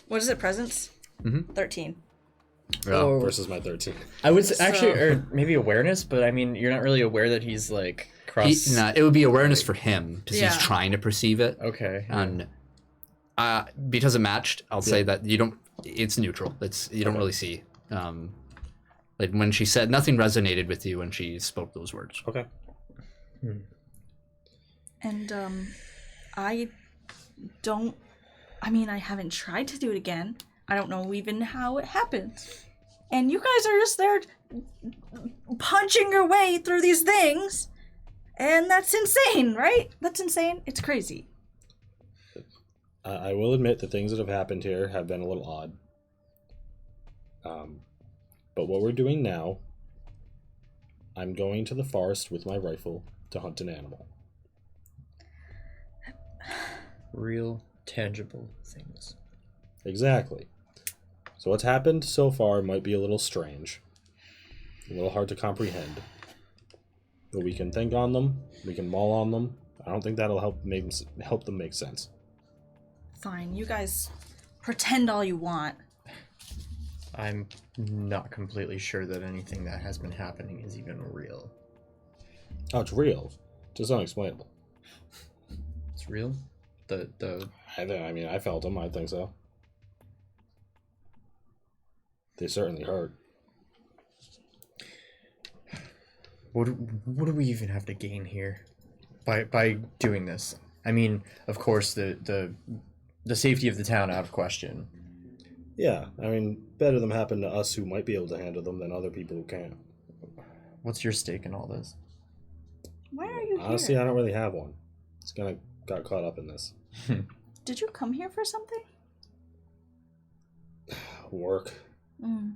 Speaker 4: What is it, presence?
Speaker 1: Mhm.
Speaker 4: 13.
Speaker 3: Oh,
Speaker 2: Versus my 13.
Speaker 3: I would actually,
Speaker 4: So-
Speaker 3: or maybe awareness, but I mean, you're not really aware that he's like cross.
Speaker 1: It would be awareness for him because
Speaker 4: Yeah.
Speaker 1: he's trying to perceive it.
Speaker 3: Okay.
Speaker 1: And because it matched, I'll say that you don't. It's neutral. You don't really see. Like when she said, nothing resonated with you when she spoke those words.
Speaker 2: Okay.
Speaker 4: And, I don't... I mean, I haven't tried to do it again. I don't know even how it happens. And you guys are just there punching your way through these things. And that's insane, right? That's insane. It's crazy.
Speaker 2: I will admit the things that have happened here have been a little odd. But what we're doing now, I'm going to the forest with my rifle to hunt an animal.
Speaker 3: Real, tangible things.
Speaker 2: Exactly. So what's happened so far might be a little strange. A little hard to comprehend. But we can think on them. We can mull on them. I don't think that'll help them make sense.
Speaker 4: Fine, you guys pretend all you want.
Speaker 3: I'm not completely sure that anything that has been happening is even real.
Speaker 2: Oh, it's real. Just unexplainable.
Speaker 3: It's real? The
Speaker 2: I felt them. I think so. They certainly hurt.
Speaker 3: What do we even have to gain here by doing this? I mean, of course, the safety of the town out of question.
Speaker 2: Yeah, I mean, better them happen to us who might be able to handle them than other people who can't.
Speaker 3: What's your stake in all this?
Speaker 4: Why are you
Speaker 2: Honestly,
Speaker 4: here?
Speaker 2: I don't really have one. Just kind of got caught up in this.
Speaker 4: Did you come here for something?
Speaker 2: Work.
Speaker 4: Mm.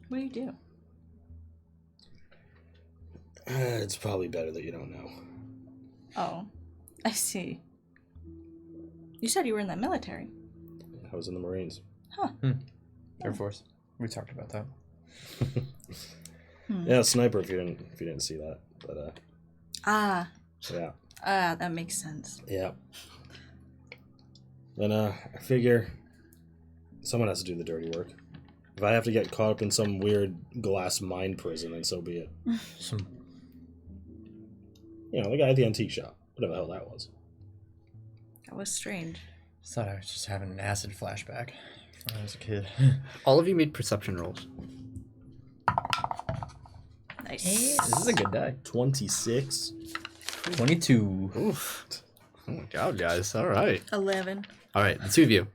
Speaker 4: What do you do?
Speaker 2: It's probably better that you don't know.
Speaker 4: Oh, I see. You said you were in the military.
Speaker 2: I was in the Marines.
Speaker 4: Huh.
Speaker 3: Air Force. We talked about that.
Speaker 2: Yeah, sniper. If you didn't see that, but yeah.
Speaker 4: That makes sense.
Speaker 2: Yeah. Then I figure someone has to do the dirty work. If I have to get caught up in some weird glass mine prison, then so be it. The guy at the antique shop. Whatever the hell that was.
Speaker 4: That was strange.
Speaker 3: I thought I was just having an acid flashback when I was a kid.
Speaker 1: All of you made perception rolls.
Speaker 4: Nice.
Speaker 3: This is a good die.
Speaker 2: 26.
Speaker 3: 22.
Speaker 1: Oof. Oh my god, guys. All right.
Speaker 4: 11.
Speaker 1: All right, the two of you.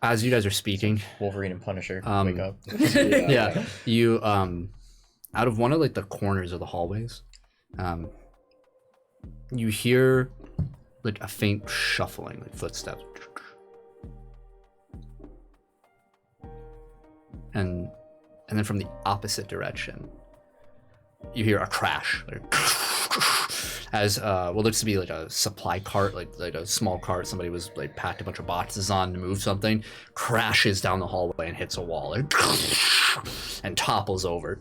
Speaker 1: As you guys are speaking,
Speaker 3: Wolverine and Punisher. Wake up.
Speaker 1: yeah, you out of one of like the corners of the hallways, you hear like a faint shuffling, like footsteps, and then from the opposite direction, you hear a crash, like, as what looks to be like a supply cart, like a small cart somebody was like packed a bunch of boxes on to move something, crashes down the hallway and hits a wall, like, and topples over.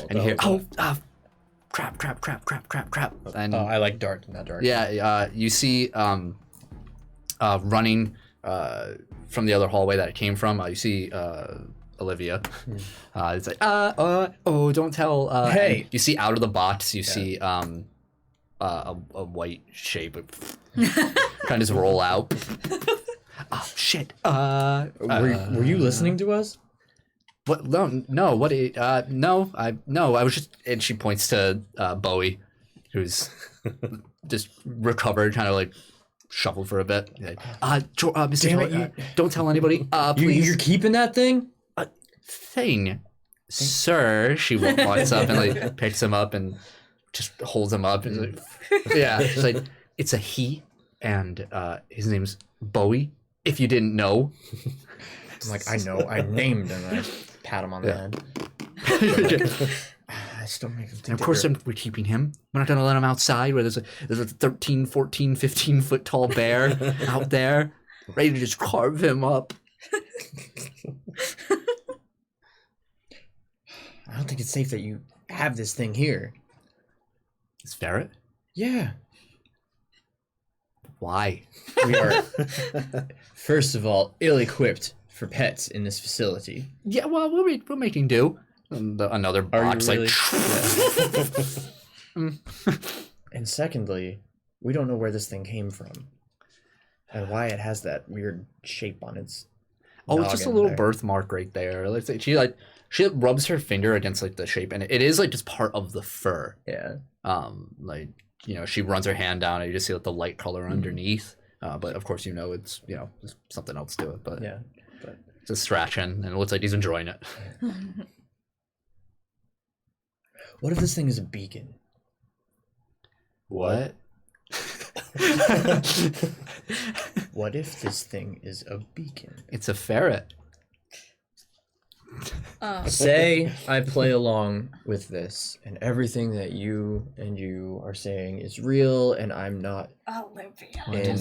Speaker 1: And you hear, crap. And
Speaker 3: I like dart in that direction.
Speaker 1: yeah, you see running from the other hallway that it came from, you see Olivia. It's like, don't tell.
Speaker 3: Hey!
Speaker 1: You see out of the box, you see a white shape kind of just roll out. Oh, shit.
Speaker 3: Were you listening to us?
Speaker 1: What? No. What? No. I was just. And she points to Bowie, who's just recovered, kind of like shuffled for a bit. Like, Mr.
Speaker 3: Damn it,
Speaker 1: Bowie, don't tell anybody. Please.
Speaker 3: You're keeping that thing?
Speaker 1: Thing, sir. She walks up and like picks him up and just holds him up. And like, yeah, she's like, it's a he, and his name's Bowie. If you didn't know.
Speaker 3: I'm like, I know. I named him. I pat him on the head. I still make him think.
Speaker 1: And of course, we're keeping him. We're not going to let him outside where there's a 13, 14, 15 foot tall bear out there ready to just carve him up.
Speaker 3: I don't think it's safe that you have this thing here.
Speaker 1: This ferret?
Speaker 3: Yeah.
Speaker 1: Why?
Speaker 3: We are, first of all, ill-equipped for pets in this facility.
Speaker 1: Yeah, well, we're making do. And another box,
Speaker 3: really?
Speaker 1: like...
Speaker 3: And secondly, we don't know where this thing came from. And why it has that weird shape on its
Speaker 1: Oh, it's just a
Speaker 3: noggin
Speaker 1: little
Speaker 3: there.
Speaker 1: birthmark right there. Let's say she rubs her finger against like the shape, and it is like just part of the fur.
Speaker 3: Yeah.
Speaker 1: Like, she runs her hand down, and you just see like the light color underneath. But of course, it's there's something else to it. But
Speaker 3: Yeah. But
Speaker 1: it's just scratching, and it looks like he's enjoying it.
Speaker 3: what if this thing is a beacon?
Speaker 1: What?
Speaker 3: What if this thing is a beacon?
Speaker 1: It's a ferret.
Speaker 3: Say I play along with this, and everything that you are saying is real, and I'm not.
Speaker 4: Olivia.
Speaker 3: And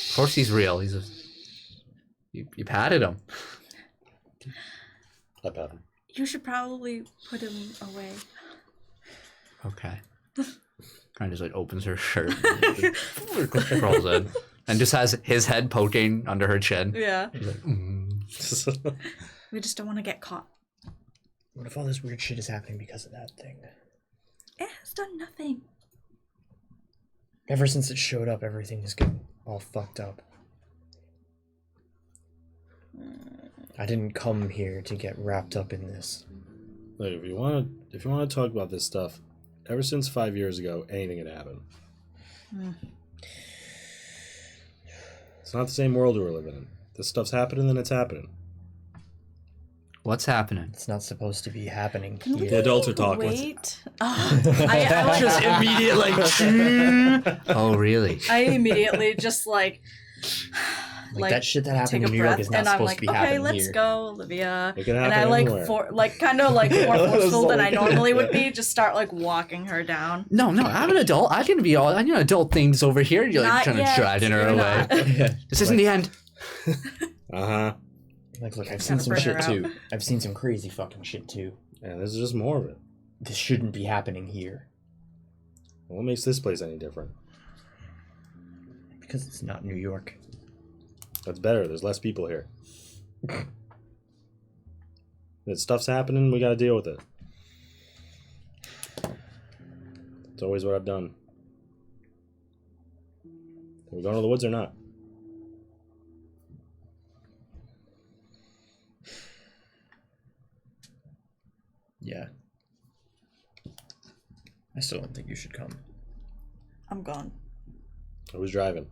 Speaker 1: Of course he's real. He's you patted him.
Speaker 2: I pat him.
Speaker 4: You should probably put him away.
Speaker 1: Okay. Kind of just like opens her shirt, crawls in, and just has his head poking under her chin.
Speaker 4: Yeah.
Speaker 1: He's like,
Speaker 4: We just don't want to get caught.
Speaker 3: what if all this weird shit is happening because of that thing?
Speaker 4: It has done nothing.
Speaker 3: Ever since it showed up, everything is getting all fucked up. I didn't come here to get wrapped up in this.
Speaker 2: Look, if you want to talk about this stuff, ever since 5 years ago, anything had happened. It's not the same world we're living in. This stuff's happening, then it's happening.
Speaker 1: What's happening?
Speaker 3: It's not supposed to be happening
Speaker 4: Can we
Speaker 3: here.
Speaker 2: The adults are talking.
Speaker 4: wait? I like,
Speaker 1: Just immediately like. Oh, really?
Speaker 4: I immediately just like
Speaker 3: that shit that happened
Speaker 4: take
Speaker 3: in
Speaker 4: a
Speaker 3: New York
Speaker 4: breath,
Speaker 3: is not
Speaker 4: and I'm
Speaker 3: supposed
Speaker 4: like,
Speaker 3: to be
Speaker 4: okay,
Speaker 3: happening
Speaker 4: let's
Speaker 3: here.
Speaker 4: go, Olivia.
Speaker 2: It can
Speaker 4: And
Speaker 2: happen
Speaker 4: I like
Speaker 2: anywhere.
Speaker 4: kind of like more forceful than I normally would be. Just start like walking her down.
Speaker 1: No, I'm an adult. I can be all. I know adult things over here. You're like
Speaker 4: Not
Speaker 1: trying
Speaker 4: yet,
Speaker 1: to dragging her
Speaker 4: you're
Speaker 1: away.
Speaker 4: not.
Speaker 1: This isn't the end.
Speaker 2: Uh-huh.
Speaker 3: Like, look, I've
Speaker 4: Gotta
Speaker 3: seen some
Speaker 4: bring
Speaker 3: shit
Speaker 4: her
Speaker 3: too. I've seen some crazy fucking shit too.
Speaker 2: And this is just more of it.
Speaker 3: This shouldn't be happening here.
Speaker 2: What makes this place any different?
Speaker 3: Because it's not New York.
Speaker 2: That's better. There's less people here. If stuff's happening, we gotta deal with it. It's always what I've done. Are we going to the woods or not?
Speaker 3: Yeah. I still don't think you should come.
Speaker 4: I'm gone.
Speaker 2: Who's driving?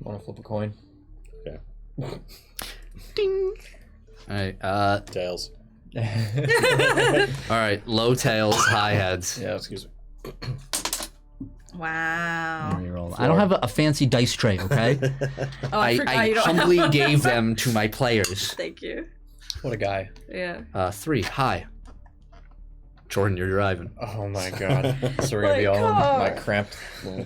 Speaker 3: Want to flip a coin?
Speaker 2: Okay.
Speaker 1: Ding. All right.
Speaker 2: Tails.
Speaker 1: All right. Low tails, high heads.
Speaker 3: Yeah.
Speaker 2: Excuse me.
Speaker 4: Wow.
Speaker 1: I don't have a fancy dice tray. Okay.
Speaker 4: Oh, I forgot
Speaker 1: I
Speaker 4: you don't
Speaker 1: humbly
Speaker 4: have
Speaker 1: gave them to my players.
Speaker 4: Thank you.
Speaker 3: What a guy.
Speaker 4: Yeah.
Speaker 1: 3 high. Jordan, you're driving.
Speaker 3: Oh my god. So we're gonna be all in my cramped little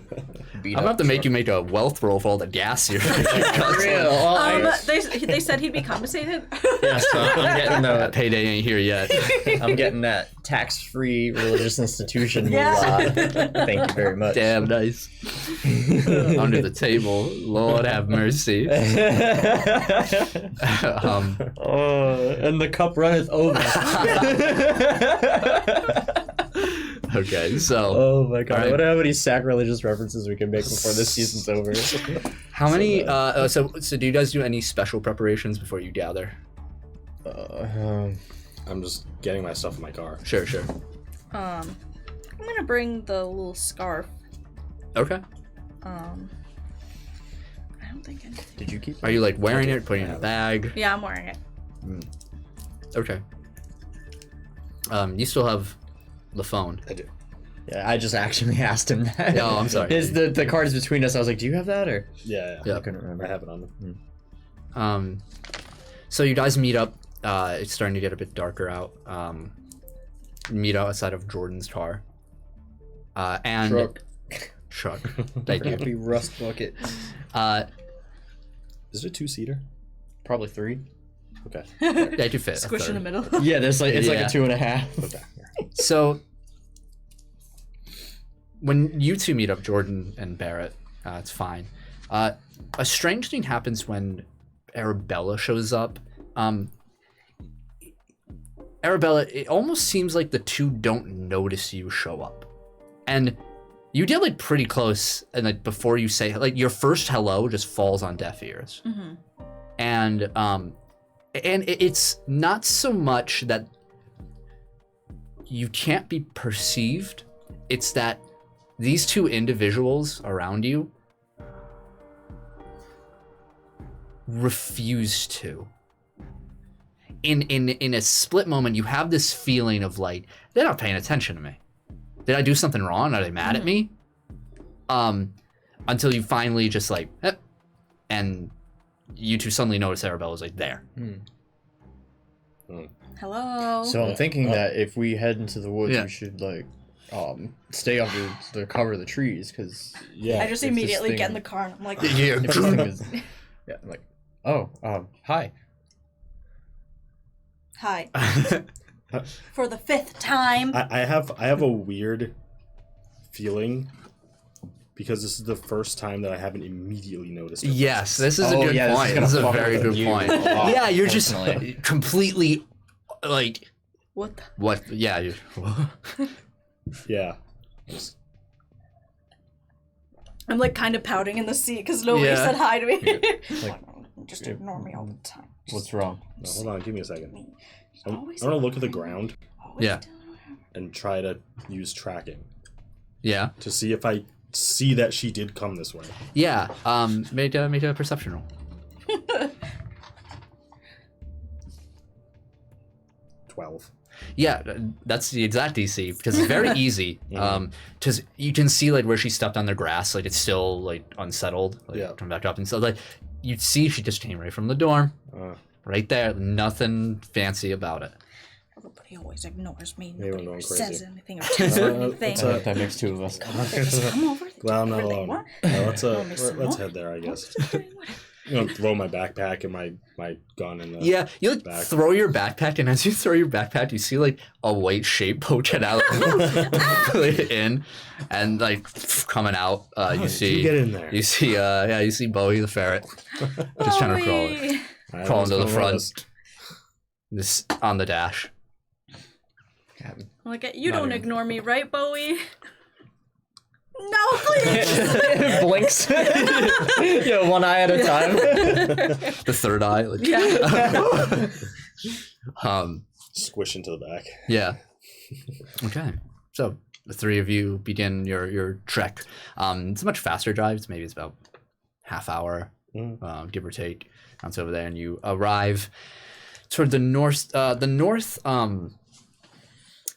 Speaker 3: beat
Speaker 1: I'm
Speaker 3: up
Speaker 1: about to make
Speaker 3: truck.
Speaker 1: you make a wealth roll for all the gas here.
Speaker 3: Real. Well,
Speaker 4: They said he'd be compensated.
Speaker 3: yeah, so I'm getting
Speaker 1: That payday ain't here yet.
Speaker 3: I'm getting that tax-free religious institution
Speaker 4: Yeah.
Speaker 3: Thank you very much.
Speaker 1: Damn nice. Under the table. Lord have mercy.
Speaker 3: And the cup runneth over.
Speaker 1: Okay, so
Speaker 3: Oh my god!
Speaker 1: All right.
Speaker 3: I wonder how many sacrilegious references we can make before this season's over.
Speaker 1: how many? So do you guys do any special preparations before you gather?
Speaker 2: I'm just getting my stuff in my car.
Speaker 1: Sure.
Speaker 4: I'm gonna bring the little scarf.
Speaker 1: Okay.
Speaker 4: I don't think anything.
Speaker 3: Did you keep?
Speaker 1: Are you like wearing it, putting it in a bag?
Speaker 4: Yeah, I'm wearing it.
Speaker 1: Okay. You still have the phone.
Speaker 2: I do.
Speaker 3: Yeah, I just actually asked him that.
Speaker 1: Oh, I'm sorry.
Speaker 3: The card is between us. I was like, "Do you have that?" Or
Speaker 2: Yeah.
Speaker 1: Yeah.
Speaker 3: I couldn't remember.
Speaker 2: I have it on me.
Speaker 1: So you guys meet up. It's starting to get a bit darker out. Meet outside of Jordan's car. And truck. Thank you.
Speaker 3: Be rust bucket.
Speaker 2: Is it a two-seater?
Speaker 3: Probably 3.
Speaker 2: Okay.
Speaker 1: They do fit. a
Speaker 4: Squish in the
Speaker 1: third.
Speaker 4: middle.
Speaker 3: Yeah, there's like it's like
Speaker 1: Yeah.
Speaker 3: a 2.5.
Speaker 2: Okay.
Speaker 1: So when you two meet up, Jordan and Barrett, it's fine. A strange thing happens when Arabella shows up. Arabella, it almost seems like the two don't notice you show up. And you get like pretty close, and like before you say like your first hello just falls on deaf ears.
Speaker 4: Mm-hmm.
Speaker 1: And it's not so much that you can't be perceived, it's that these two individuals around you refuse to. In a split moment, you have this feeling of like, they're not paying attention to me. Did I do something wrong? Are they mad at me? Until you finally just like, and you two suddenly notice Arabella's like there.
Speaker 4: Hello.
Speaker 3: So I'm thinking that if we head into the woods,
Speaker 1: Yeah.
Speaker 3: we should like stay under the cover of the trees because
Speaker 2: Yeah.
Speaker 4: I just
Speaker 3: if this
Speaker 4: immediately
Speaker 3: thing-
Speaker 4: get in the car and I'm like,
Speaker 1: Yeah.
Speaker 3: if this thing is, yeah, I'm like, hi.
Speaker 4: hi. For the 5th time.
Speaker 2: I have a weird feeling because this is the first time that I haven't immediately noticed it.
Speaker 1: Yes, this is a
Speaker 3: Oh,
Speaker 1: good
Speaker 3: yeah, this is
Speaker 1: point.
Speaker 3: gonna
Speaker 1: This is a
Speaker 3: fuck
Speaker 1: very
Speaker 3: with
Speaker 1: good
Speaker 3: you
Speaker 1: point.
Speaker 3: a lot,
Speaker 1: Yeah, you're just
Speaker 3: personally.
Speaker 1: completely like
Speaker 4: What?
Speaker 1: What? Yeah.
Speaker 2: Yeah.
Speaker 4: I'm like kind of pouting in the seat because nobody
Speaker 1: Yeah.
Speaker 4: said hi to me.
Speaker 3: Like,
Speaker 4: Just ignore me all the time.
Speaker 3: what's wrong?
Speaker 2: No, hold on, give me a second. I'm
Speaker 4: Always
Speaker 2: gonna look at the ground
Speaker 4: Always
Speaker 1: Yeah.
Speaker 4: doing whatever.
Speaker 2: and try to use tracking
Speaker 1: Yeah.
Speaker 2: to see if I see that she did come this way.
Speaker 1: Yeah. Make a perception roll.
Speaker 2: 12.
Speaker 1: Yeah, that's the exact DC because it's very easy. Because you can see like where she stepped on the grass, like it's still like unsettled. Like,
Speaker 2: Yeah.
Speaker 1: Come back up and so like you'd see she just came right from the dorm,
Speaker 2: Uh,
Speaker 1: right there. Nothing fancy about it.
Speaker 4: Everybody always ignores me.
Speaker 2: Maybe I'm
Speaker 4: Nobody
Speaker 2: going
Speaker 4: ever
Speaker 2: crazy.
Speaker 4: says anything or tells me anything.
Speaker 2: it's a-
Speaker 3: That makes two of us.
Speaker 4: Come over. They
Speaker 2: Well, I'm
Speaker 4: do
Speaker 2: not
Speaker 4: whatever they
Speaker 2: alone.
Speaker 4: want.
Speaker 2: let's
Speaker 4: Want me some
Speaker 2: let's
Speaker 4: more?
Speaker 2: head there, I guess.
Speaker 4: Just doing whatever.
Speaker 2: I'm gonna throw my backpack and my gun in the
Speaker 1: Yeah, you like
Speaker 2: back.
Speaker 1: throw your backpack, and as you throw your backpack, you see like a white shape poking out in, and like coming out.
Speaker 2: How
Speaker 1: You
Speaker 2: did
Speaker 1: see,
Speaker 2: you get in there?
Speaker 1: you see, you see Bowie the ferret just trying to crawl,
Speaker 4: Bowie.
Speaker 2: I
Speaker 1: crawl
Speaker 2: almost
Speaker 1: into the
Speaker 2: fell
Speaker 1: front,
Speaker 2: lost.
Speaker 1: this on the dash.
Speaker 4: I'm like, you
Speaker 3: Not
Speaker 4: don't
Speaker 3: even-
Speaker 4: ignore me, right, Bowie? No, please.
Speaker 3: Blinks. Yeah, one eye at a time.
Speaker 1: The third eye, like,
Speaker 4: Yeah.
Speaker 2: Squish into the back.
Speaker 1: yeah. Okay, so the three of you begin your trek. It's a much faster drive. It's about half hour, give or take. It's over there, and you arrive toward the north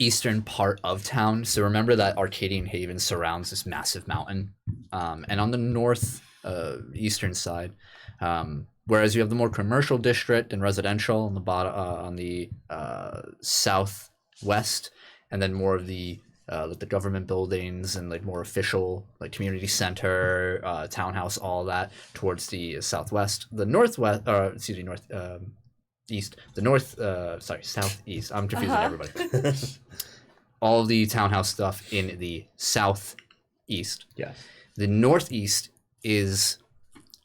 Speaker 1: eastern part of town. So remember that Arcadian Haven surrounds this massive mountain, and on the north eastern side, whereas you have the more commercial district and residential on the bottom, on the southwest, and then more of the like the government buildings and like more official like community center, townhouse, all that towards the southwest. The northwest, east, the north, southeast. I'm confusing everybody. All of the townhouse stuff in the southeast.
Speaker 3: Yes.
Speaker 1: The northeast is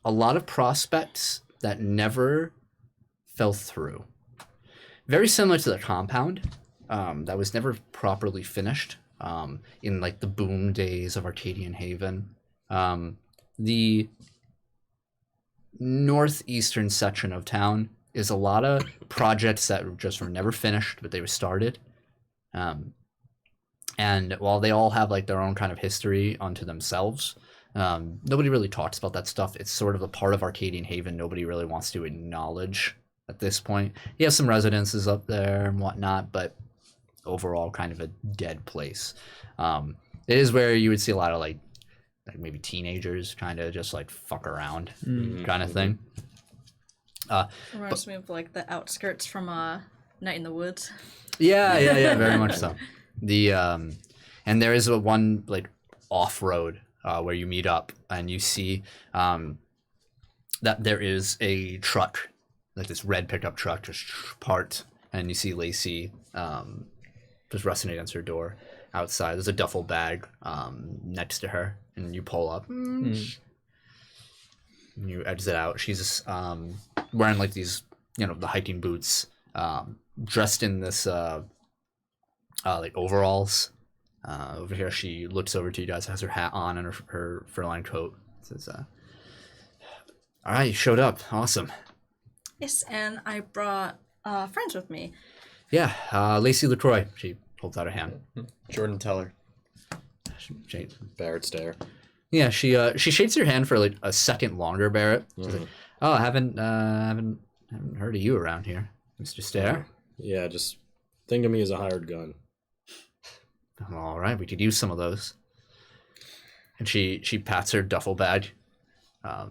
Speaker 1: a lot of prospects that never fell through. Very similar to the compound, that was never properly finished in like the boom days of Arcadian Haven. The northeastern section of town is a lot of projects that just were never finished, but they were started. And while they all have like their own kind of history unto themselves, nobody really talks about that stuff. It's sort of a part of Arcadian Haven nobody really wants to acknowledge at this point. You have some residences up there and whatnot, but overall kind of a dead place. It is where you would see a lot of like maybe teenagers kind of just like fuck around kind of thing.
Speaker 4: Reminds me of like the outskirts from Night in the Woods.
Speaker 1: Yeah, very much so. The and there is a one like off road where you meet up and you see that there is a truck, like this red pickup truck, just parked, and you see Lacey just resting against her door outside. There's a duffel bag next to her, and you pull up. And you exit out. She's wearing like these, the hiking boots, dressed in this like overalls. Over here, she looks over to you guys, has her hat on and her fur-lined coat. Says, "All right, you showed up. Awesome."
Speaker 4: Yes, and I brought friends with me.
Speaker 1: Yeah, Lacey LaCroix. She holds out her hand.
Speaker 3: Jordan Teller.
Speaker 1: She,
Speaker 2: Barrett stare.
Speaker 1: yeah, she shakes your hand for like a second longer, Barrett. She's like, "Oh, I haven't heard of you around here, Mr. Stare."
Speaker 2: Yeah, just think of me as a hired gun.
Speaker 1: All right, we could use some of those. And she pats her duffel bag. All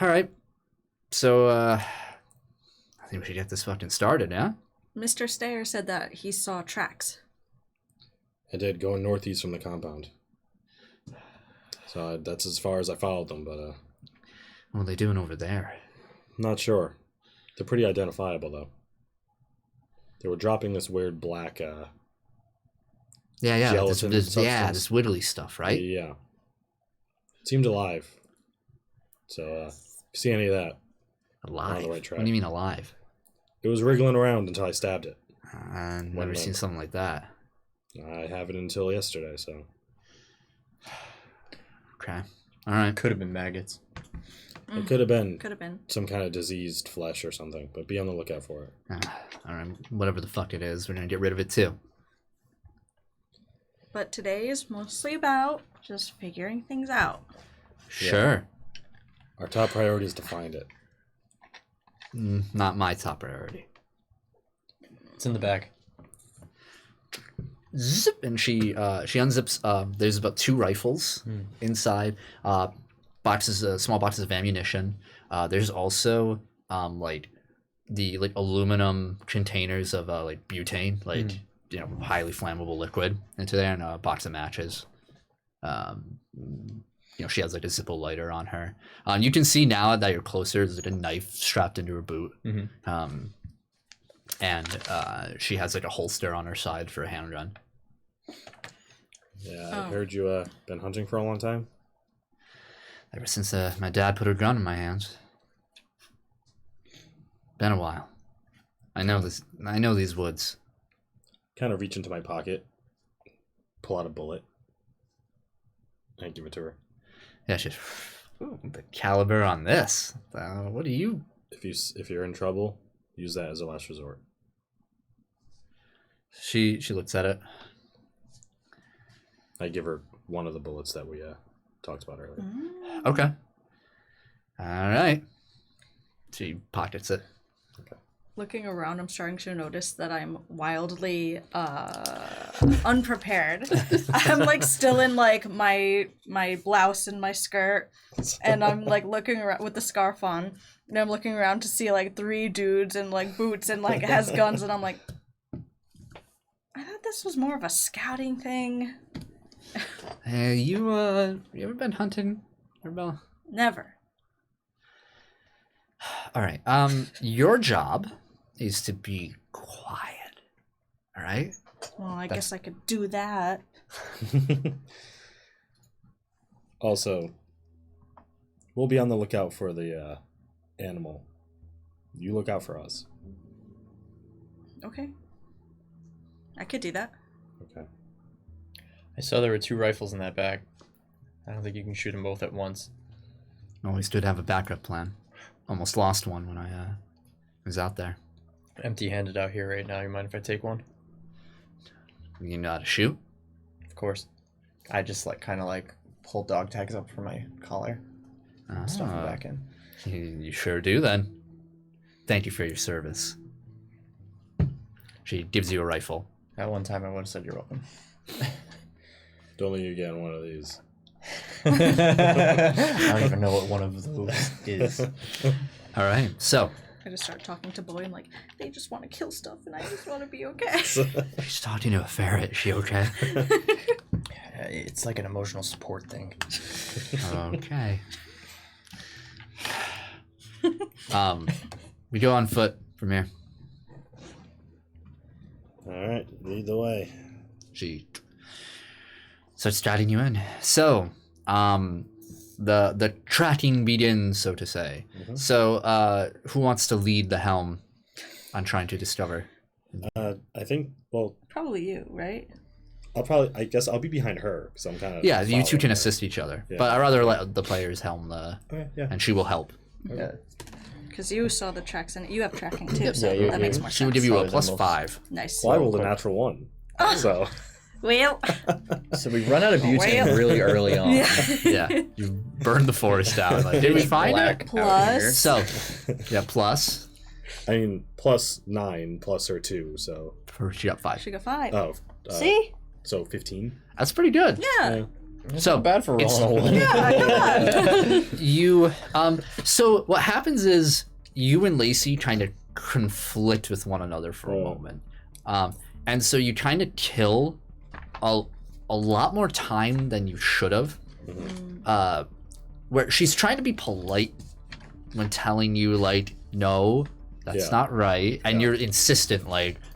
Speaker 1: right, so I think we should get this fucking started, yeah?
Speaker 4: Mr. Stayer said that he saw tracks.
Speaker 2: I did, going northeast from the compound. So that's as far as I followed them, but
Speaker 1: What are they doing over there?
Speaker 2: I'm not sure. They're pretty identifiable, though. They were dropping this weird black,
Speaker 1: Yeah,
Speaker 2: gelatin
Speaker 1: this
Speaker 2: substance.
Speaker 1: this wiggly stuff, right?
Speaker 2: Yeah. It seemed alive. So, if you see any of that,
Speaker 1: Alive.
Speaker 2: on the right track.
Speaker 1: What do you mean alive?
Speaker 2: It was wriggling around until I stabbed it.
Speaker 1: I've never seen something like that.
Speaker 2: I haven't until yesterday, so.
Speaker 1: Okay. All right.
Speaker 3: Could have been maggots.
Speaker 2: It could have been some kind of diseased flesh or something, but be on the lookout for it.
Speaker 1: All right. Whatever the fuck it is, we're gonna get rid of it too.
Speaker 4: But today is mostly about just figuring things out.
Speaker 1: Sure.
Speaker 2: Our top priority is to find it.
Speaker 1: Not my top priority.
Speaker 3: It's in the bag.
Speaker 1: Zip, and she unzips. There's about 2 rifles inside. Small boxes of ammunition. There's also like the aluminum containers of like butane, like highly flammable liquid into there, and a box of matches. She has like a Zippo lighter on her. You can see now that you're closer, there's like a knife strapped into her boot. And she has like a holster on her side for a handgun.
Speaker 2: Yeah, I heard you been hunting for a long time.
Speaker 1: Ever since my dad put a gun in my hands. Been a while. I know this. I know these woods.
Speaker 2: Kind of reach into my pocket, pull out a bullet, and give it to her.
Speaker 1: Yeah, she's the caliber on this. What do you?
Speaker 2: If you're in trouble, use that as a last resort.
Speaker 1: She looks at it.
Speaker 2: I give her one of the bullets that we talked about earlier.
Speaker 1: Okay. All right. She pockets it.
Speaker 2: Okay.
Speaker 4: Looking around, I'm starting to notice that I'm wildly unprepared. I'm like still in like my blouse and my skirt, and I'm like looking around with the scarf on, and I'm looking around to see like 3 dudes in like boots and like has guns, and I'm like, I thought this was more of a scouting thing.
Speaker 1: Hey, you ever been hunting, Rebella?
Speaker 4: Never.
Speaker 1: All right. Your job is to be quiet. All right.
Speaker 4: Well, I guess I could do that.
Speaker 2: Also, we'll be on the lookout for the animal. You look out for us.
Speaker 4: Okay. I could do that.
Speaker 2: Okay.
Speaker 3: I saw there were 2 rifles in that bag. I don't think you can shoot them both at once.
Speaker 1: Always good to have a backup plan. Almost lost one when I was out there.
Speaker 3: Empty-handed out here right now. You mind if I take one?
Speaker 1: You know how to shoot?
Speaker 3: Of course. I just kind of pull dog tags up from my collar. Stuff them back in.
Speaker 1: You sure do then. Thank you for your service. She gives you a rifle.
Speaker 3: At one time I would have said you're welcome.
Speaker 2: Don't let you get one of these.
Speaker 3: I don't even know what one of those is.
Speaker 1: All right, so
Speaker 4: I just start talking to Boy. I'm like, they just want to kill stuff, and I just want to be okay.
Speaker 1: she's talking to a ferret. Is she okay?
Speaker 3: It's like an emotional support thing.
Speaker 1: Okay. We go on foot from here.
Speaker 2: All right, lead the way.
Speaker 1: She starts guiding you in. So, the tracking begins, so to say.
Speaker 2: Mm-hmm.
Speaker 1: So, who wants to lead the helm on trying to discover?
Speaker 2: I think. Well,
Speaker 4: Probably you, right?
Speaker 2: I guess I'll be behind her because I'm kind of.
Speaker 1: Yeah, you two can
Speaker 2: her.
Speaker 1: assist each other.
Speaker 2: Yeah.
Speaker 1: But I'd rather let the players helm
Speaker 2: Okay, yeah.
Speaker 1: and she will help.
Speaker 3: Yeah.
Speaker 4: Because you saw the tracks, and you have tracking too, so
Speaker 3: Yeah,
Speaker 4: that makes more sense.
Speaker 1: She will give you a
Speaker 3: Probably the
Speaker 1: +5.
Speaker 4: Nice.
Speaker 2: Well, I rolled a natural 1, so.
Speaker 4: Well,
Speaker 3: So we run out of butane
Speaker 4: Well.
Speaker 3: really early on.
Speaker 1: Yeah, you burned the forest down. Like, did we find
Speaker 3: Black
Speaker 1: it?
Speaker 3: out here.
Speaker 4: Plus-
Speaker 1: So, yeah, plus.
Speaker 2: I mean, +9 plus her 2, so.
Speaker 1: She got 5.
Speaker 4: she got 5.
Speaker 2: Oh.
Speaker 4: See?
Speaker 2: So 15.
Speaker 1: That's pretty good.
Speaker 4: Yeah.
Speaker 3: It's
Speaker 1: So,
Speaker 3: not bad for
Speaker 1: it's-
Speaker 3: rolling a 1.
Speaker 4: Yeah, come on.
Speaker 1: You so what happens is you and Lacey kind of conflict with one another for a moment, and so you kind of kill a lot more time than you should have, where she's trying to be polite when telling you no, that's not right, and you're insistent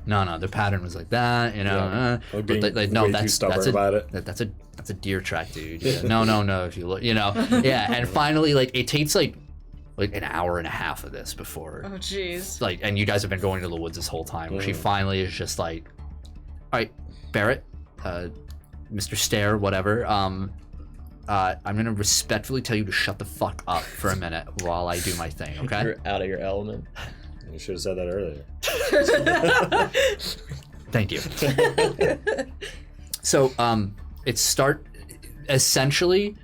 Speaker 1: no, the pattern was like that,
Speaker 2: Or being
Speaker 1: but no,
Speaker 2: way too
Speaker 1: that's
Speaker 2: stubborn about it.
Speaker 1: that's a deer track, dude. Yeah, no, if you look, yeah, and finally it takes like an hour and a half of this before.
Speaker 4: Oh jeez.
Speaker 1: Like, and you guys have been going to the woods this whole time. Where she finally is just like, all right, Barrett, Mr. Stare, whatever. I'm gonna respectfully tell you to shut the fuck up for a minute while I do my thing. Okay?
Speaker 3: You're out of your element.
Speaker 2: You should have said that earlier.
Speaker 1: Thank you. So, essentially,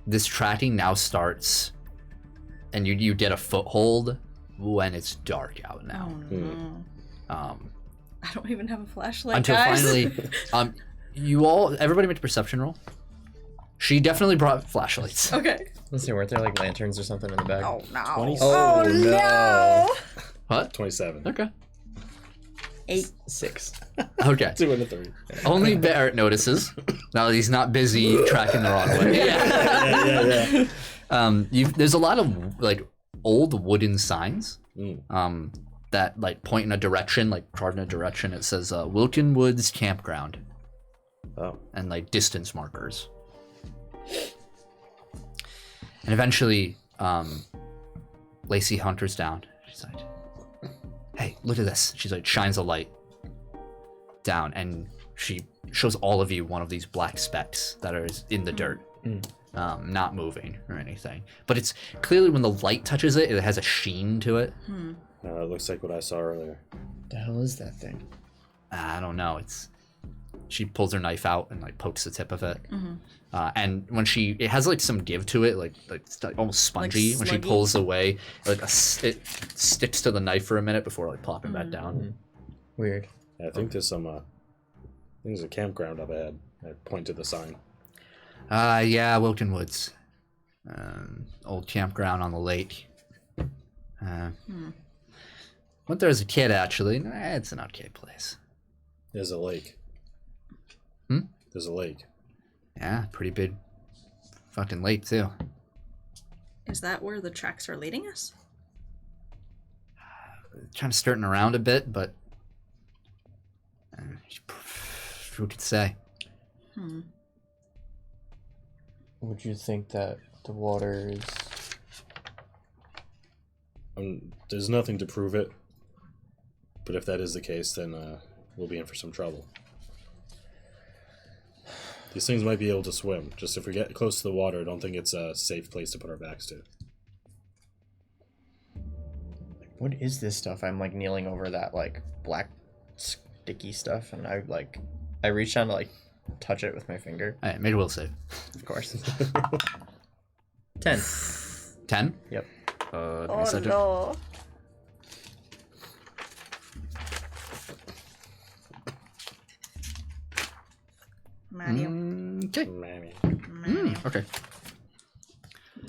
Speaker 1: this tracking now starts, and you get a foothold when it's dark out now.
Speaker 4: Oh no. I don't even have a flashlight,
Speaker 1: Until
Speaker 4: guys.
Speaker 1: finally, everybody make a perception roll. She definitely brought flashlights.
Speaker 4: Okay.
Speaker 3: Let's see, weren't there like lanterns or something in the back?
Speaker 4: Oh no.
Speaker 2: 20.
Speaker 4: Oh no.
Speaker 1: What?
Speaker 2: 27.
Speaker 1: Okay.
Speaker 3: 6.
Speaker 1: Okay.
Speaker 2: 2 and a 3.
Speaker 1: Only Barrett notices. Now that he's not busy tracking the wrong way.
Speaker 2: Yeah.
Speaker 1: There's a lot of like old wooden signs
Speaker 2: Mm.
Speaker 1: that like point in a direction, like carved in a direction. It says Wilkin Woods Campground,
Speaker 2: Oh.
Speaker 1: and like distance markers. And eventually, Lacey hunters down. She's like, "Hey, look at this!" She's like, shines a light down, and she shows all of you one of these black specks that are in the dirt, not moving or anything. But it's clearly when the light touches it, it has a sheen to it.
Speaker 2: It looks like what I saw earlier.
Speaker 3: The hell is that thing?
Speaker 1: I don't know. She pulls her knife out and like pokes the tip of it. And when it has like some give to it, like it's like almost spongy.
Speaker 4: Like
Speaker 1: when she
Speaker 4: sluggy?
Speaker 1: pulls away, like it sticks to the knife for a minute before like plopping back down.
Speaker 3: Weird.
Speaker 2: Yeah, I think there's there's a campground up ahead. I point to the sign.
Speaker 1: Yeah, Wilkin Woods, old campground on the lake. Went there as a kid actually. It's an okay place.
Speaker 2: There's a lake.
Speaker 1: Hmm?
Speaker 2: There's a lake.
Speaker 1: Yeah, pretty big fucking lake too.
Speaker 4: Is that where the tracks are leading us?
Speaker 1: Kind of skirting around a bit, but who could say?
Speaker 3: Would you think that the water is...
Speaker 2: There's nothing to prove it. But if that is the case, then we'll be in for some trouble. These things might be able to swim. Just if we get close to the water, I don't think it's a safe place to put our backs to.
Speaker 3: What is this stuff? I'm like kneeling over that like black sticky stuff, and I reach down to like touch it with my finger.
Speaker 1: All right, made a will save.
Speaker 3: Of course. 10.
Speaker 1: 10?
Speaker 3: Yep.
Speaker 4: No. Mario.
Speaker 1: Okay.
Speaker 2: Mammy.
Speaker 1: Okay.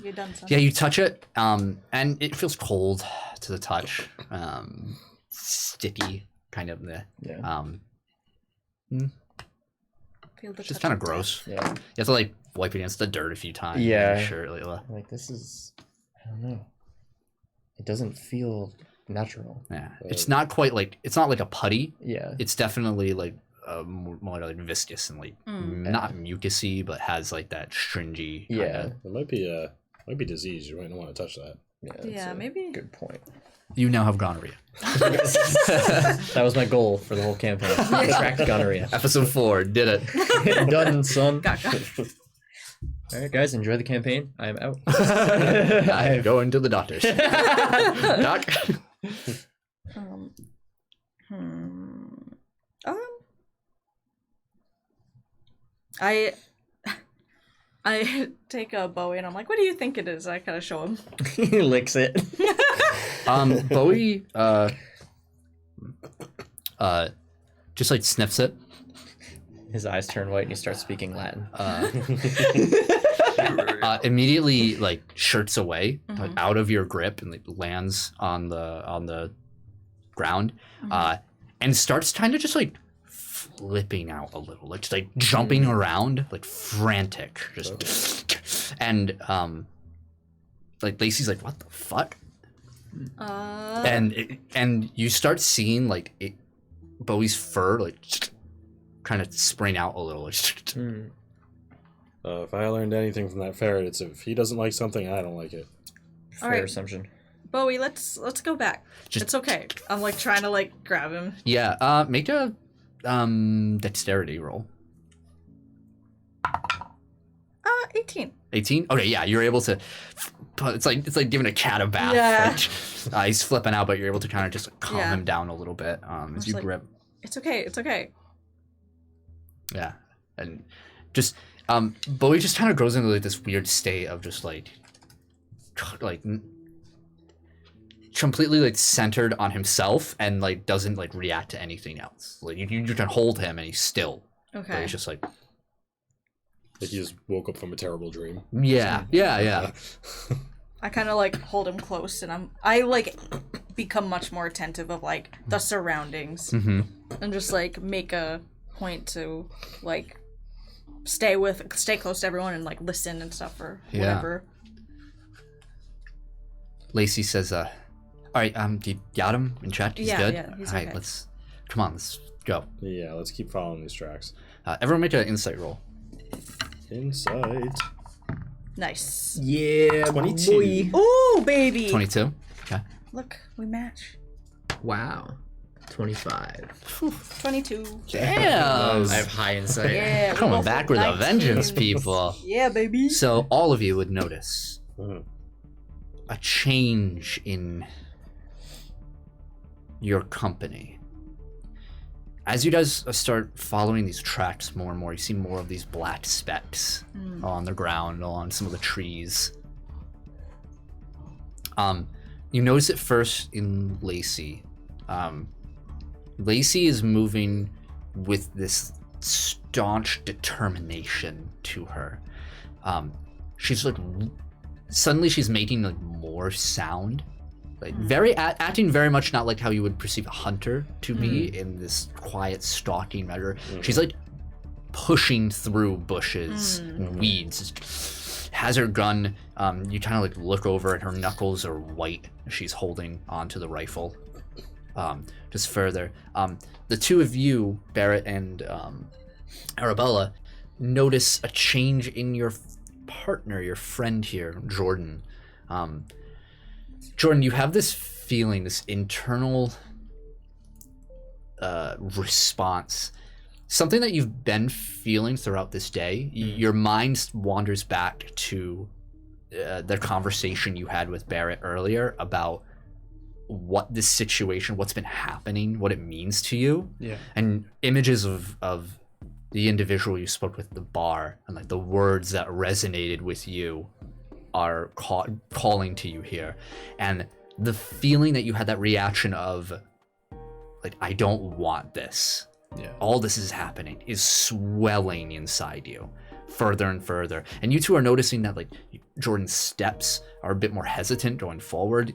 Speaker 4: You done something?
Speaker 1: Yeah, you touch it, and it feels cold to the touch. Sticky, kind of.
Speaker 3: Yeah.
Speaker 4: Feel the
Speaker 1: It's just
Speaker 4: touch
Speaker 1: kind of
Speaker 4: of
Speaker 1: gross.
Speaker 3: Yeah.
Speaker 1: You have to like wipe against the dirt a few times.
Speaker 3: Yeah.
Speaker 1: Make sure. Like,
Speaker 3: Like this is, I don't know. It doesn't feel natural.
Speaker 1: yeah. It's not quite like it's not like a putty.
Speaker 3: Yeah.
Speaker 1: It's definitely like more like viscous and like not mucusy, but has like that stringy.
Speaker 3: Yeah.
Speaker 2: It might be disease. You might not want to touch that.
Speaker 3: That's
Speaker 4: Yeah,
Speaker 3: a
Speaker 4: maybe.
Speaker 3: Good point.
Speaker 1: You now have gonorrhea.
Speaker 3: That was my goal for the whole campaign. Track gonorrhea.
Speaker 1: Episode 4 did it.
Speaker 3: Done, son.
Speaker 4: Got.
Speaker 3: All right, guys, enjoy the campaign. I am out.
Speaker 1: I'm going to the doctors. Doc.
Speaker 4: I take a Bowie and I'm like, what do you think it is? I kind of show him.
Speaker 3: He licks it.
Speaker 1: Bowie just like sniffs it.
Speaker 3: His eyes turn white and he starts speaking Latin.
Speaker 1: Immediately like shirts away like, out of your grip and like lands on the ground and starts kind of just like flipping out a little, like just like jumping around like frantic, just and like Lacey's like, what the fuck? And you start seeing like Bowie's fur like kind of spring out a little.
Speaker 2: If I learned anything from that ferret, it's if he doesn't like something, I don't like it.
Speaker 3: Fair
Speaker 4: right.
Speaker 3: assumption.
Speaker 4: Bowie, let's go back. It's okay. I'm like trying to like grab him.
Speaker 1: Yeah. Make a dexterity roll.
Speaker 4: 18.
Speaker 1: 18. Okay. Yeah. You're able to. It's like giving a cat a bath.
Speaker 4: Yeah.
Speaker 1: Like, he's flipping out, but you're able to kind of just calm
Speaker 4: Yeah.
Speaker 1: him down a little bit. As you
Speaker 4: like,
Speaker 1: grab.
Speaker 4: It's okay. It's okay.
Speaker 1: Yeah. And just Bowie just kind of goes into like this weird state of just like completely like centered on himself and like doesn't like react to anything else. Like you can hold him and he's still.
Speaker 4: Okay.
Speaker 1: But he's just like
Speaker 2: Like he just woke up from a terrible dream.
Speaker 1: yeah.
Speaker 4: I kind of like hold him close, and I like become much more attentive of like the surroundings,
Speaker 1: Mm-hmm.
Speaker 4: and just like make a point to like stay close to everyone and like listen and stuff or whatever.
Speaker 1: Lacey says, "All right, you got him in check. He's good.
Speaker 4: Yeah, he's
Speaker 1: all right,
Speaker 4: okay.
Speaker 1: let's go.
Speaker 2: Yeah, let's keep following these tracks.
Speaker 1: Everyone make an insight roll.
Speaker 2: Insight.
Speaker 4: Nice.
Speaker 3: Yeah,
Speaker 2: 22.
Speaker 3: boy.
Speaker 4: Ooh, baby.
Speaker 1: 22. Okay.
Speaker 4: Look, we match.
Speaker 3: Wow. 25.
Speaker 4: 22.
Speaker 1: Damn.
Speaker 3: I have high insight.
Speaker 4: Yeah. we
Speaker 1: Coming
Speaker 4: both
Speaker 1: back
Speaker 4: with
Speaker 1: with a
Speaker 4: 19.
Speaker 1: vengeance, people.
Speaker 4: Yeah, baby.
Speaker 1: So all of you would notice
Speaker 2: Mhm.
Speaker 1: a change in your company. As you guys start following these tracks more and more, you see more of these black specks on the ground, along some of the trees. You notice it first in Lacey. Lacey is moving with this staunch determination to her. She's like, suddenly she's making like more sound, like very acting very much not like how you would perceive a hunter to be in this quiet stalking measure. She's like pushing through bushes and weeds. Has her gun. You kind of like look over and her knuckles are white. She's holding onto the rifle. Just further, the two of you, Barrett and Arabella, notice a change in your partner, your friend here, Jordan. Jordan, you have this feeling, this internal response, something that you've been feeling throughout this day. Your mind wanders back to the conversation you had with Barrett earlier about what this situation, what's been happening, what it means to you.
Speaker 3: Yeah.
Speaker 1: And images of the individual you spoke with at the bar and like the words that resonated with you are calling to you here. And the feeling that you had, that reaction of like, I don't want this.
Speaker 3: Yeah.
Speaker 1: All this is happening, is swelling inside you further and further. And you two are noticing that like Jordan's steps are a bit more hesitant going forward.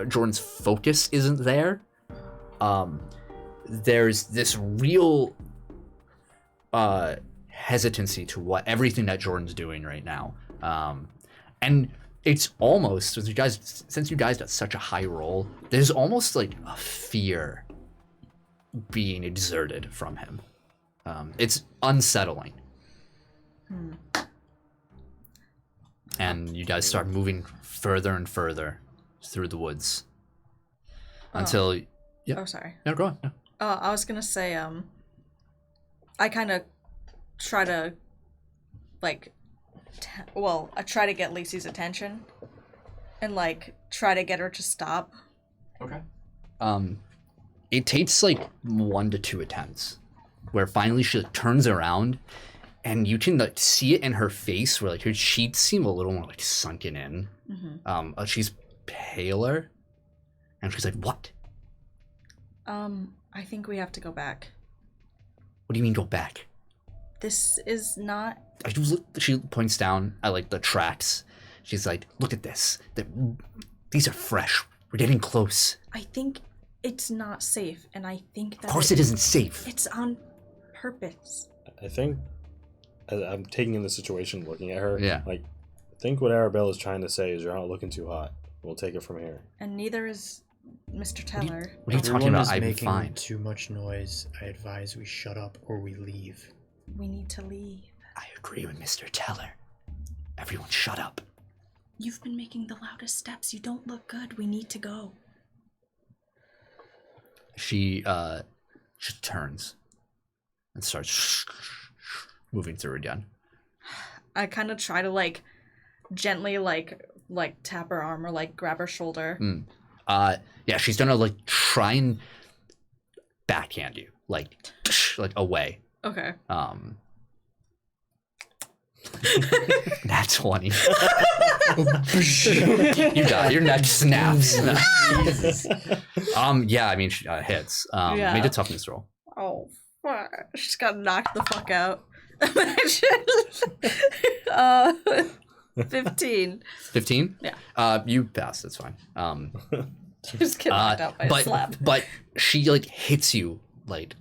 Speaker 1: Jordan's focus isn't there. There's this real hesitancy to everything that Jordan's doing right now. And it's almost, since you guys got such a high roll, there's almost like a fear being exerted from him. It's unsettling. And you guys start moving further and further through the woods until. Yeah.
Speaker 4: Oh, sorry.
Speaker 1: No, go on. No.
Speaker 4: I was gonna say, I kind of try to, like, I try to get Lacey's attention, and like try to get her to stop.
Speaker 1: Okay. It takes like 1 to 2 attempts, where finally she turns around, and you can like see it in her face, where like her cheeks seem a little more like sunken in. She's paler, and she's like, "What?
Speaker 4: I think we have to go back.
Speaker 1: What do you mean go back?"
Speaker 4: This is not.
Speaker 1: She points down at like the tracks. She's like, "Look at this. These are fresh. We're getting close."
Speaker 4: I think it's not safe, and I think that.
Speaker 1: Of course, it isn't safe.
Speaker 4: It's on purpose.
Speaker 2: I think I'm taking in the situation, looking at her.
Speaker 1: Yeah.
Speaker 2: Like, I think what Arabella is trying to say is you're not looking too hot. We'll take it from here.
Speaker 4: And neither is Mr. Teller.
Speaker 1: What are you talking
Speaker 3: Everyone
Speaker 1: about?
Speaker 3: is
Speaker 1: I'm
Speaker 3: making
Speaker 1: fine.
Speaker 3: too much noise. I advise we shut up or we leave.
Speaker 4: We need to leave.
Speaker 1: I agree with Mr. Teller. Everyone, shut up.
Speaker 4: You've been making the loudest steps. You don't look good. We need to go.
Speaker 1: She just turns and starts moving through again.
Speaker 4: I kind of try to like gently like tap her arm or like grab her shoulder.
Speaker 1: Yeah, she's gonna like try and backhand you, like away.
Speaker 4: Okay.
Speaker 1: That's 20. You got your neck snaps. Yeah, I mean she hits. Made a toughness roll.
Speaker 4: Oh, fuck. She just got knocked the fuck out. 15.
Speaker 1: 15?
Speaker 4: Yeah.
Speaker 1: You pass. That's fine.
Speaker 4: Just get knocked out by a slap.
Speaker 1: But she like hits you like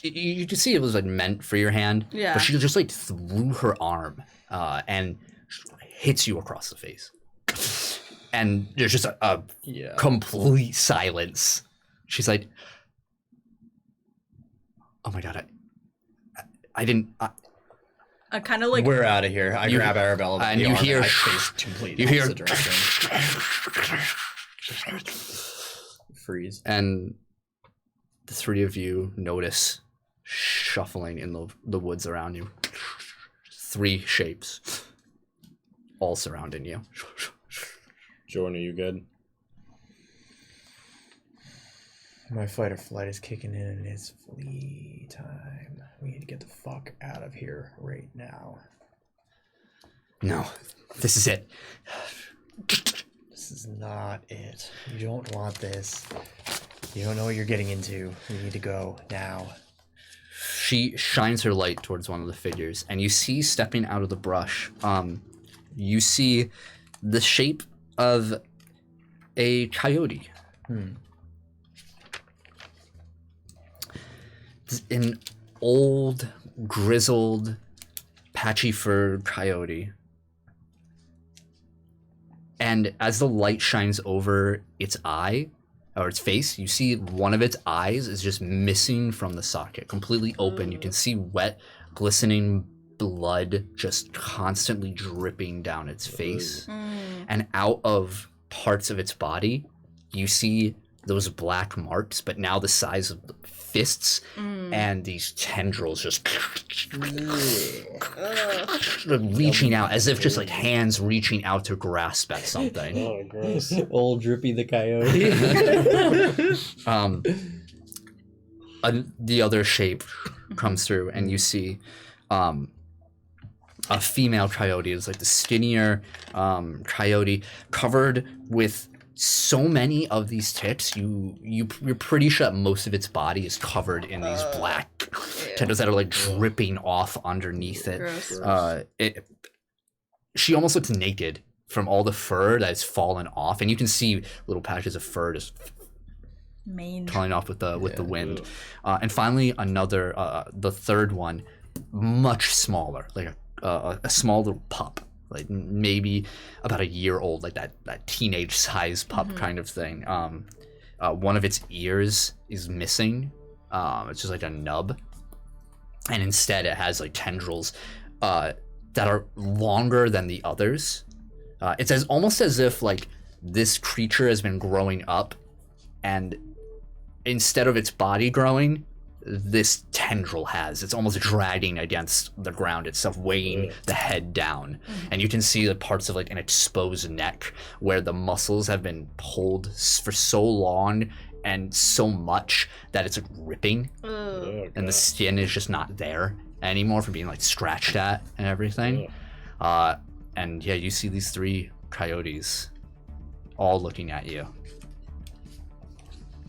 Speaker 1: you can see it was like meant for your hand.
Speaker 4: Yeah.
Speaker 1: But she just like threw her arm and hits you across the face. And there's just a complete silence. She's like, "Oh my god, I didn't."
Speaker 4: I kind of like.
Speaker 3: We're out of here. I grab Arabella by
Speaker 1: and
Speaker 3: the
Speaker 1: you
Speaker 3: arm
Speaker 1: hear.
Speaker 3: and I face completely
Speaker 1: You hear.
Speaker 3: opposite direction. Freeze.
Speaker 1: And the three of you notice shuffling in the woods around you. 3 shapes, all surrounding you.
Speaker 2: Jordan, are you good?
Speaker 3: My fight or flight is kicking in and it's flee time. We need to get the fuck out of here right now.
Speaker 1: No, this is it.
Speaker 3: This is not it. You don't want this. You don't know what you're getting into. We need to go now.
Speaker 1: She shines her light towards one of the figures, and you see stepping out of the brush, you see the shape of a coyote. An old, grizzled, patchy fur coyote. And as the light shines over its eye, or its face, you see one of its eyes is just missing from the socket, completely open. You can see wet, glistening blood just constantly dripping down its face. And out of parts of its body, you see those black marks, but now the size of fists, and these tendrils just reaching out, as if just like hands reaching out to grasp at something.
Speaker 2: Oh, gross.
Speaker 3: Old Drippy the coyote.
Speaker 1: The other shape comes through, and you see a female coyote. It's like the skinnier coyote, covered with so many of these ticks. You're pretty sure that most of its body is covered in these black tendrils that are like dripping off underneath it. She almost looks naked from all the fur that has fallen off, and you can see little patches of fur just falling off with the wind. And finally, the third one, much smaller, like a small little pup, like maybe about a year old, like that teenage size pup kind of thing. One of its ears is missing. It's just like a nub, and instead it has like tendrils that are longer than the others. It's almost as if like this creature has been growing up, and instead of its body growing, this tendril has. It's almost dragging against the ground itself, weighing the head down. And you can see the parts of like an exposed neck where the muscles have been pulled for so long and so much that it's like ripping. And the skin is just not there anymore from being like scratched at and everything. And yeah, you see these 3 coyotes all looking at you,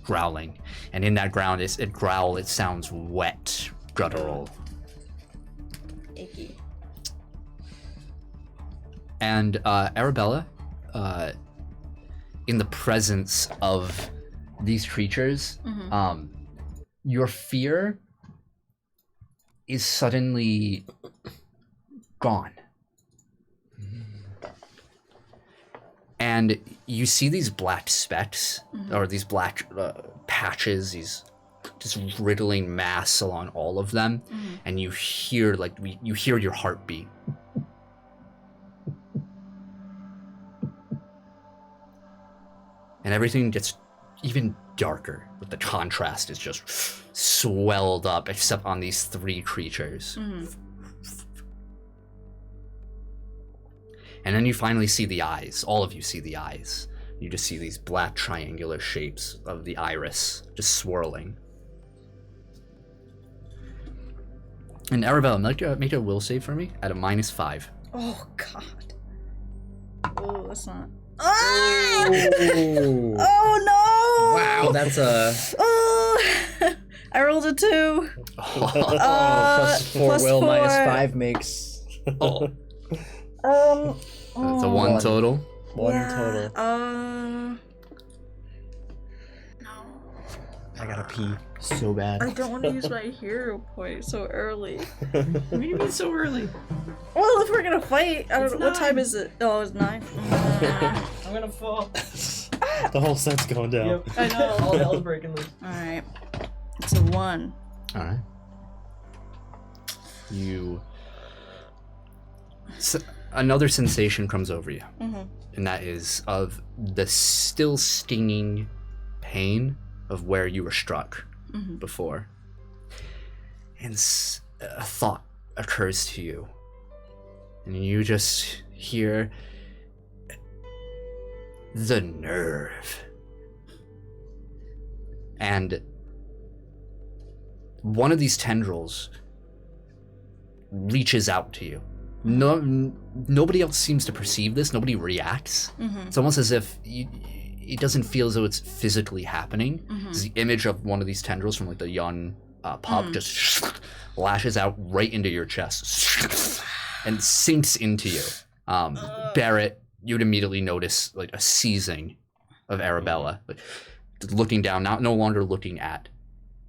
Speaker 1: growling, and in that growl, it sounds wet, guttural.
Speaker 4: Icky.
Speaker 1: And Arabella, in the presence of these creatures, your fear is suddenly gone. And you see these black specks, or these black patches, these just riddling mass along all of them, and you hear you hear your heartbeat. and everything gets even darker, but the contrast is just swelled up, except on these 3 creatures. And then you finally see the eyes. All of you see the eyes. You just see these black triangular shapes of the iris just swirling. And Arabella, make a will save for me at a -5.
Speaker 4: Oh god. Oh, that's not. Oh, oh no!
Speaker 3: Wow, that's a
Speaker 4: Oh, I rolled a 2.
Speaker 3: +4 will,
Speaker 4: +4.
Speaker 3: -5 makes
Speaker 1: Oh,
Speaker 4: Oh.
Speaker 1: it's a 1 total.
Speaker 3: 1
Speaker 4: Yeah,
Speaker 3: total.
Speaker 4: No.
Speaker 3: I gotta pee so bad.
Speaker 4: I don't want to use my hero point so early.
Speaker 3: What do you mean so early?
Speaker 4: Well, if we're gonna fight, I don't know. What
Speaker 3: 9.
Speaker 4: time is it? Oh, it's 9.
Speaker 3: I'm gonna fall.
Speaker 2: The whole set's going down.
Speaker 3: Yep.
Speaker 4: I know.
Speaker 3: All hell's breaking loose.
Speaker 4: Alright. It's a 1.
Speaker 1: All right. Another sensation comes over you, and that is of the still stinging pain of where you were struck before. And a thought occurs to you, and you just hear the nerve. And one of these tendrils reaches out to you. Nobody else seems to perceive this. Nobody reacts. It's almost as if it doesn't feel as though it's physically happening. It's the image of one of these tendrils from like the young pup just lashes out right into your chest and sinks into you. Barrett, you'd immediately notice like a seizing of Arabella, like, looking down, no longer looking at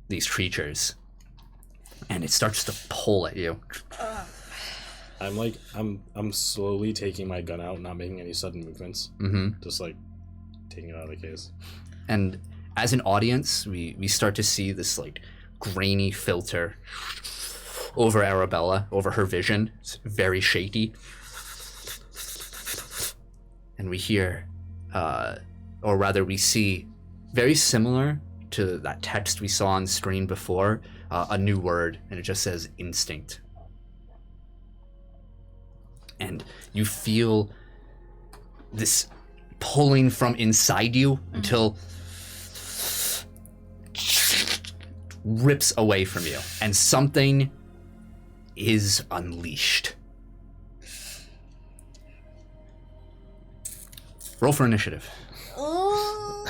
Speaker 1: these creatures, and it starts to pull at you.
Speaker 2: I'm slowly taking my gun out, not making any sudden movements. Just like taking it out of the case.
Speaker 1: And as an audience, we start to see this like grainy filter over Arabella, over her vision. It's very shaky. And we hear, or rather we see, very similar to that text we saw on screen before, a new word, and it just says instinct. And you feel this pulling from inside you until rips away from you, and something is unleashed. Roll for initiative.
Speaker 4: Oh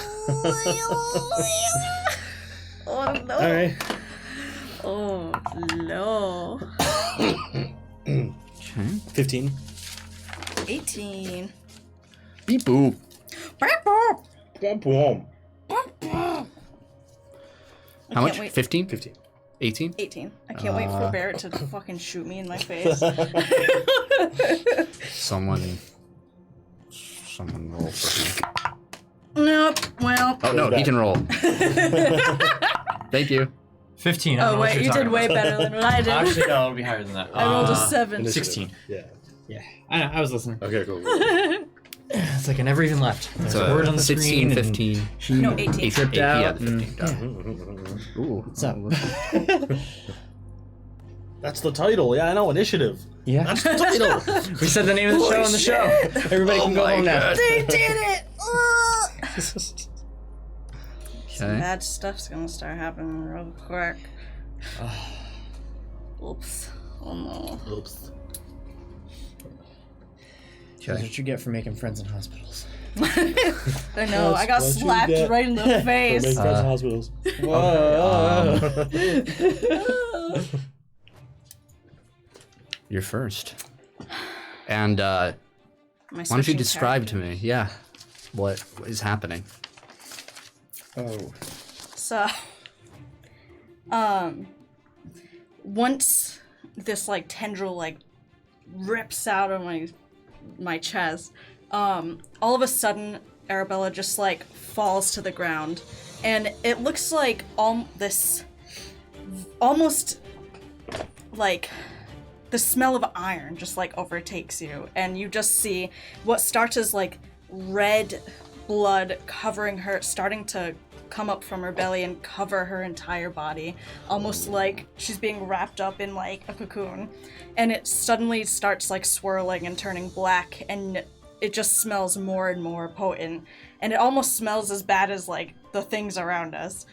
Speaker 4: no.
Speaker 2: All right.
Speaker 4: Oh no.
Speaker 1: Okay.
Speaker 2: 15.
Speaker 4: 18.
Speaker 1: Beep boop. How much?
Speaker 4: wait.
Speaker 1: 15?
Speaker 2: 15.
Speaker 1: 18?
Speaker 4: 18. I can't wait for Barrett to fucking shoot me in my face.
Speaker 1: Someone roll for him.
Speaker 4: Nope. Well.
Speaker 1: Oh no, he can roll. Thank you.
Speaker 3: 15. I don't
Speaker 4: Oh
Speaker 3: know what
Speaker 4: wait,
Speaker 3: you're
Speaker 4: you did
Speaker 3: talking
Speaker 4: way
Speaker 3: about.
Speaker 4: better than what I did.
Speaker 3: Actually, no, it'll be higher than that.
Speaker 4: I rolled a 7.
Speaker 2: Initiative.
Speaker 3: 16.
Speaker 2: Yeah.
Speaker 3: Yeah, I know. I was listening.
Speaker 2: Okay, cool.
Speaker 3: It's like I never even left. There's
Speaker 1: So
Speaker 3: a word on the
Speaker 1: 16,
Speaker 3: screen.
Speaker 1: 15.
Speaker 4: No, 18.
Speaker 3: Tripped
Speaker 1: Yeah,
Speaker 3: out.
Speaker 1: the 15. Ooh.
Speaker 3: What's up?
Speaker 2: That's the title. Yeah, I know. Initiative.
Speaker 3: Yeah.
Speaker 2: That's the title.
Speaker 3: We said the name of the show on the show. Everybody can go home now.
Speaker 4: They did it!
Speaker 1: Okay.
Speaker 4: Bad stuff's gonna start happening real quick. Oops. Oh no.
Speaker 2: Oops.
Speaker 3: That's what you get for making friends in hospitals.
Speaker 4: I know, I got
Speaker 2: That's what you
Speaker 4: slapped
Speaker 2: get
Speaker 4: right in the
Speaker 2: For making
Speaker 4: face.
Speaker 2: friends in hospitals.
Speaker 1: You're first. And
Speaker 4: Am I
Speaker 1: why don't you
Speaker 4: switching
Speaker 1: describe to me, yeah, what is happening?
Speaker 3: Oh.
Speaker 4: So, once this like tendril like rips out of my chest, all of a sudden Arabella just like falls to the ground, and it looks like this almost like the smell of iron just like overtakes you, and you just see what starts as like red blood covering her, starting to come up from her belly and cover her entire body, almost like she's being wrapped up in like a cocoon. And it suddenly starts like swirling and turning black, and it just smells more and more potent. And it almost smells as bad as like the things around us.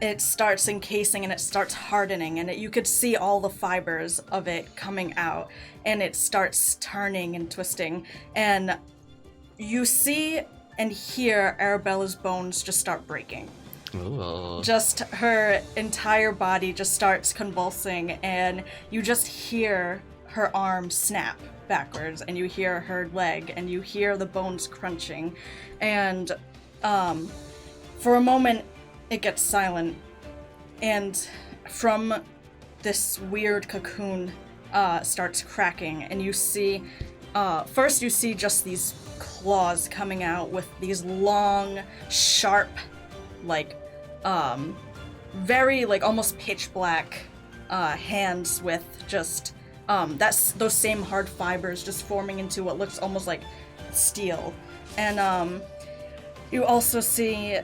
Speaker 4: It starts encasing and it starts hardening, and you could see all the fibers of it coming out, and it starts turning and twisting, and you see and hear Arabella's bones just start breaking.
Speaker 1: Ooh.
Speaker 4: Just her entire body just starts convulsing, and you just hear her arm snap backwards, and you hear her leg, and you hear the bones crunching, and for a moment it gets silent, and from this weird cocoon starts cracking, and you see first you see just these claws coming out with these long, sharp, like very like almost pitch black hands with just that's those same hard fibers just forming into what looks almost like steel. And you also see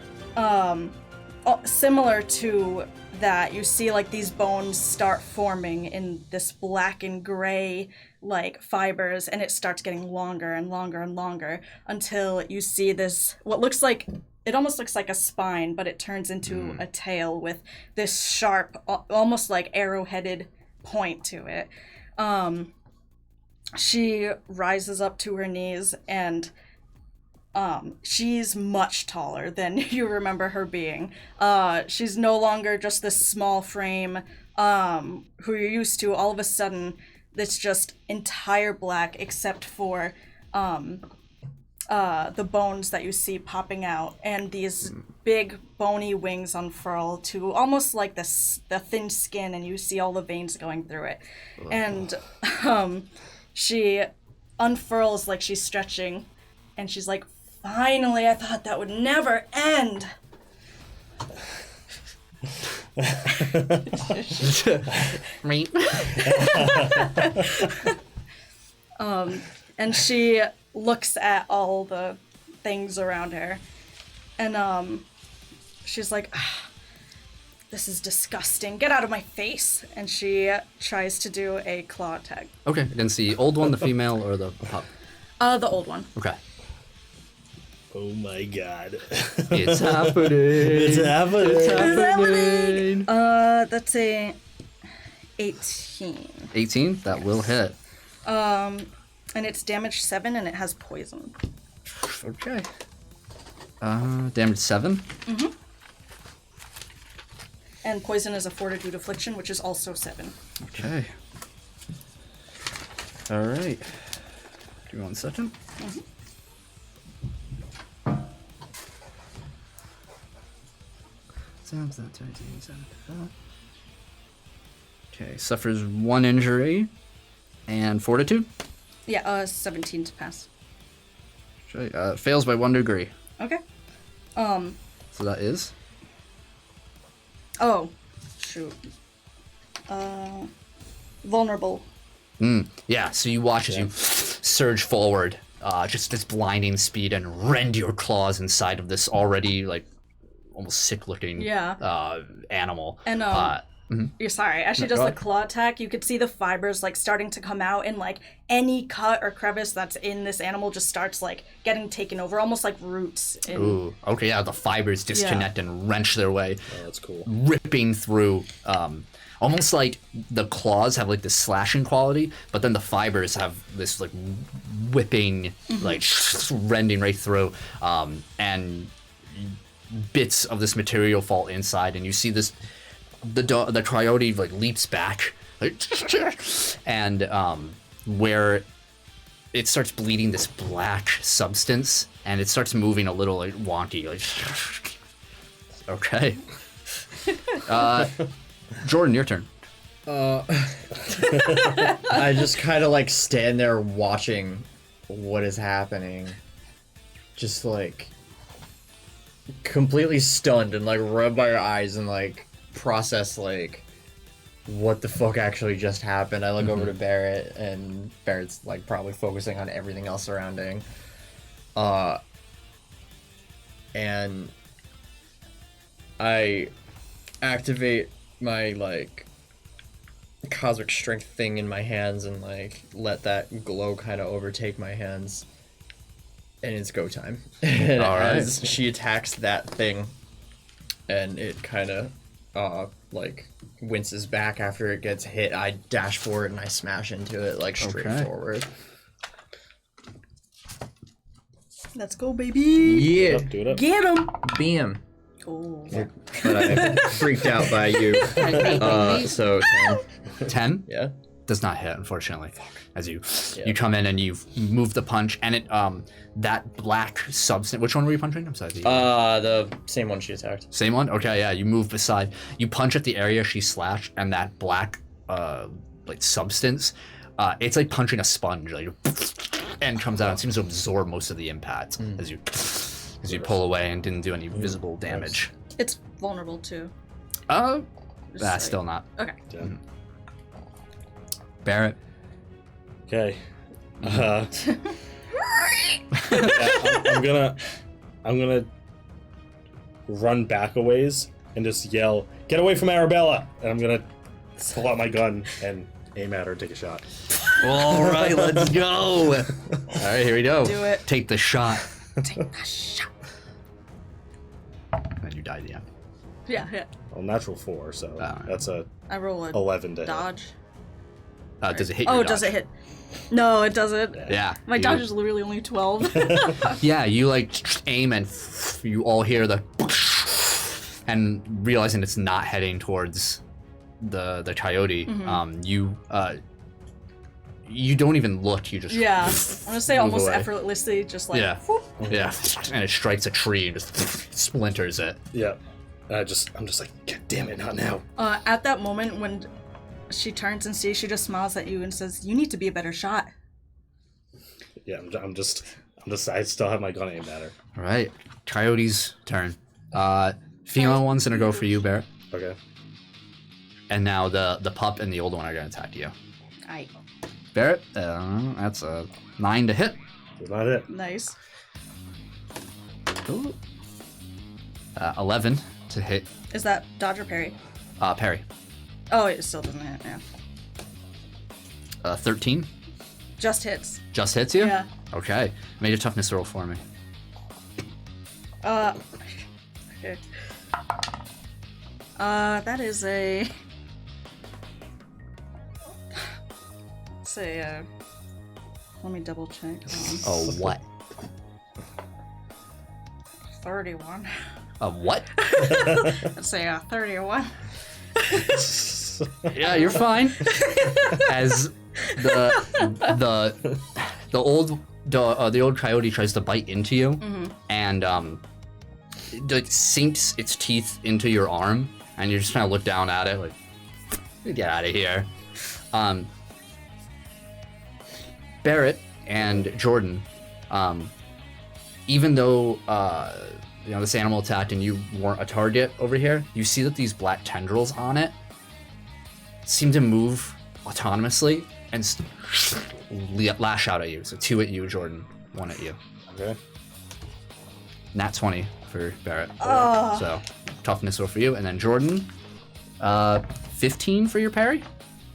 Speaker 4: similar to that, you see like these bones start forming in this black and gray like fibers, and it starts getting longer and longer and longer until you see this what looks like, it almost looks like a spine, but it turns into a tail with this sharp, almost like arrow-headed point to it. She rises up to her knees, and she's much taller than you remember her being. She's no longer just this small frame who you're used to. All of a sudden, it's just entire black except for the bones that you see popping out, and these big bony wings unfurl to almost like the thin skin, and you see all the veins going through it. And she unfurls like she's stretching, and she's like, "Finally, I thought that would never end." And she looks at all the things around her, and she's like, "This is disgusting. Get out of my face." And she tries to do a claw attack.
Speaker 1: Okay, against the old one, the female, or the pup?
Speaker 4: The old one.
Speaker 1: Okay.
Speaker 2: Oh my god.
Speaker 1: It's happening.
Speaker 2: It's happening.
Speaker 1: It's happening.
Speaker 4: That's a 18.
Speaker 1: 18? That will hit.
Speaker 4: And it's damage 7, and it has poison.
Speaker 1: Okay. Damage 7?
Speaker 4: Mm-hmm. And poison is a fortitude affliction, which is also 7.
Speaker 1: Okay. Alright. Give me 1 second.
Speaker 4: Mm-hmm.
Speaker 1: Okay, suffers 1 injury and fortitude.
Speaker 4: Yeah, 17 to pass.
Speaker 1: Okay, fails by 1 degree.
Speaker 4: Okay.
Speaker 1: So that is?
Speaker 4: Oh, shoot. Vulnerable.
Speaker 1: Yeah, so you watch as you surge forward, just this blinding speed, and rend your claws inside of this already, like, almost sick-looking animal.
Speaker 4: And you're sorry. As she does the claw attack, you could see the fibers like starting to come out, and like any cut or crevice that's in this animal just starts like getting taken over, almost like roots.
Speaker 1: Ooh, okay, yeah, the fibers disconnect and wrench their way.
Speaker 2: Oh, that's cool.
Speaker 1: Ripping through, almost like the claws have like this slashing quality, but then the fibers have this like whipping, like rending right through, and bits of this material fall inside, and you see this, the coyote like leaps back, like, and where it starts bleeding this black substance, and it starts moving a little like wonky, like okay. Jordan, your turn.
Speaker 3: I just kind of like stand there watching what is happening, just like completely stunned, and like rub my eyes and like process like what the fuck actually just happened. I look over to Barrett, and Barrett's like probably focusing on everything else surrounding, And I activate my like cosmic strength thing in my hands and like let that glow kind of overtake my hands, and it's go time. And
Speaker 1: All right.
Speaker 3: as she attacks that thing, and it kind of like winces back after it gets hit, I dash forward and I smash into it like straight forward.
Speaker 4: Let's go, baby.
Speaker 3: Yeah,
Speaker 2: Do it up.
Speaker 4: Get him.
Speaker 3: bam.
Speaker 4: Oh.
Speaker 3: But I freaked out by you. So 10.
Speaker 1: 10
Speaker 3: Yeah.
Speaker 1: does not hit, unfortunately. As you come in and you move the punch, and it that black substance. Which one were you punching? I'm sorry.
Speaker 3: The same one she attacked.
Speaker 1: Same one? Okay, yeah. You move beside. You punch at the area she slashed, and that black like substance. It's like punching a sponge, like, and comes out and seems to absorb most of the impact as you pull away and didn't do any visible damage.
Speaker 4: It's vulnerable too.
Speaker 1: Still not.
Speaker 4: Okay.
Speaker 2: Yeah.
Speaker 1: Barrett.
Speaker 2: Okay. Yeah, I'm gonna run back a ways and just yell, "Get away from Arabella!" And I'm gonna pull out my gun and aim at her and take a shot.
Speaker 1: All right, let's go. All right, here we go.
Speaker 4: Do it.
Speaker 1: Take the shot.
Speaker 4: Take the shot.
Speaker 1: And then you die at the end.
Speaker 4: Yeah.
Speaker 2: Well, natural 4, so that's a
Speaker 4: I roll a
Speaker 2: 11 to hit.
Speaker 4: dodge.
Speaker 1: Does it hit your dodge?
Speaker 4: Does it hit? No, it doesn't.
Speaker 1: Yeah.
Speaker 4: My dodge is literally only 12.
Speaker 1: Yeah, you like aim and you all hear the and realizing it's not heading towards the coyote. You don't even look. You just
Speaker 4: Yeah. I'm gonna say
Speaker 1: move
Speaker 4: almost
Speaker 1: away.
Speaker 4: effortlessly, just like whoop.
Speaker 1: Yeah, and it strikes a tree and just splinters it.
Speaker 2: Yeah. I'm just like, God damn it, not now.
Speaker 4: At that moment when she turns and sees, she just smiles at you and says, "You need to be a better shot."
Speaker 2: Yeah, I still have my gun aimed at her.
Speaker 1: All right, coyote's turn. Female one's gonna go for you, Barrett,
Speaker 2: Okay.
Speaker 1: and now the pup and the old one are gonna attack you.
Speaker 4: Aye.
Speaker 1: Barrett, that's a 9 to hit.
Speaker 2: That's not it.
Speaker 4: Nice.
Speaker 1: 11 to hit.
Speaker 4: Is that dodge or parry?
Speaker 1: Parry.
Speaker 4: Oh, it still doesn't hit. Yeah.
Speaker 1: 13
Speaker 4: Just hits.
Speaker 1: just hits you.
Speaker 4: Yeah.
Speaker 1: Okay, make a toughness roll for me.
Speaker 4: Okay. That is a. Say, let me double check.
Speaker 1: Oh, what?
Speaker 4: 31.
Speaker 1: A what?
Speaker 4: Let's say 31.
Speaker 1: Yeah, you're fine. As the old coyote tries to bite into you, and it like sinks its teeth into your arm, and you just kind of look down at it like, get out of here. Barrett and Jordan, even though this animal attacked and you weren't a target over here, you see that these black tendrils on it seem to move autonomously and lash out at you. So 2 at you, Jordan, 1 at you.
Speaker 2: Okay.
Speaker 1: Nat 20 for Barrett.
Speaker 4: Oh.
Speaker 1: So toughness roll for you, and then Jordan, 15 for your parry.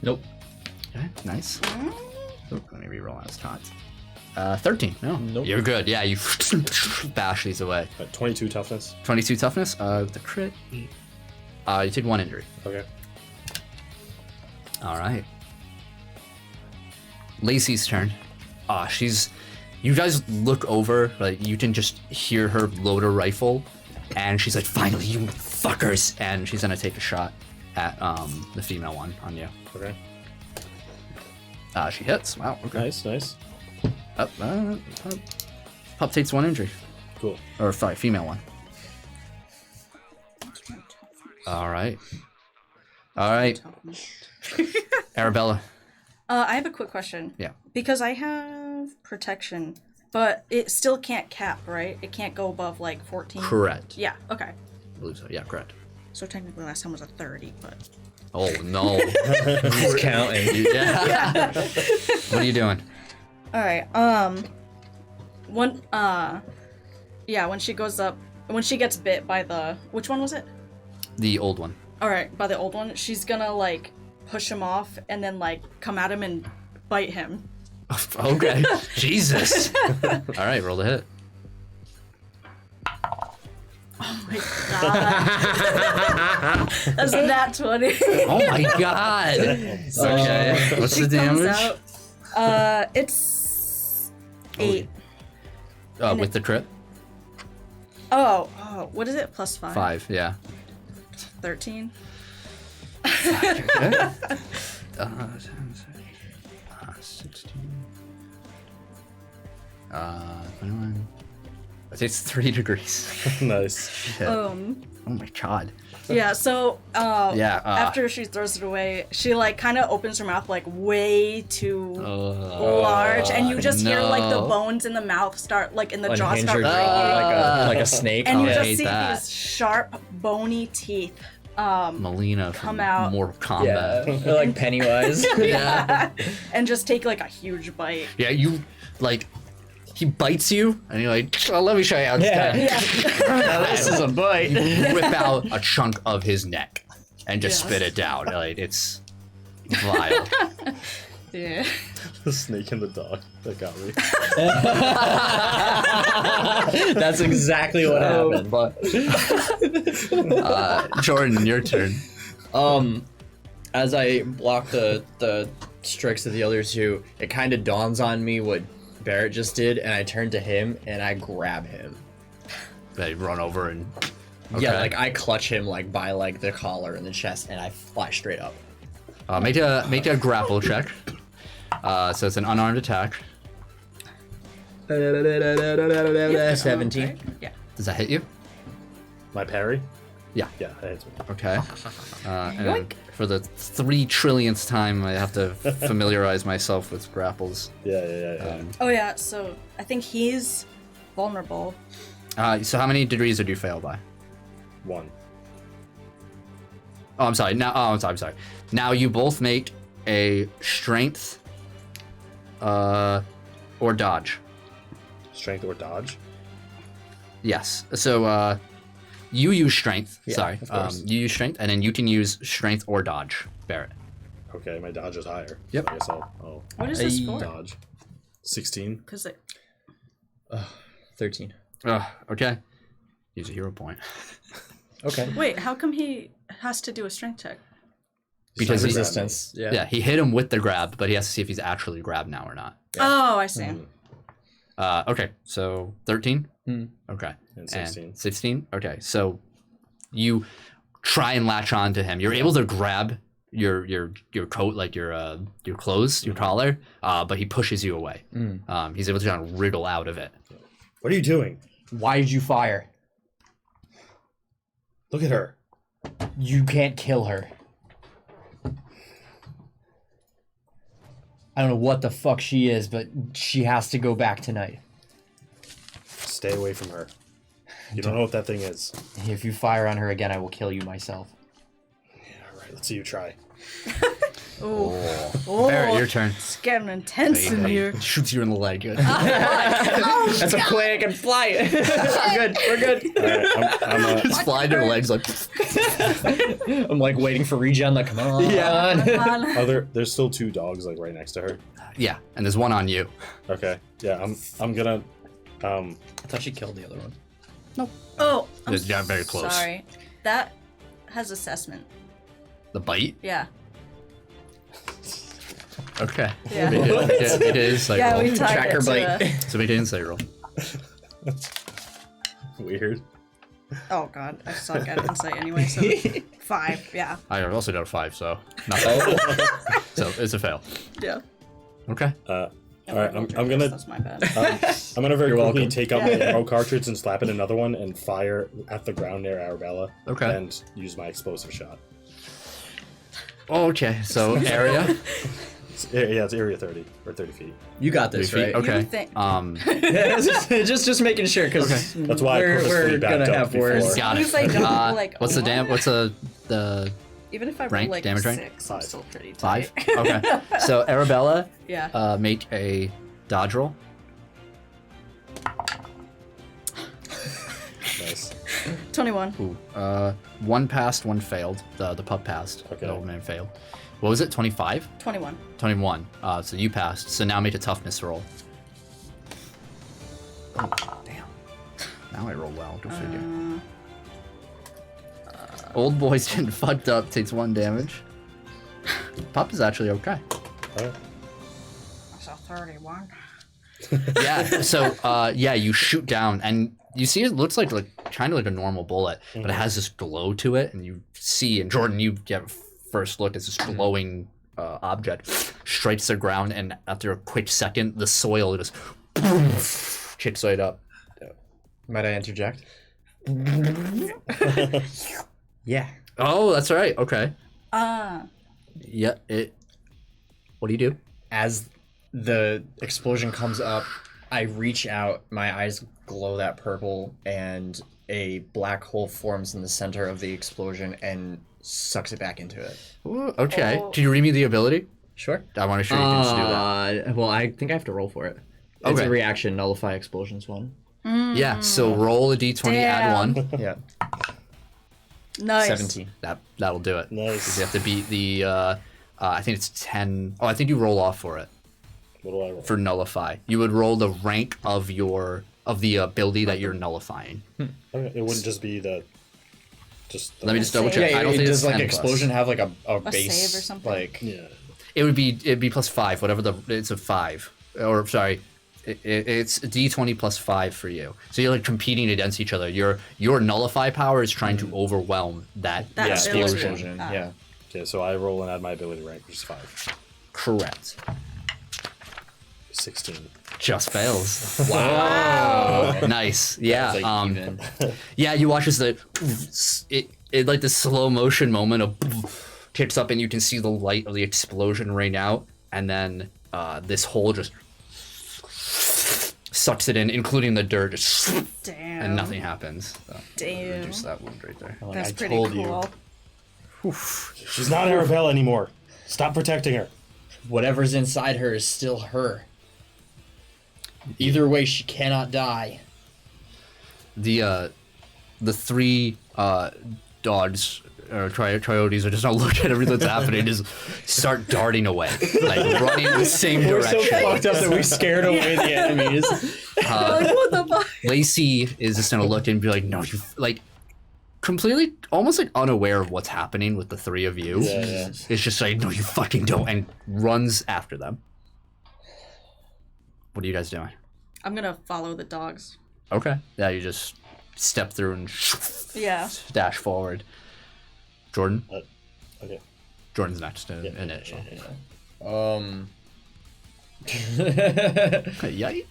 Speaker 3: Nope.
Speaker 1: Okay, nice. Let me reroll on his taunts. 13. No.
Speaker 3: Nope.
Speaker 1: You're good. Yeah, you bash these away.
Speaker 2: 22 toughness.
Speaker 1: 22 toughness. The crit. You take 1 injury.
Speaker 2: Okay.
Speaker 1: All right. Lacey's turn. You guys look over, like you can just hear her load her rifle, and she's like, "Finally, you fuckers!" And she's gonna take a shot at the female one on you.
Speaker 2: Okay.
Speaker 1: She hits. Wow. Okay.
Speaker 2: Nice.
Speaker 1: Pup takes 1 injury.
Speaker 2: Cool.
Speaker 1: Or sorry, female one. All right. Arabella.
Speaker 4: I have a quick question.
Speaker 1: Yeah.
Speaker 4: Because I have protection, but it still can't cap, right? It can't go above like 14.
Speaker 1: Correct.
Speaker 4: Yeah. Okay.
Speaker 1: I believe so. Yeah, correct.
Speaker 4: So technically, last time was a 30, but.
Speaker 1: Oh no.
Speaker 3: He's counting.
Speaker 1: Yeah. What are you doing?
Speaker 4: All right. when she goes up, when she gets bit by the, which one was it?
Speaker 1: The old one.
Speaker 4: All right, by the old one, she's gonna like push him off and then like come at him and bite him.
Speaker 1: Okay. Jesus. All right, roll the hit.
Speaker 4: Oh my god. That's a nat 20.
Speaker 1: Oh my god. Okay. What's the
Speaker 4: She comes
Speaker 1: damage?
Speaker 4: out, it's 8.
Speaker 1: With the crit?
Speaker 4: Oh, what is it? Plus 5.
Speaker 1: 5, yeah.
Speaker 4: 13.
Speaker 1: Okay. 16. 21. I think it's 3 degrees.
Speaker 2: Nice.
Speaker 1: Shit. Oh my god.
Speaker 4: Yeah, so
Speaker 1: Yeah.
Speaker 4: after she throws it away, she like kind of opens her mouth like way too large, and you just hear like the
Speaker 1: no.
Speaker 4: bones in the mouth start like in the jaw
Speaker 3: Unhinge
Speaker 4: start
Speaker 3: her
Speaker 4: breaking,
Speaker 3: jaw like a snake.
Speaker 4: and you
Speaker 1: I
Speaker 4: just
Speaker 1: hate
Speaker 4: see
Speaker 1: that.
Speaker 4: these sharp, bony teeth.
Speaker 1: Melina
Speaker 4: Come
Speaker 1: from
Speaker 4: out.
Speaker 1: Mortal
Speaker 3: Yeah,
Speaker 1: Kombat.
Speaker 3: they're like Pennywise.
Speaker 1: Yeah.
Speaker 4: And just take like a huge bite.
Speaker 1: Yeah, you like he bites you and you're like, oh, let me show you how it's
Speaker 3: Yeah.
Speaker 1: done.
Speaker 4: Yeah.
Speaker 3: Now this is a bite.
Speaker 1: Rip out a chunk of his neck and just
Speaker 4: Yes.
Speaker 1: spit it down. Like it's vile.
Speaker 4: Yeah.
Speaker 2: The snake and the dog that got me.
Speaker 3: That's exactly what happened.
Speaker 1: Jordan, your turn.
Speaker 3: As I block the strikes of the other two, it kind of dawns on me what Barrett just did, and I turn to him and I grab him.
Speaker 1: They run over and
Speaker 3: Yeah,
Speaker 1: okay.
Speaker 3: like I clutch him like by like the collar and the chest, and I fly straight up.
Speaker 1: make a grapple check. So it's an unarmed attack.
Speaker 3: 17.
Speaker 4: Right? Yeah.
Speaker 1: Does that hit you?
Speaker 2: My parry?
Speaker 1: Yeah.
Speaker 2: Yeah, that hits me.
Speaker 1: Okay. And for the 3 trillionth time, I have to familiarize myself with grapples.
Speaker 2: Yeah.
Speaker 4: Oh yeah. So I think he's vulnerable.
Speaker 1: So how many degrees did you fail by?
Speaker 2: 1.
Speaker 1: Oh, I'm sorry. I'm sorry. Now you both make a strength, or dodge.
Speaker 2: Strength or dodge?
Speaker 1: Yes. So you use strength.
Speaker 3: Yeah,
Speaker 1: Sorry.
Speaker 3: of course.
Speaker 1: You use strength, and then you can use strength or dodge, Barrett.
Speaker 2: Okay, my dodge is higher.
Speaker 1: Yep.
Speaker 2: I guess I'll
Speaker 4: What is this
Speaker 3: Hey.
Speaker 4: for?
Speaker 2: dodge. 16.
Speaker 4: Because it.
Speaker 3: 13.
Speaker 1: Okay. Use a hero point.
Speaker 3: Okay.
Speaker 4: Wait, how come he has to do a strength check?
Speaker 1: Because
Speaker 2: He's
Speaker 1: he's-
Speaker 2: not
Speaker 3: Resistance.
Speaker 1: Yeah, he hit him with the grab, but he has to see if he's actually grabbed now or not.
Speaker 4: Oh, I see.
Speaker 1: Okay, so 13?
Speaker 3: Hmm.
Speaker 1: Okay.
Speaker 2: And 16.
Speaker 1: And 16? Okay, so you try and latch on to him. You're able to grab your coat, like your clothes, your collar, but he pushes you away. He's able to kind of wriggle out of it.
Speaker 2: What are you doing?
Speaker 3: Why did you fire?
Speaker 2: Look at her.
Speaker 3: You can't kill her. I don't know what the fuck she is, but she has to go back tonight.
Speaker 2: Stay away from her. You don't know what that thing is.
Speaker 3: If you fire on her again, I will kill you myself.
Speaker 2: Alright, let's see you try.
Speaker 4: Oh,
Speaker 1: Barrett, your turn.
Speaker 4: it's getting intense in here.
Speaker 1: Shoots you in the leg.
Speaker 3: That's a quick and fly it. We're good.
Speaker 2: Alright, I'm
Speaker 1: Just fly to the legs like.
Speaker 3: I'm like waiting for regen, like, come on.
Speaker 1: Yeah.
Speaker 4: Come on.
Speaker 2: there's still 2 dogs like right next to her.
Speaker 1: Yeah, and there's one on you.
Speaker 2: Okay. Yeah, I'm gonna
Speaker 3: I thought she killed the other one.
Speaker 4: Oh, I'm
Speaker 1: Yeah, very close.
Speaker 4: Sorry. That has assessment.
Speaker 1: The bite?
Speaker 4: Yeah.
Speaker 1: Okay.
Speaker 4: Yeah.
Speaker 1: It is like
Speaker 4: Yeah,
Speaker 1: roll.
Speaker 4: we tied
Speaker 3: Tracker
Speaker 4: it to
Speaker 3: bite.
Speaker 4: the-
Speaker 1: So make an insight roll.
Speaker 2: weird.
Speaker 4: Oh god, I suck at insight anyway. So 5. Yeah.
Speaker 1: I also got a 5, so nothing. So it's a fail.
Speaker 4: Yeah.
Speaker 1: Okay.
Speaker 2: Alright, I'm gonna
Speaker 4: That's my bad.
Speaker 2: I'm gonna very
Speaker 3: You're
Speaker 2: quickly
Speaker 3: welcome.
Speaker 2: take out my arrow cartridge and slap in another one and fire at the ground near Arabella.
Speaker 1: Okay.
Speaker 2: And use my explosive shot.
Speaker 1: Okay. So area.
Speaker 2: It's area 30 or 30 feet.
Speaker 3: You got this,
Speaker 1: 3 feet.
Speaker 3: right?
Speaker 1: Okay.
Speaker 4: You think-
Speaker 3: just making sure, because
Speaker 2: That's why I
Speaker 3: we're
Speaker 2: purposefully backed
Speaker 3: gonna
Speaker 2: up
Speaker 3: have
Speaker 2: before.
Speaker 3: worse.
Speaker 1: Got
Speaker 4: As
Speaker 1: it.
Speaker 4: long as I don't, like,
Speaker 1: What's the
Speaker 4: what?
Speaker 1: What's the
Speaker 4: Even if I roll
Speaker 1: rank?
Speaker 4: like
Speaker 1: Damage rank?
Speaker 4: 6, I'm
Speaker 2: 5.
Speaker 4: still pretty
Speaker 1: 5?
Speaker 4: tight.
Speaker 1: Okay. So Arabella,
Speaker 4: Yeah.
Speaker 1: make a dodge roll.
Speaker 4: 21.
Speaker 1: Ooh. One passed, one failed. The pup passed.
Speaker 2: Okay.
Speaker 1: The old man failed. What was it? 25?
Speaker 4: 21.
Speaker 1: 21. So you passed. So now make a toughness roll. Oh, damn. Now I roll well. Go figure. Old boy's getting fucked up. Takes 1 damage. Pup is actually okay.
Speaker 2: Alright.
Speaker 4: That's a 31.
Speaker 1: Yeah. So you shoot down and you see it looks like kind of like a normal bullet, but it has this glow to it, and you see. And Jordan, you get first look at this glowing object strikes the ground, and after a quick second, the soil just kicks right up.
Speaker 3: Might I interject? Yeah.
Speaker 1: Oh, that's right. Okay.
Speaker 4: Ah.
Speaker 1: Yeah. What do you do?
Speaker 3: As the explosion comes up, I reach out, my eyes glow that purple, and a black hole forms in the center of the explosion and sucks it back into it.
Speaker 1: Ooh, okay.
Speaker 4: Oh.
Speaker 1: Can you read me the ability?
Speaker 3: Sure.
Speaker 1: I want to show you can just do that.
Speaker 3: Well, I think I have to roll for it. It's
Speaker 1: Okay.
Speaker 3: a reaction, nullify explosions 1.
Speaker 1: Yeah. So roll a d20, add 1.
Speaker 3: Yeah.
Speaker 4: Nice.
Speaker 3: 17.
Speaker 1: That'll do it.
Speaker 2: Nice.
Speaker 1: You have to beat the. I think it's 10. Oh, I think you roll off for it.
Speaker 2: What do I roll?
Speaker 1: For nullify, you would roll the rank of the ability that you're nullifying.
Speaker 2: Okay, it wouldn't just be the.
Speaker 1: Let me just double
Speaker 4: Save.
Speaker 1: check. I don't think
Speaker 3: does
Speaker 1: it's
Speaker 3: like
Speaker 1: 10
Speaker 3: explosion
Speaker 1: plus.
Speaker 3: have like a
Speaker 4: A
Speaker 3: base
Speaker 4: save or something?
Speaker 3: like
Speaker 2: Yeah.
Speaker 1: It'd be plus 5, whatever it's a 5, or sorry, it's d20 plus 5 for you. So you're like competing against each other. Your nullify power is trying to overwhelm that
Speaker 4: That
Speaker 1: explosion.
Speaker 4: ability. Ah.
Speaker 3: Yeah.
Speaker 2: Okay, so I roll and add my ability rank, which is 5.
Speaker 1: Correct.
Speaker 2: 16.
Speaker 1: Just fails.
Speaker 4: Wow.
Speaker 1: Nice. Yeah.
Speaker 3: It's like even.
Speaker 1: Yeah, you watch as it like the slow motion moment of kicks up, and you can see the light of the explosion rain out, and then this hole just sucks it in, including the dirt,
Speaker 4: Damn.
Speaker 1: and nothing happens. So
Speaker 4: Damn.
Speaker 1: reduce that wound right there.
Speaker 2: Like,
Speaker 4: That's
Speaker 2: I
Speaker 4: pretty
Speaker 2: told
Speaker 4: cool.
Speaker 2: you. She's not Arabelle anymore. Stop protecting her.
Speaker 3: Whatever's inside her is still her. Either way, she cannot die.
Speaker 1: The 3 dogs or coyotes are just not looking at everything that's happening, just start darting away, like running in the same direction.
Speaker 3: fucked up that we scared away the enemies.
Speaker 4: Like, what the fuck?
Speaker 1: Lacey is just gonna look and be like, no, you like completely almost like unaware of what's happening with the 3 of you.
Speaker 2: Yeah.
Speaker 1: It's just like, no, you fucking don't, and runs after them. What are you guys doing?
Speaker 4: I'm gonna follow the dogs.
Speaker 1: Okay. Yeah, you just step through and
Speaker 4: Yeah.
Speaker 1: dash forward. Jordan?
Speaker 2: Okay.
Speaker 1: Jordan's next in it. Yay.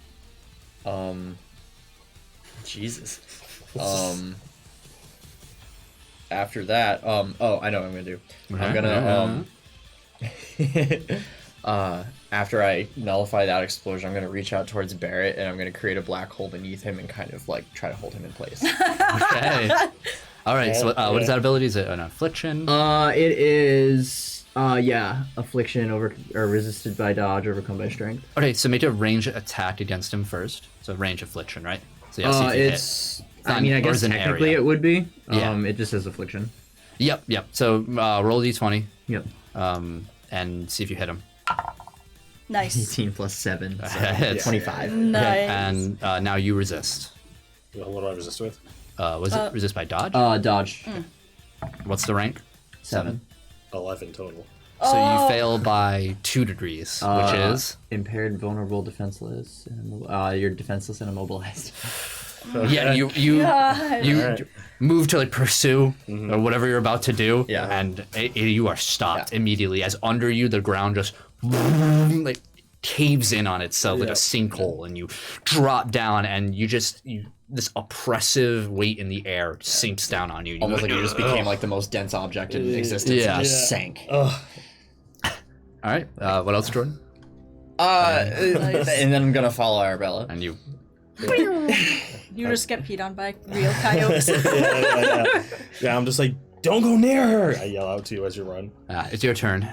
Speaker 3: Jesus. After that, oh, I know what I'm gonna do. I'm gonna, after I nullify that explosion, I'm gonna reach out towards Barrett, and I'm gonna create a black hole beneath him and kind of like try to hold him in place.
Speaker 1: Okay. All right. So, what is that ability? Is it an affliction?
Speaker 5: It is, affliction or resisted by dodge, overcome by strength.
Speaker 1: Okay. So make a range attack against him first. So range affliction, right? So yeah, see if you hit.
Speaker 5: It's,
Speaker 1: Fine.
Speaker 5: I mean, I
Speaker 1: Or
Speaker 5: guess
Speaker 1: is it an
Speaker 5: technically
Speaker 1: area?
Speaker 5: it would be.
Speaker 1: Yeah.
Speaker 5: It just says affliction.
Speaker 1: Yep. So roll a d20.
Speaker 5: Yep.
Speaker 1: And see if you hit him.
Speaker 4: Nice.
Speaker 5: 18 plus 7, so
Speaker 1: Hits.
Speaker 5: 25.
Speaker 4: Nice.
Speaker 1: Okay, and now you resist.
Speaker 2: What do I resist with?
Speaker 1: Was it resist by dodge?
Speaker 5: Dodge.
Speaker 1: What's the rank?
Speaker 5: 7.
Speaker 2: 11 total.
Speaker 1: So you fail by 2 degrees, which is
Speaker 5: Impaired, vulnerable, defenseless. And, you're defenseless and immobilized.
Speaker 1: yeah. You
Speaker 4: God.
Speaker 1: move to like pursue or whatever you're about to do,
Speaker 3: Yeah.
Speaker 1: and you are stopped immediately as under you the ground just like caves in on itself like a sinkhole, and you drop down, and this oppressive weight in the air sinks down on you. And you
Speaker 3: Almost
Speaker 1: go,
Speaker 3: like it just became like the most dense object in existence.
Speaker 1: Yeah.
Speaker 3: And just sank.
Speaker 2: Ugh.
Speaker 1: all right. What else, Jordan?
Speaker 3: And then I'm gonna follow Arabella.
Speaker 1: And you.
Speaker 4: You just get peed on by real coyotes.
Speaker 2: Yeah, I'm just like, don't go near her! I yell out to you as you run.
Speaker 1: It's your turn.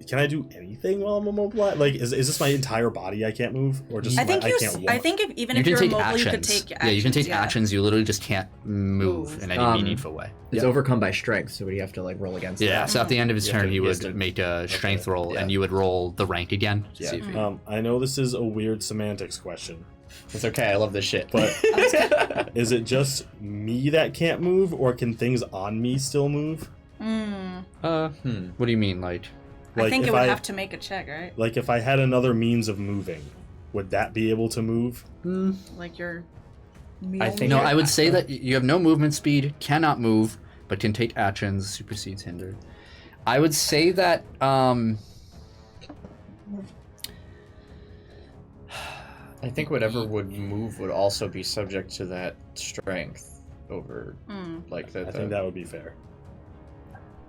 Speaker 2: can I do anything while I'm immobilized? Like, is this my entire body I can't move, or just
Speaker 4: I think
Speaker 2: I can't walk?
Speaker 4: I think
Speaker 1: You
Speaker 4: if
Speaker 1: can
Speaker 4: you're
Speaker 1: take
Speaker 4: immobile,
Speaker 1: actions.
Speaker 4: you could take actions.
Speaker 1: Yeah, you can take actions. You literally just can't move in any
Speaker 5: Um,
Speaker 1: meaningful way.
Speaker 5: It's
Speaker 2: Yeah.
Speaker 5: overcome by strength, so would you have to like roll against
Speaker 1: Yeah,
Speaker 5: that?
Speaker 1: so at the end of his
Speaker 2: You have
Speaker 1: turn,
Speaker 2: to-
Speaker 1: he
Speaker 2: you have
Speaker 1: would
Speaker 2: to-
Speaker 1: make a strength roll,
Speaker 2: yeah.
Speaker 1: and you would roll the rank again. To see if you,
Speaker 2: I know this is a weird semantics question,
Speaker 3: It's okay. I love this shit.
Speaker 2: but is it just me that can't move, or can things on me still move?
Speaker 1: What do you mean, like?
Speaker 4: I think
Speaker 2: if
Speaker 4: it would have to make a check, right?
Speaker 2: Like, if I had another means of moving, would that be able to move?
Speaker 4: Like your.
Speaker 3: I think-
Speaker 1: No, I would say that you have no movement speed, cannot move, but can take actions, supersedes hindered. I would say that
Speaker 3: I think whatever would move would also be subject to that strength over, like
Speaker 2: I think that would be fair.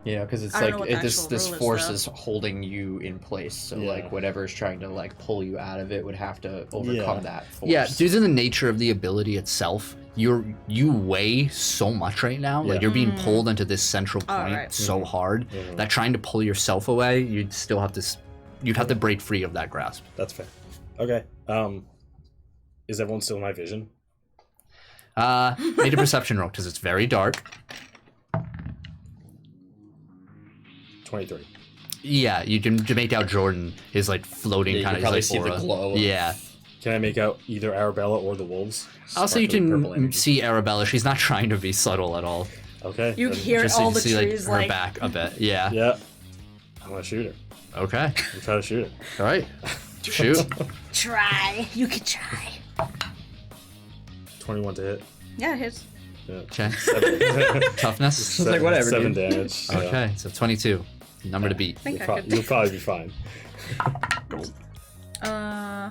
Speaker 3: Yeah, because it's
Speaker 4: I don't know
Speaker 3: like
Speaker 4: what the
Speaker 3: this
Speaker 4: actual rule is,
Speaker 3: force
Speaker 4: though.
Speaker 3: is holding you in place. So
Speaker 2: Yeah.
Speaker 3: like whatever's trying to like pull you out of it would have to overcome
Speaker 2: Yeah.
Speaker 3: that force.
Speaker 1: yeah, due to the nature of the ability itself, you weigh so much right now. Like
Speaker 2: Yeah.
Speaker 1: you're being pulled into this central
Speaker 4: Oh,
Speaker 1: point
Speaker 4: right.
Speaker 1: so hard that trying to pull yourself away, you'd still have to you'd have to break free of that grasp.
Speaker 2: That's fair. Okay. Is everyone still in my vision?
Speaker 1: Make a perception roll because it's very dark.
Speaker 2: 23.
Speaker 1: Yeah, you can make out Jordan is like floating
Speaker 3: Yeah, you
Speaker 1: kind
Speaker 3: can
Speaker 1: of
Speaker 3: probably
Speaker 1: like
Speaker 3: see the
Speaker 1: aura.
Speaker 3: glow of-
Speaker 1: Yeah.
Speaker 2: Can I make out either Arabella or the wolves?
Speaker 1: Also, you
Speaker 3: Sparkly purple
Speaker 1: can
Speaker 3: energy.
Speaker 1: see Arabella. She's not trying to be subtle at all.
Speaker 2: Okay.
Speaker 4: You
Speaker 2: then-
Speaker 4: hear
Speaker 1: Just
Speaker 4: all
Speaker 1: you
Speaker 4: the
Speaker 1: see
Speaker 4: trees
Speaker 1: her
Speaker 4: like.
Speaker 1: back a bit. Yeah.
Speaker 2: Yeah. I'm gonna shoot her.
Speaker 1: Okay.
Speaker 2: I'm trying to shoot her.
Speaker 1: All right. Shoot.
Speaker 4: Try. You could try.
Speaker 2: 21 to hit.
Speaker 4: Yeah, it hits.
Speaker 2: Yeah.
Speaker 1: Okay.
Speaker 2: 7,
Speaker 1: Toughness.
Speaker 3: like, whatever,
Speaker 2: 7
Speaker 3: dude.
Speaker 2: damage. Yeah.
Speaker 1: Okay. So 22. Number to beat.
Speaker 4: I think
Speaker 2: You'll,
Speaker 4: I could.
Speaker 2: you'll probably be fine.
Speaker 4: Uh.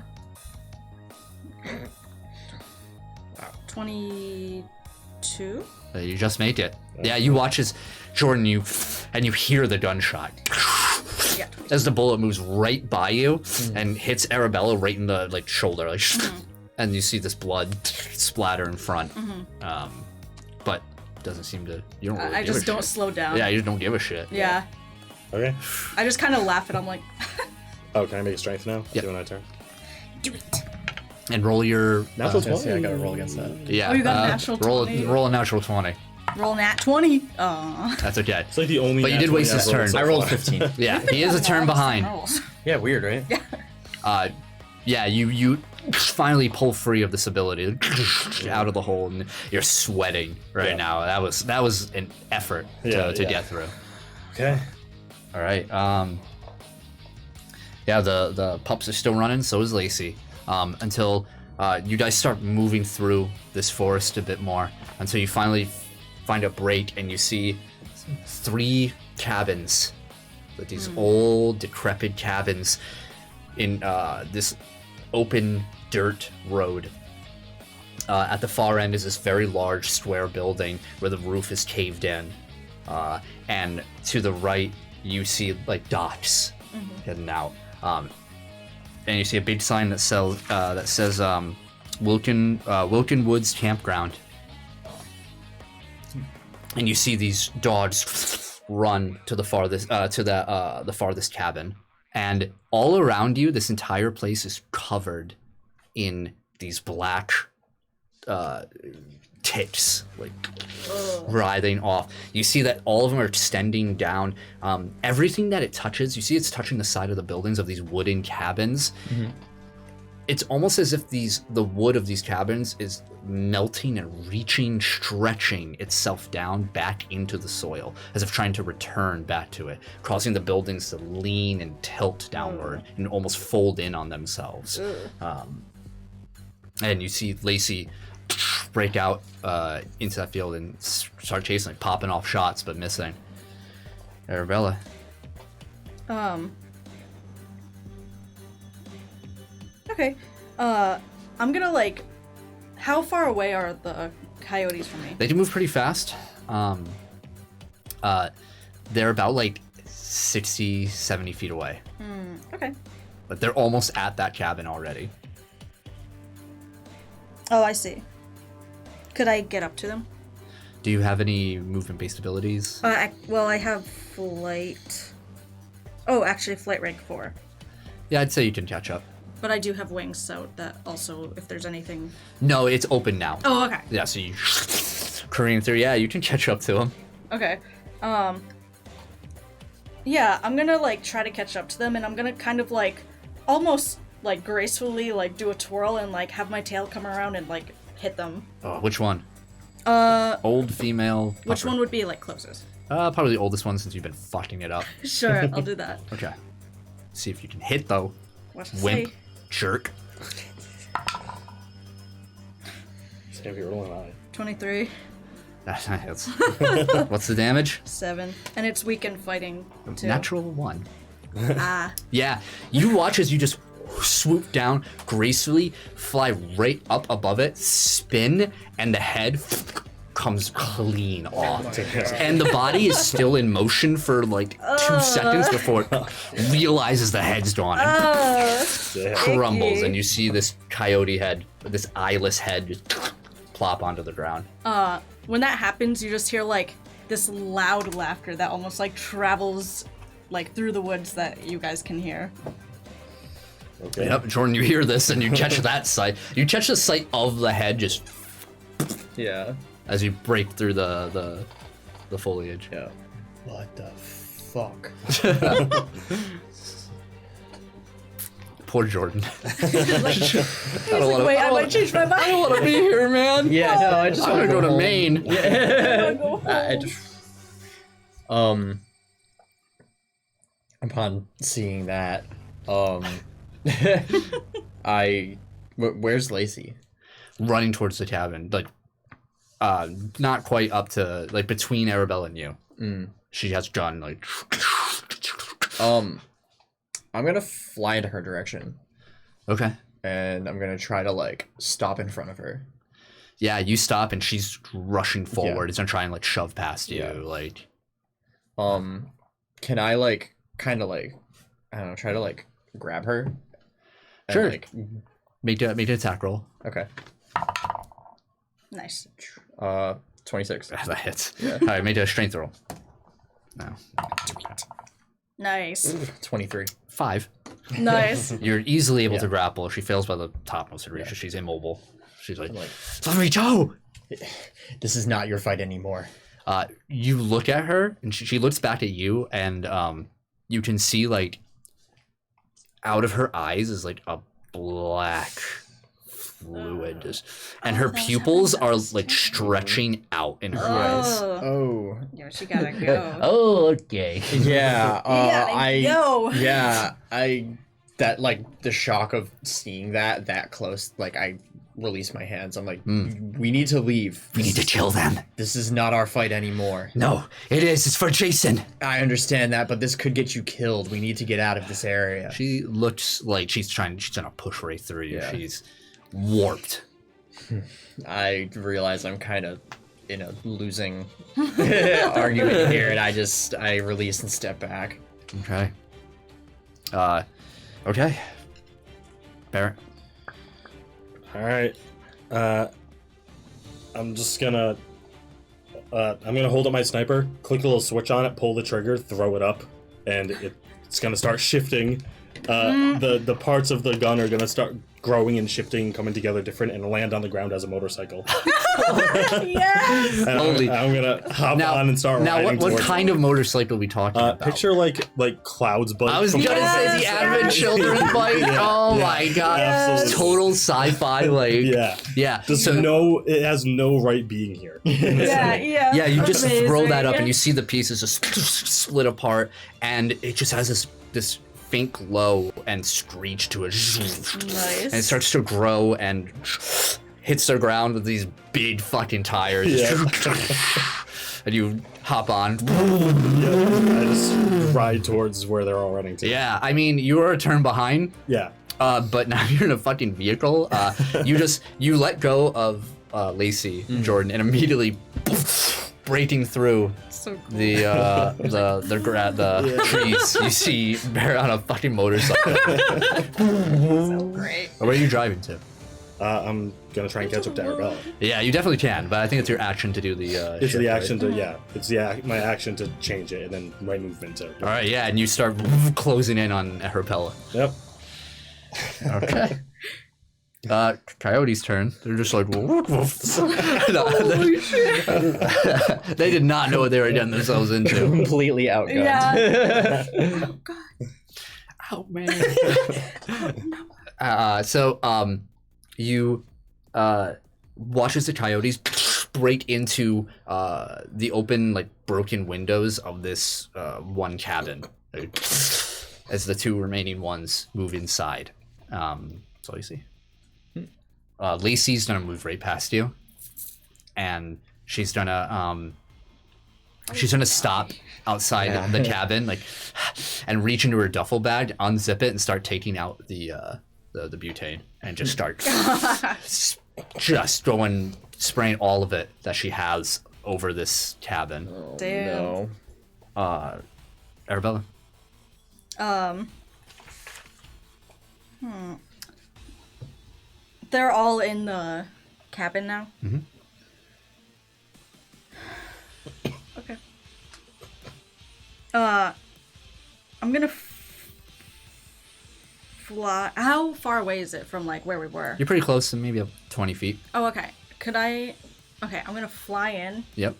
Speaker 4: 22?
Speaker 1: You just made it. Yeah. You watch as Jordan you hear the gunshot
Speaker 4: Yeah, 22.
Speaker 1: as the bullet moves right by you and hits Arabella right in the like shoulder, like, and you see this blood splatter in front. But doesn't seem to. You don't really.
Speaker 4: I
Speaker 1: give
Speaker 4: just
Speaker 1: a
Speaker 4: don't
Speaker 1: shit.
Speaker 4: slow down.
Speaker 1: Yeah, you just don't give a shit.
Speaker 4: Yeah.
Speaker 2: Okay.
Speaker 4: I just kind of laugh and I'm like,
Speaker 2: Oh, can I make a strength now?
Speaker 1: Yep.
Speaker 2: Doing that turn.
Speaker 4: do it.
Speaker 1: And roll your.
Speaker 2: Natural
Speaker 3: I
Speaker 2: 20.
Speaker 3: I gotta roll against that.
Speaker 1: Yeah.
Speaker 4: Oh, you got a natural 20.
Speaker 1: Roll a natural 20.
Speaker 4: Roll nat 20. Aw.
Speaker 1: That's okay.
Speaker 2: It's like the only.
Speaker 1: But you did
Speaker 2: natural
Speaker 1: waste his
Speaker 2: I've rolled
Speaker 1: turn.
Speaker 2: so
Speaker 3: I rolled
Speaker 2: far.
Speaker 3: 15.
Speaker 1: Yeah, he is a turn behind.
Speaker 3: Yeah, weird, right?
Speaker 1: Yeah, you finally pull free of this ability out of the hole, and you're sweating right
Speaker 2: Yeah.
Speaker 1: now. That was an effort to
Speaker 2: Yeah.
Speaker 1: get through.
Speaker 2: Okay.
Speaker 1: All right. Yeah, the pups are still running. So is Lacey. Until you guys start moving through this forest a bit more, until you finally find a break and you see 3 cabins, with these old, decrepit cabins in this open dirt road. At the far end is this very large square building where the roof is caved in, and to the right you see like docks heading out, and you see a big sign that says Wilkin Woods Campground, and you see these dogs run to the farthest the farthest cabin. And all around you, this entire place is covered in these black ticks, like writhing off. You see that all of them are extending down. Everything that it touches, you see it's touching the side of the buildings of these wooden cabins. It's almost as if the wood of these cabins is melting and reaching, stretching itself down back into the soil, as if trying to return back to it, causing the buildings to lean and tilt downward and almost fold in on themselves. And you see Lacey break out into that field and start chasing, like, popping off shots but missing. Arabella.
Speaker 4: Okay. I'm gonna like. How far away are the coyotes from me?
Speaker 1: They do move pretty fast. They're about like 60, 70 feet away.
Speaker 4: Okay.
Speaker 1: But they're almost at that cabin already.
Speaker 4: Oh, I see. Could I get up to them?
Speaker 1: Do you have any movement-based abilities?
Speaker 4: Well, I have flight. Oh, actually, flight rank 4.
Speaker 1: Yeah, I'd say you can catch up.
Speaker 4: But I do have wings, so that also, if there's anything...
Speaker 1: No, it's open now.
Speaker 4: Oh, okay.
Speaker 1: Yeah, so you careen through. Yeah, you can catch up to him.
Speaker 4: Okay. Yeah, I'm gonna, like, try to catch up to them, and I'm gonna kind of, like, almost, like, gracefully, like, do a twirl and, like, have my tail come around and, like, hit them.
Speaker 1: Oh, which one?
Speaker 4: Uh,
Speaker 1: Old, female?
Speaker 4: which
Speaker 1: upper?
Speaker 4: one would be, like, closest?
Speaker 1: Probably the oldest one since you've been fucking it up.
Speaker 4: Sure, I'll do that.
Speaker 1: Okay. See if you can hit, though.
Speaker 4: What's it
Speaker 1: Wimp.
Speaker 4: say?
Speaker 1: Jerk.
Speaker 2: Same here, rolling high.
Speaker 4: 23.
Speaker 1: That hits. What's the damage?
Speaker 4: 7. And it's weakened fighting, too.
Speaker 1: Natural 1.
Speaker 4: Ah.
Speaker 1: Yeah, you watch as you just swoop down gracefully, fly right up above it, spin, and the head comes clean off. And the body is still in motion for like 2 seconds before it realizes the head's gone and crumbles,
Speaker 4: icky.
Speaker 1: and you see this coyote head, this eyeless head, just plop onto the ground.
Speaker 4: When that happens, you just hear, like, this loud laughter that almost, like, travels, like, through the woods that you guys can hear.
Speaker 2: Okay.
Speaker 1: Yep, Jordan, you hear this and you catch that sight. You catch the sight of the head just
Speaker 3: Yeah.
Speaker 1: as you break through the foliage.
Speaker 3: Yeah. What the fuck?
Speaker 1: Poor Jordan.
Speaker 4: He's like, wait, I might change my
Speaker 1: I
Speaker 4: mind.
Speaker 1: don't want to be here, man.
Speaker 3: Yeah, no, I just
Speaker 1: I'm gonna go to
Speaker 3: home.
Speaker 1: Maine.
Speaker 4: I go home.
Speaker 3: I just, upon seeing that, where's Lacey?
Speaker 1: Running towards the cabin, like, not quite up to, like, between Arabella and you. She has gun, like.
Speaker 3: I'm gonna fly into her direction,
Speaker 1: Okay.
Speaker 3: and I'm gonna try to like stop in front of her.
Speaker 1: Yeah, you stop and she's rushing forward. It's gonna try and like shove past you,
Speaker 3: Yeah.
Speaker 1: like.
Speaker 3: Can I like kind of like, I don't know, try to like grab her? And,
Speaker 1: Sure.
Speaker 3: Like,
Speaker 1: Make an attack roll.
Speaker 3: okay.
Speaker 4: Nice.
Speaker 3: 26.
Speaker 1: That hits. All right, make a strength roll. No.
Speaker 4: Nice.
Speaker 3: 23.
Speaker 1: 5.
Speaker 4: Nice.
Speaker 1: You're easily able to
Speaker 3: Yeah.
Speaker 1: grapple. She fails by the topmost degree. She's immobile. She's like,
Speaker 3: I'm like,
Speaker 1: let me go.
Speaker 3: this is not your fight anymore.
Speaker 1: You look at her, and she looks back at you, and you can see like out of her eyes is like a black fluid, and her
Speaker 4: that's
Speaker 1: pupils
Speaker 4: how
Speaker 1: are
Speaker 4: it
Speaker 1: like stretching out in her eyes.
Speaker 4: Oh.
Speaker 3: Oh.
Speaker 4: Yeah, she gotta go.
Speaker 1: Oh, okay.
Speaker 3: Yeah.
Speaker 4: Go.
Speaker 3: That like the shock of seeing that close, like I release my hands. I'm like, we need to leave.
Speaker 1: We need to kill them.
Speaker 3: This is not our fight anymore.
Speaker 1: No, it is. It's for Jason.
Speaker 3: I understand that, but this could get you killed. We need to get out of this area.
Speaker 1: She looks like she's gonna push right through you.
Speaker 3: Yeah.
Speaker 1: She's warped.
Speaker 3: I realize I'm kind of in a losing argument here, and I release and step back.
Speaker 1: Okay. Okay. Barrett.
Speaker 2: All right. I'm just gonna. I'm gonna hold up my sniper, click a little switch on it, pull the trigger, throw it up, and it's gonna start shifting. The parts of the gun are gonna start growing and shifting, coming together different, and land on the ground as a motorcycle.
Speaker 4: Yes.
Speaker 2: And
Speaker 1: Holy-
Speaker 2: I'm gonna hop on and start
Speaker 1: Now,
Speaker 2: riding
Speaker 1: what
Speaker 2: towards
Speaker 1: kind of motorcycle are we talking about?
Speaker 2: Picture like clouds, but
Speaker 1: I was gonna say the
Speaker 4: Yes,
Speaker 1: Advent
Speaker 4: yes.
Speaker 1: Children bike.
Speaker 2: Yeah,
Speaker 1: Oh
Speaker 2: yeah,
Speaker 1: my god,
Speaker 2: absolutely.
Speaker 1: total sci-fi. Like,
Speaker 2: yeah. Just
Speaker 1: So
Speaker 2: it has no right being here.
Speaker 4: Yeah, yeah.
Speaker 1: yeah, you just throw that up,
Speaker 4: Amazing.
Speaker 1: and you see the pieces just split apart, and it just has this faint glow and screech to it.
Speaker 4: Nice.
Speaker 1: And it starts to grow and hits the ground with these big fucking tires. And you hop on.
Speaker 2: I just ride towards where they're all running to.
Speaker 1: Yeah, I mean, you are a turn behind,
Speaker 2: Yeah.
Speaker 1: but now you're in a fucking vehicle. You let go of Lacey, Jordan, and immediately breaking through
Speaker 4: So cool.
Speaker 1: the trees. You see Bear on a fucking motorcycle.
Speaker 4: So great.
Speaker 1: Where are you driving to?
Speaker 2: I'm gonna try and catch up to Arabella.
Speaker 1: Yeah, you definitely can, but I think it's your action to do the.
Speaker 2: It's
Speaker 1: shift,
Speaker 2: the
Speaker 1: right?
Speaker 2: action to it's my action to change it and then my movement to.
Speaker 1: All right, yeah, and you start closing in on Arabella.
Speaker 2: Yep.
Speaker 1: Okay. Coyote's turn. They're just like, woof, woof. They did not know what they were getting themselves into.
Speaker 3: Completely outgunned.
Speaker 4: Yeah. Oh god.
Speaker 1: Oh man. You watch as the coyotes break into the open, like broken windows of this one cabin as the two remaining ones move inside. That's all you see. Lacey's gonna move right past you, and she's gonna stop outside the cabin, like, and reach into her duffel bag, unzip it, and start taking out the butane, and just start just spraying all of it that she has over this cabin.
Speaker 3: Oh,
Speaker 4: Damn.
Speaker 3: no.
Speaker 1: Arabella.
Speaker 4: They're all in the cabin now?
Speaker 1: Mm-hmm.
Speaker 4: Okay. I'm gonna fly. How far away is it from, like, where we were?
Speaker 1: You're pretty close, maybe up 20 feet.
Speaker 4: Oh, okay. Could I... Okay, I'm gonna fly in,
Speaker 1: Yep.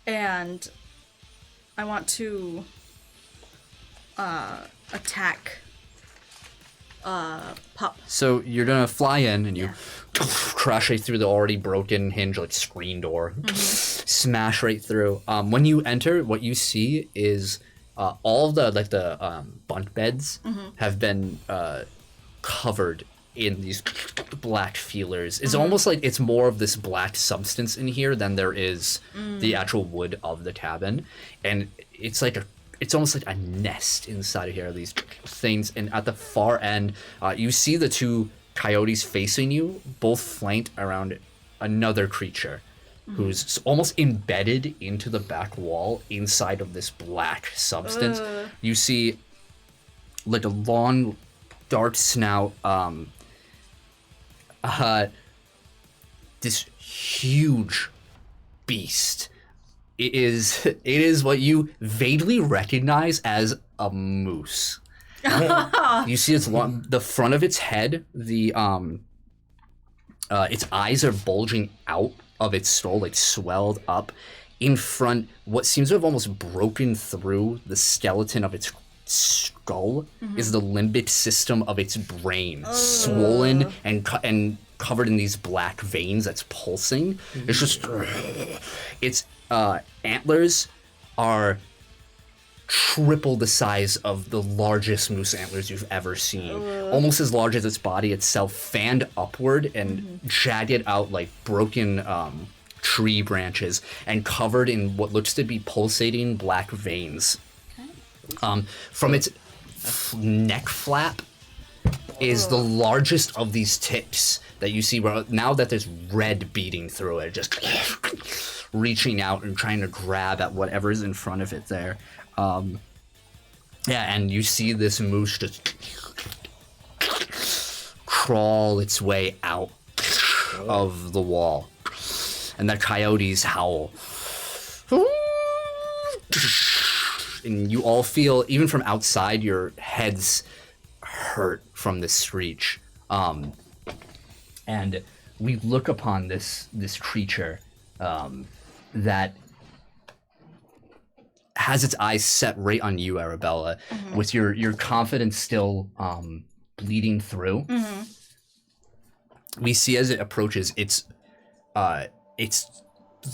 Speaker 4: and I want to attack Pup.
Speaker 1: So you're gonna fly in and you crash right through the already broken hinge, like screen door, smash right through. When you enter, what you see is all of the bunk beds have been covered in these black feelers. It's almost like it's more of this black substance in here than there is the actual wood of the cabin, and it's almost like a nest inside of here, of these things. And at the far end, you see the two coyotes facing you, both flanked around another creature who's almost embedded into the back wall inside of this black substance. You see like a long, dark snout, this huge beast. It is what you vaguely recognize as a moose. You see the front of its head, its eyes are bulging out of its skull, like swelled up. In front, what seems to have almost broken through the skeleton of its skull is the limbic system of its brain, swollen and covered in these black veins that's pulsing. It's just, its antlers are triple the size of the largest moose antlers you've ever seen. Almost as large as its body itself, fanned upward and jagged out like broken tree branches and covered in what looks to be pulsating black veins. From its neck flap is the largest of these tips that you see, now that there's red beating through it, just reaching out and trying to grab at whatever's in front of it there. And you see this moose just crawl its way out of the wall, and the coyotes howl. And you all feel, even from outside, your heads hurt from this screech. And we look upon this creature that has its eyes set right on you, Arabella, with your confidence still bleeding through. We see as it approaches, it's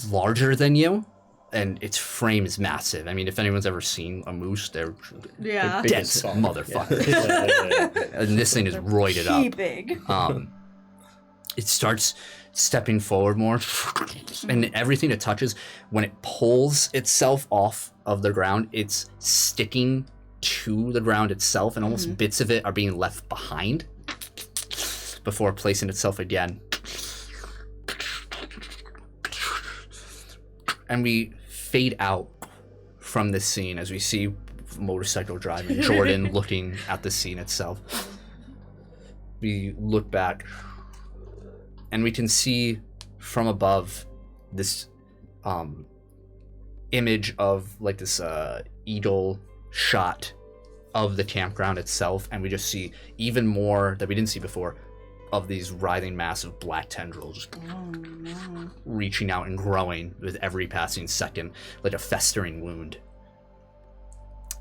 Speaker 1: larger than you, and its frame is massive. I mean, if anyone's ever seen a moose, they're dense motherfuckers. And this thing is roided up.
Speaker 4: Big.
Speaker 1: It starts stepping forward more, and everything it touches, when it pulls itself off of the ground, it's sticking to the ground itself, and almost bits of it are being left behind before placing itself again. And we fade out from this scene as we see motorcycle driving Jordan looking at the scene itself. We look back. and we can see from above this image of like this eagle shot of the campground itself, and we just see even more that we didn't see before of these writhing massive black tendrils reaching out and growing with every passing second like a festering wound.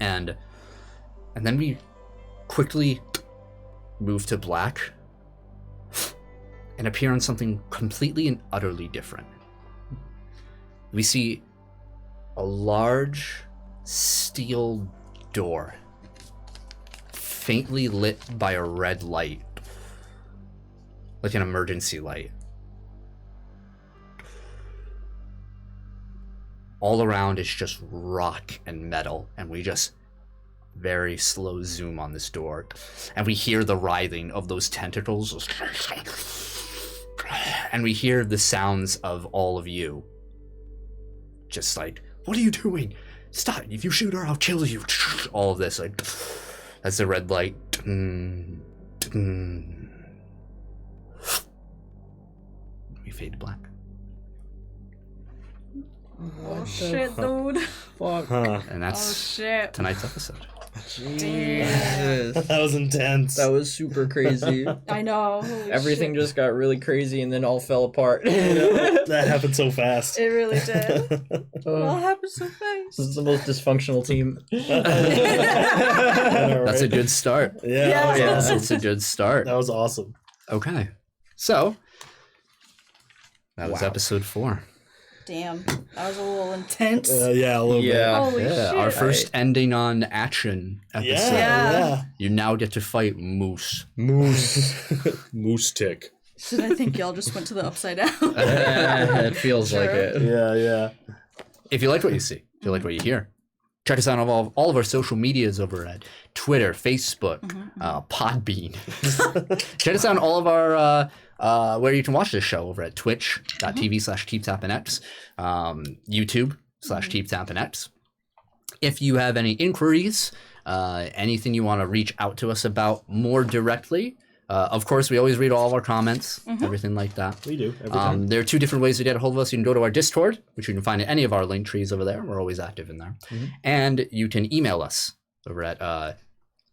Speaker 1: And then we quickly move to black and appear on something completely and utterly different. We see a large steel door faintly lit by a red light, like an emergency light. All around is just rock and metal, and we just very slow zoom on this door, and we hear the writhing of those tentacles, and we hear the sounds of all of you just like, what are you doing? Stop, if you shoot her, I'll kill you. All of this, like, as the red light. We fade to black.
Speaker 4: Oh shit, dude.
Speaker 5: Fuck.
Speaker 1: And
Speaker 4: Oh
Speaker 1: that's
Speaker 4: shit.
Speaker 1: tonight's episode.
Speaker 5: Jesus.
Speaker 2: That was intense.
Speaker 5: That was super crazy.
Speaker 4: I know. Holy
Speaker 5: Everything
Speaker 4: shit.
Speaker 5: just got really crazy and then all fell apart.
Speaker 2: That happened so fast.
Speaker 4: It really did. It all
Speaker 5: Uh,
Speaker 4: happened so fast.
Speaker 5: this is the most dysfunctional team.
Speaker 1: That's a good start.
Speaker 2: Yeah,
Speaker 4: Yeah.
Speaker 2: that was
Speaker 1: Yeah,
Speaker 2: awesome.
Speaker 1: it's a good start.
Speaker 2: That was awesome.
Speaker 1: Okay, so that was
Speaker 5: Wow.
Speaker 1: episode 4.
Speaker 4: Damn, that was a little intense.
Speaker 2: Yeah, a little
Speaker 5: Yeah.
Speaker 4: Holy
Speaker 1: Yeah,
Speaker 4: shit.
Speaker 1: our first ending on action
Speaker 2: bit.
Speaker 1: episode.
Speaker 4: Yeah.
Speaker 1: You now get to fight Moose.
Speaker 5: Moose.
Speaker 2: Moose tick.
Speaker 4: Shit, I think y'all just went to the upside down.
Speaker 5: It feels like
Speaker 4: Sure.
Speaker 5: it.
Speaker 2: Yeah.
Speaker 1: If you like what you see, if you like what you hear, check us out on all of our social medias over at Twitter, Facebook, Podbean. Check us out on all of our where you can watch this show over at twitch.tv/KeepTappingX, YouTube/KeepTappingX. If you have any inquiries, anything you want to reach out to us about more directly, of course, we always read all of our comments, everything like that.
Speaker 2: We do every time.
Speaker 1: There are 2 different ways to get a hold of us. You can go to our Discord, which you can find in any of our link trees over there. We're always active in there. And you can email us over at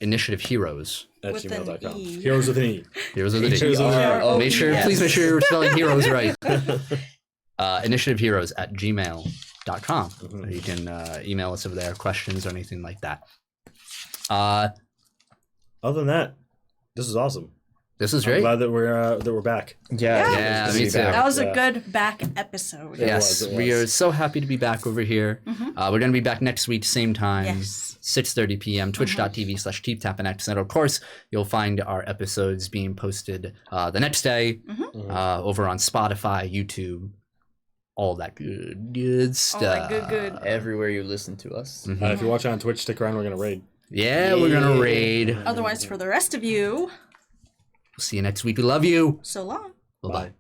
Speaker 1: initiativeheroes.
Speaker 2: At
Speaker 4: with an
Speaker 2: gmail.com.
Speaker 4: E.
Speaker 2: Heroes with an E.
Speaker 1: Heroes of the
Speaker 2: Heroes
Speaker 1: Day.
Speaker 2: of the Day.
Speaker 5: Oh,
Speaker 1: Please make sure you're spelling heroes right. Initiativeheroes@gmail.com. You can email us over there, questions or anything like that.
Speaker 2: Other than that, this is awesome.
Speaker 1: This is
Speaker 2: I'm
Speaker 1: great.
Speaker 2: glad that we're back.
Speaker 1: Yeah,
Speaker 2: Good to
Speaker 1: me
Speaker 2: be
Speaker 1: too.
Speaker 2: back.
Speaker 4: That was a
Speaker 2: Yeah.
Speaker 4: good back episode.
Speaker 2: Yeah.
Speaker 1: Yes,
Speaker 2: it
Speaker 1: we
Speaker 2: was.
Speaker 1: are so happy to be back over here. We're going to be back next week, same time,
Speaker 4: Yes.
Speaker 1: 6:30 p.m., twitch.tv/KeepTappingX. And of course, you'll find our episodes being posted the next day over on Spotify, YouTube, all that good stuff.
Speaker 4: All that good.
Speaker 5: Everywhere you listen to us.
Speaker 2: If you're watching on Twitch, stick around. We're gonna raid.
Speaker 1: Yeah, we're going to raid.
Speaker 4: Otherwise, for the rest of you,
Speaker 1: See you next week. We love you.
Speaker 4: so long.
Speaker 1: Bye-bye.
Speaker 2: Bye.